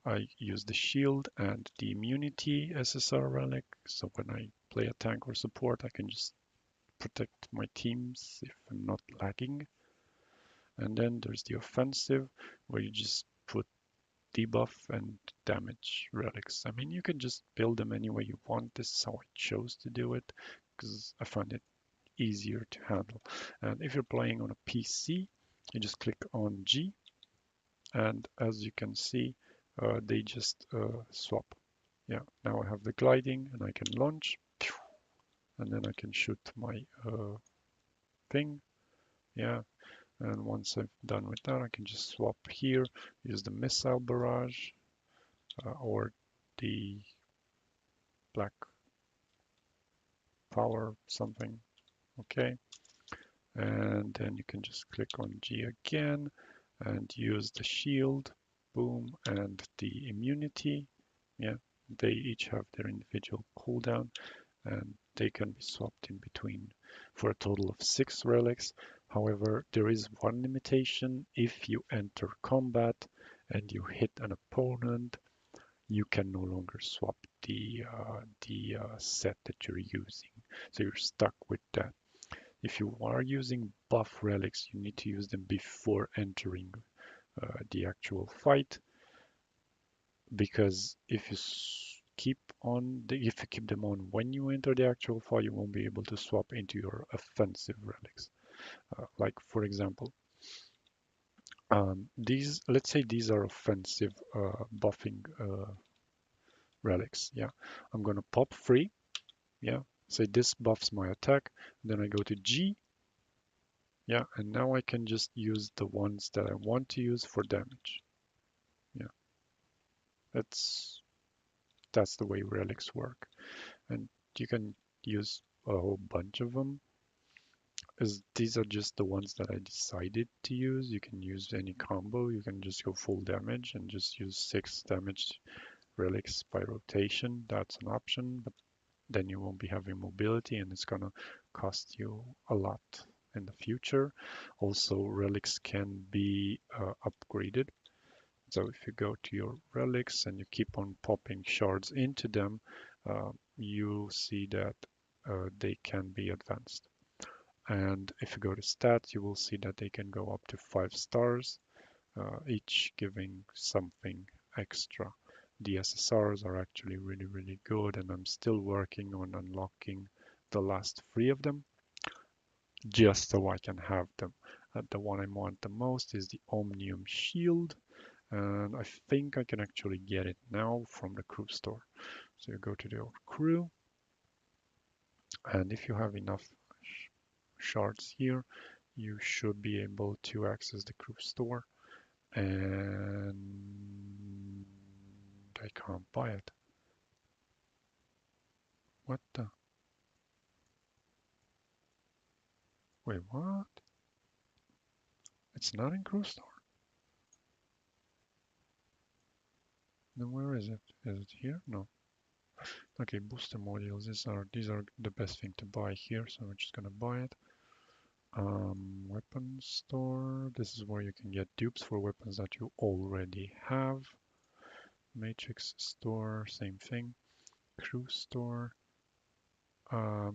I use the shield and the immunity SSR relic. So when I play a tank or support, I can just protect my teams if I'm not lagging. And then there's the offensive, where you just put debuff and damage relics. I mean, you can just build them any way you want. This is how I chose to do it because I find it easier to handle. And if you're playing on a PC, you just click on G, and as you can see, they just swap. Yeah, now I have the gliding, and I can launch, and then I can shoot my thing. Yeah, and once I've done with that, I can just swap here, use the missile barrage, or the black power something. Okay. And then you can just click on G again and use the shield, boom, and the immunity. Yeah, they each have their individual cooldown and they can be swapped in between for a total of 6 relics. However, there is one limitation. If you enter combat and you hit an opponent, you can no longer swap the set that you're using. So you're stuck with that. If you are using buff relics, you need to use them before entering the actual fight, because if you if you keep them on when you enter the actual fight, you won't be able to swap into your offensive relics. Like for example, these, let's say these are offensive buffing relics. Yeah, I'm gonna pop free. Yeah, say this buffs my attack. Then I go to G. Yeah, and now I can just use the ones that I want to use for damage. Yeah, that's the way relics work. And you can use a whole bunch of them, as these are just the ones that I decided to use. You can use any combo. You can just go full damage and just use 6 damage relics by rotation. That's an option, but then you won't be having mobility and it's gonna cost you a lot in the future. Also, relics can be upgraded. So if you go to your relics and you keep on popping shards into them, you see that they can be advanced. And if you go to stats, you will see that they can go up to 5 stars, each giving something extra. The SSRs are actually really, really good, and I'm still working on unlocking the last 3 of them, just so I can have them. The one I want the most is the Omnium Shield, and I think I can actually get it now from the crew store. So you go to the crew, and if you have enough shards here, you should be able to access the crew store, and I can't buy it. What the? Wait, what? It's not in crew store. Then where is it? Is it here? No. Okay, booster modules. These are the best thing to buy here, so we're just gonna buy it. Weapon store. This is where you can get dupes for weapons that you already have. Matrix store, same thing. Crew store. Yeah,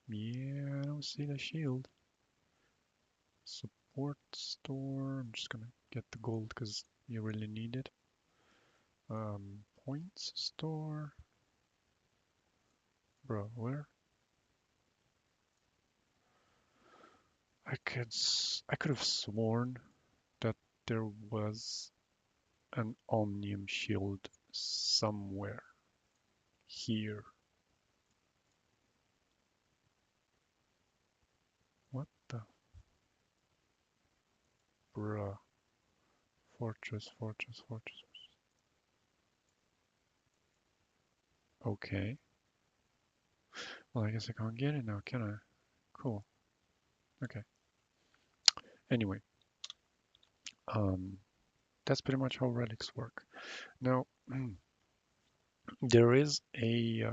I don't see the shield. Support store. I'm just gonna get the gold because you really need it. Points store. Bro, where? I could have sworn that there was an Omnium shield somewhere here. What the? Bruh. Fortress, fortress, fortress. Okay. Well, I guess I can't get it now, can I? Cool. Okay. Anyway, um, that's pretty much how relics work. Now, there is a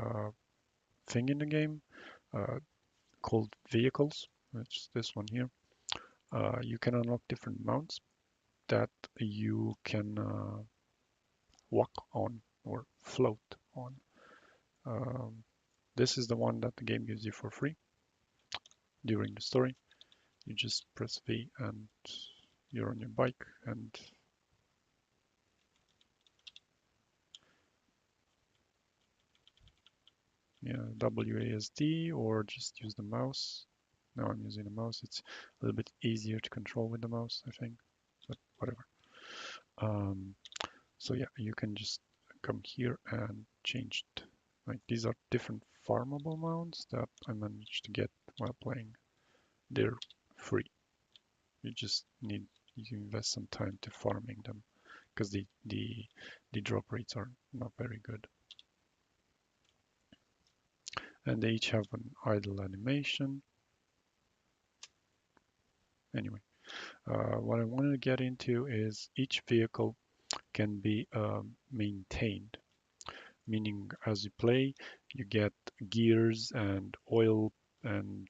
thing in the game uh, called vehicles, which is this one here. You can unlock different mounts that you can walk on or float on. Um, this is the one that the game gives you for free during the story. You just press V and you're on your bike, and yeah, WASD, or just use the mouse. Now I'm using the mouse. It's a little bit easier to control with the mouse, I think, but whatever. Um, so yeah, you can just come here and change it. Like these are different farmable mounts that I managed to get while playing. They're free. You just need you invest some time to farming them because the drop rates are not very good. and they each have an idle animation. Anyway, what I wanted to get into is each vehicle can be maintained, meaning as you play, you get gears and oil and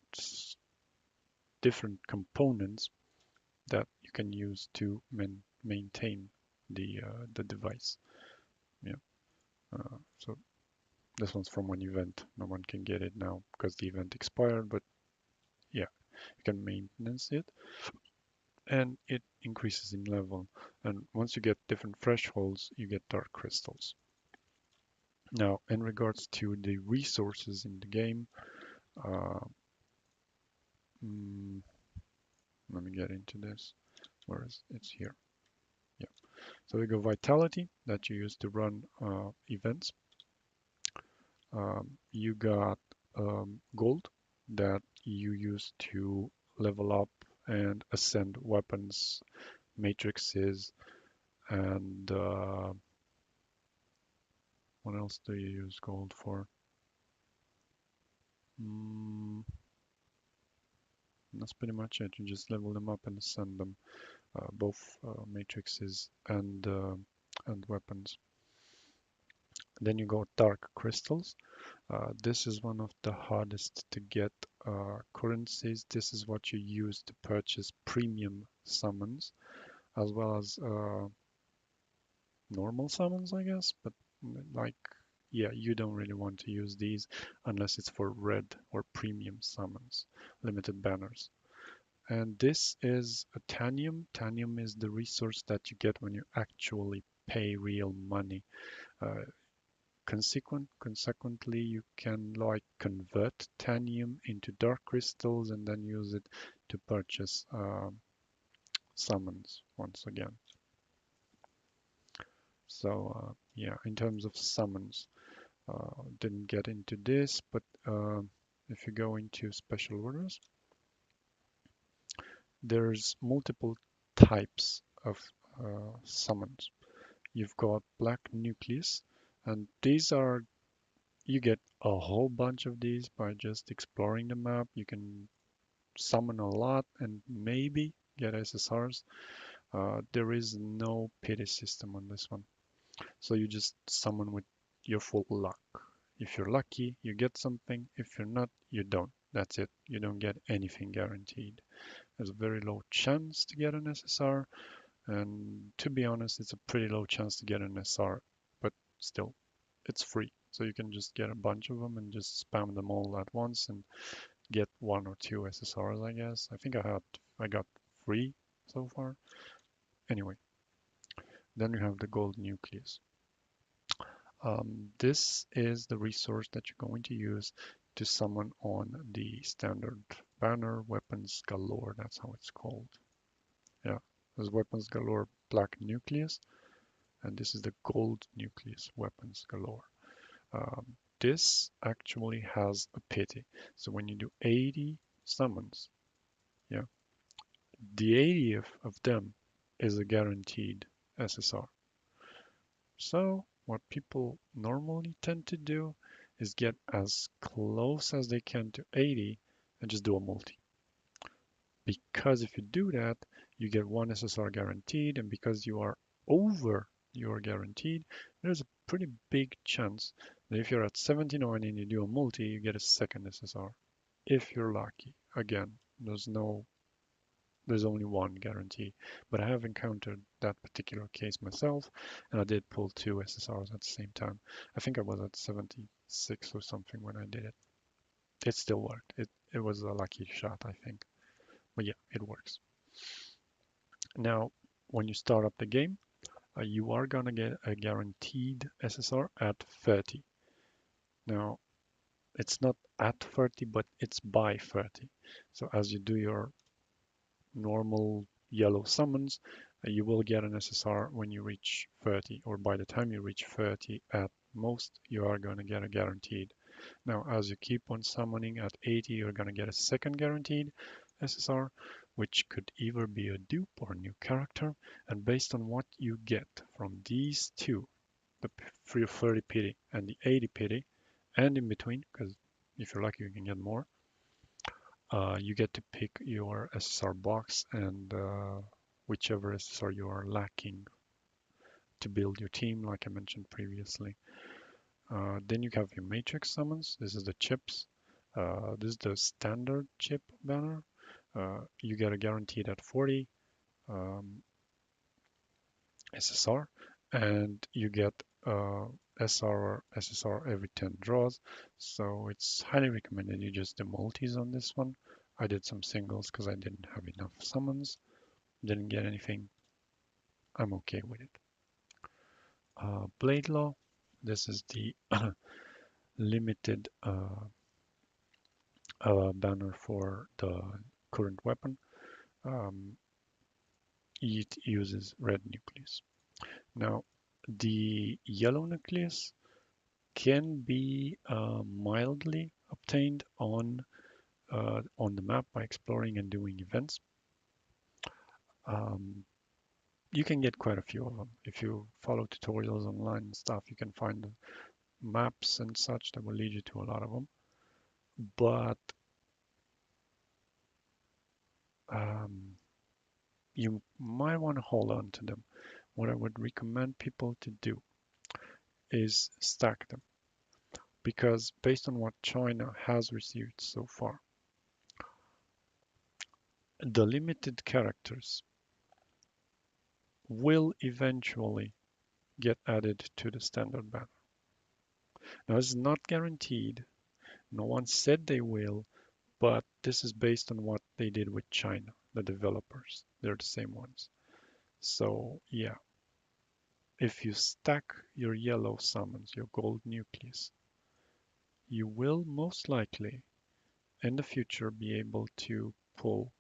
different components that you can use to maintain the device. Yeah. So this one's from one event. No one can get it now because the event expired, but yeah, you can maintenance it and it increases in level. And once you get different thresholds, you get dark crystals. Now, in regards to the resources in the game, uh, mm, let me get into this. Where is it's here? Yeah. So we go vitality that you use to run events. You got gold that you use to level up and ascend weapons, matrices, and what else do you use gold for? Mm, that's pretty much it. You just level them up and ascend them, both matrices and weapons. Then you got dark crystals. This is one of the hardest to get currencies. This is what you use to purchase premium summons, as well as normal summons, I guess. But like, yeah, you don't really want to use these unless it's for red or premium summons, limited banners. And this is a tanium. Tanium is the resource that you get when you actually pay real money. Uh, Consequently, you can like convert tanium into dark crystals and then use it to purchase summons once again. So yeah, in terms of summons, didn't get into this, but if you go into special orders, there's multiple types of summons. You've got black nucleus, and these are you get a whole bunch of these by just exploring the map. You can summon a lot and maybe get SSRs. There is no pity system on this one. So you just summon with your full luck. If you're lucky, you get something. If you're not, you don't. That's it. You don't get anything guaranteed. There's a very low chance to get an SSR, and to be honest, it's a pretty low chance to get an SR, but still, it's free. So you can just get a bunch of them and just spam them all at once and get one or two SSRs, I guess. I think I got three so far. Anyway, then you have the gold nucleus. This is the resource that you're going to use to summon on the standard banner weapons galore. That's how it's called. Yeah, there's weapons galore black nucleus, and this is the gold nucleus weapons galore. This actually has a pity. So when you do 80 summons, yeah, the 80 of them is a guaranteed SSR. So what people normally tend to do is get as close as they can to 80 and just do a multi. Because if you do that, you get one SSR guaranteed, and because you are over your guaranteed, there's a pretty big chance that if you're at 79 and you do a multi, you get a second SSR. If you're lucky. Again, there's only one guarantee, but I have encountered that particular case myself, and I did pull two SSRs at the same time. I think I was at 76 or something when I did it. It still worked. It was a lucky shot, I think. But yeah, it works. Now, when you start up the game, you are gonna get a guaranteed SSR at 30. Now, it's not at 30, but it's by 30. So as you do your normal yellow summons, you will get an SSR when you reach 30, or by the time you reach 30 at most, you are going to get a guaranteed. Now, as you keep on summoning at 80, you're going to get a second guaranteed SSR, which could either be a dupe or a new character. And based on what you get from these two, the 30 pity and the 80 pity, and in between, because If you're lucky, you can get more. You get to pick your SSR box and whichever SSR you are lacking to build your team, like I mentioned previously. Then you have your matrix summons. This is the chips. This is the standard chip banner. You get a guaranteed at 40 um, SSR, and you get SR or SSR every 10 draws. So it's highly recommended you just do multis on this one. I did some singles because I didn't have enough summons. Didn't get anything. I'm okay with it. Blade Law. This is the limited banner for the current weapon. Um, it uses red nucleus. Now, the yellow nucleus can be mildly obtained on the map by exploring and doing events. Um, you can get quite a few of them. If you follow tutorials online and stuff, you can find maps and such that will lead you to a lot of them. But um, you might want to hold on to them. What I would recommend people to do is stack them because based on what China has received so far, the limited characters will eventually get added to the standard banner. Now, it's not guaranteed. No one said they will, but this is based on what they did with China, the developers. They're the same ones. So, yeah, if you stack your yellow summons, your gold nucleus, you will most likely in the future be able to pull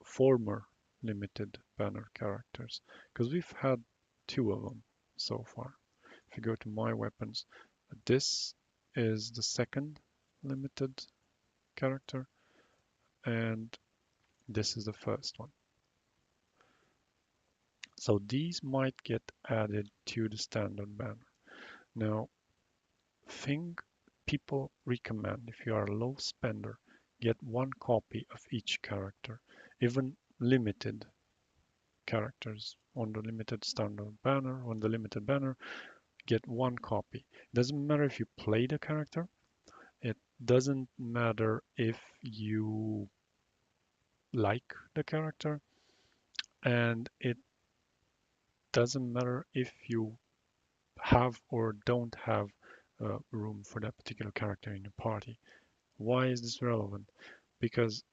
former limited banner characters because we've had two of them so far. If you go to my weapons, this is the second limited character and this is the first one. So these might get added to the standard banner. Now, thing people recommend if you are a low spender, get one copy of each character, even limited characters on the limited standard banner, on the limited banner, get one copy. It doesn't matter if you play the character, it doesn't matter if you like the character, and it doesn't matter if you have or don't have room for that particular character in your party. Why is this relevant? Because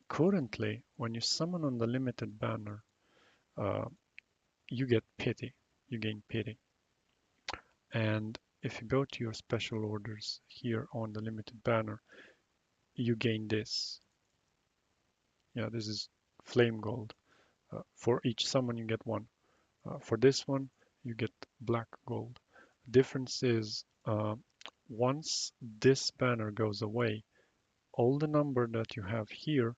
currently, when you summon on the limited banner, uh, you get pity, you gain pity. And if you go to your special orders here on the limited banner, you gain this. Yeah, this is flame gold. For each summon, you get one. For this one, you get black gold. Difference is once this banner goes away, all the number that you have here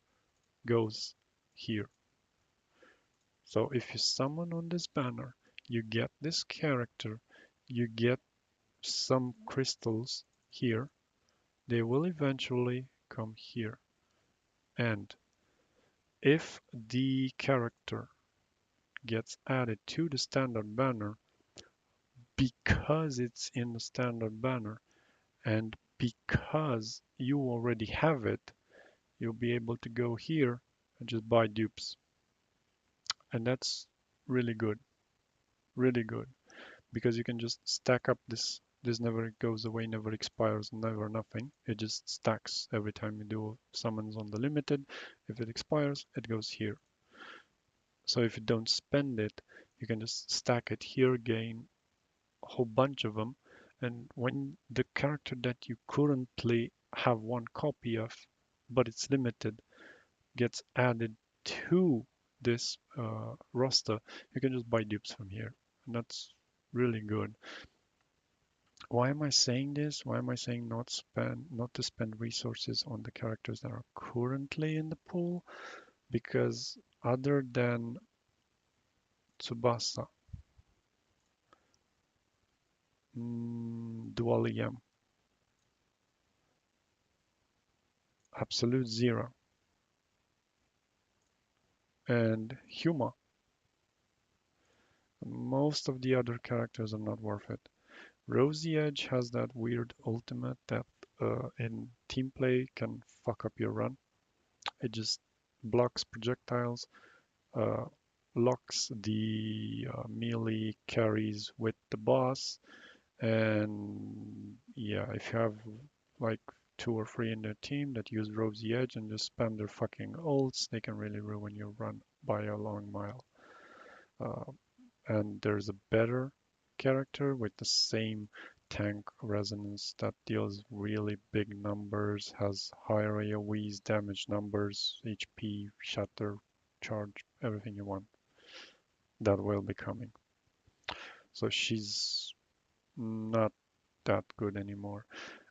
goes here. So if you summon on this banner, you get this character, you get some crystals here. They will eventually come here. And if the character gets added to the standard banner, because it's in the standard banner and because you already have it, you'll be able to go here and just buy dupes. And that's really good, really good, because you can just stack up this. This never goes away, never expires, never nothing. It just stacks every time you do summons on the limited. If it expires, it goes here. So if you don't spend it, you can just stack it here, gain a whole bunch of them. And when the character that you currently have one copy of, but it's limited, gets added to this roster, you can just buy dupes from here. And that's really good. Why am I saying this? Why am I saying not to spend resources on the characters that are currently in the pool? Because other than Tsubasa, Dual EM, Absolute Zero, and Huma. Most of the other characters are not worth it. Rosy Edge has that weird ultimate that in team play can fuck up your run. It just blocks projectiles, uh, locks the melee carries with the boss, and yeah, if you have like two or three in their team that use Rosy Edge and just spam their fucking ults, they can really ruin your run by a long mile. Uh, and there's a better character with the same tank resonance that deals really big numbers, has higher AoEs, damage numbers, HP, shatter, charge, everything you want. That will be coming. So she's not that good anymore.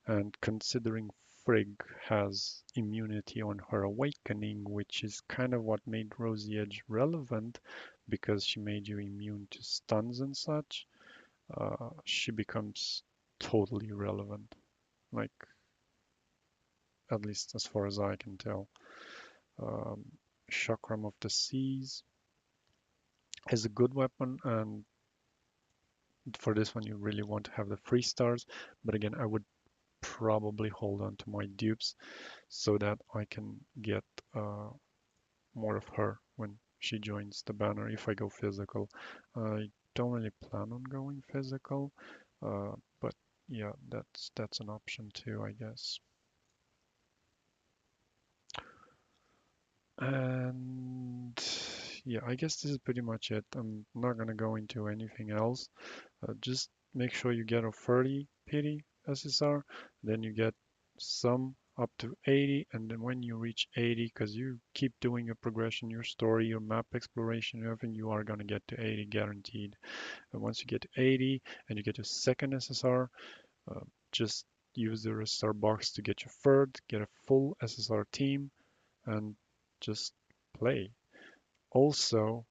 And considering Frigg has immunity on her awakening, which is kind of what made Rosy Edge relevant because she made you immune to stuns and such, she becomes totally irrelevant. Like, at least as far as I can tell. Um, Chakram of the Seas is a good weapon, and for this one, you really want to have the 3 stars. But again, I would probably hold on to my dupes so that I can get more of her when she joins the banner if I go physical. I don't really plan on going physical, but yeah, that's an option too, I guess. And yeah, I guess this is pretty much it. I'm not gonna go into anything else. Just make sure you get a 30 pity SSR, then you get some up to 80, and then when you reach 80, because you keep doing your progression, your story, your map exploration, everything, you are gonna get to 80 guaranteed. And once you get to 80 and you get your second SSR, uh, just use the SSR box to get your third, get a full SSR team, and just play. Also,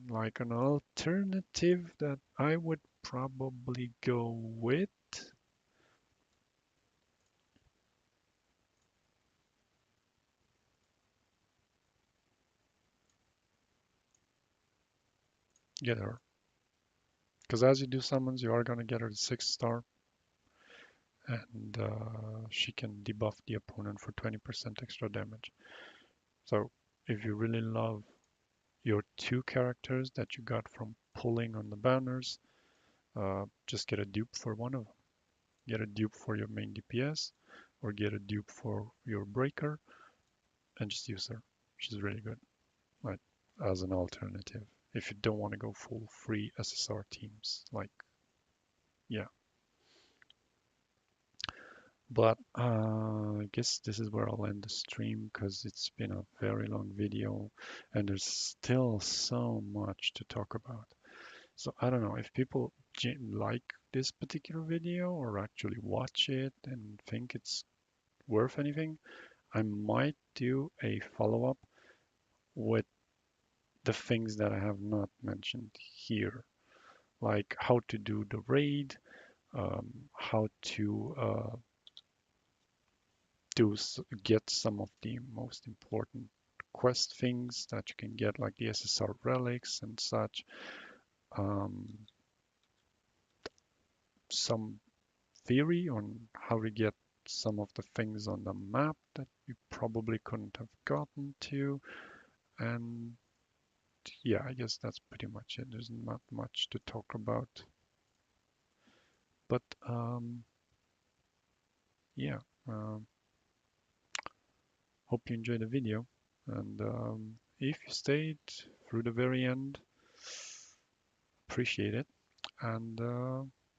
like an alternative that I would probably go with, get her. Because as you do summons, you are going to get her the 6 star, and she can debuff the opponent for 20% extra damage. So if you really love your 2 characters that you got from pulling on the banners, just get a dupe for one of them. Get a dupe for your main DPS, or get a dupe for your breaker, and just use her. She's really good, like as an alternative. If you don't want to go full free SSR teams, like yeah. But I guess this is where I'll end the stream because it's been a very long video and there's still so much to talk about. So I don't know if people like this particular video or actually watch it and think it's worth anything. I might do a follow-up with the things that I have not mentioned here, like how to do the raid, how to get some of the most important quest things that you can get, like the SSR relics and such. Um, some theory on how to get some of the things on the map that you probably couldn't have gotten to. And yeah, I guess that's pretty much it. There's not much to talk about. But yeah, um, hope you enjoyed the video. And if you stayed through the very end, appreciate it. And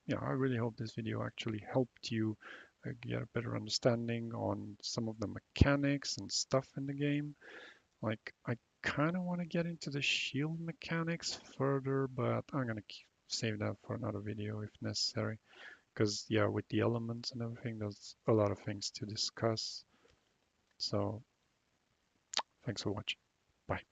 yeah, I really hope this video actually helped you get a better understanding on some of the mechanics and stuff in the game. Like, I kind of want to get into the shield mechanics further, but I'm gonna save that for another video if necessary. Because yeah, with the elements and everything, there's a lot of things to discuss. So thanks for watching. Bye.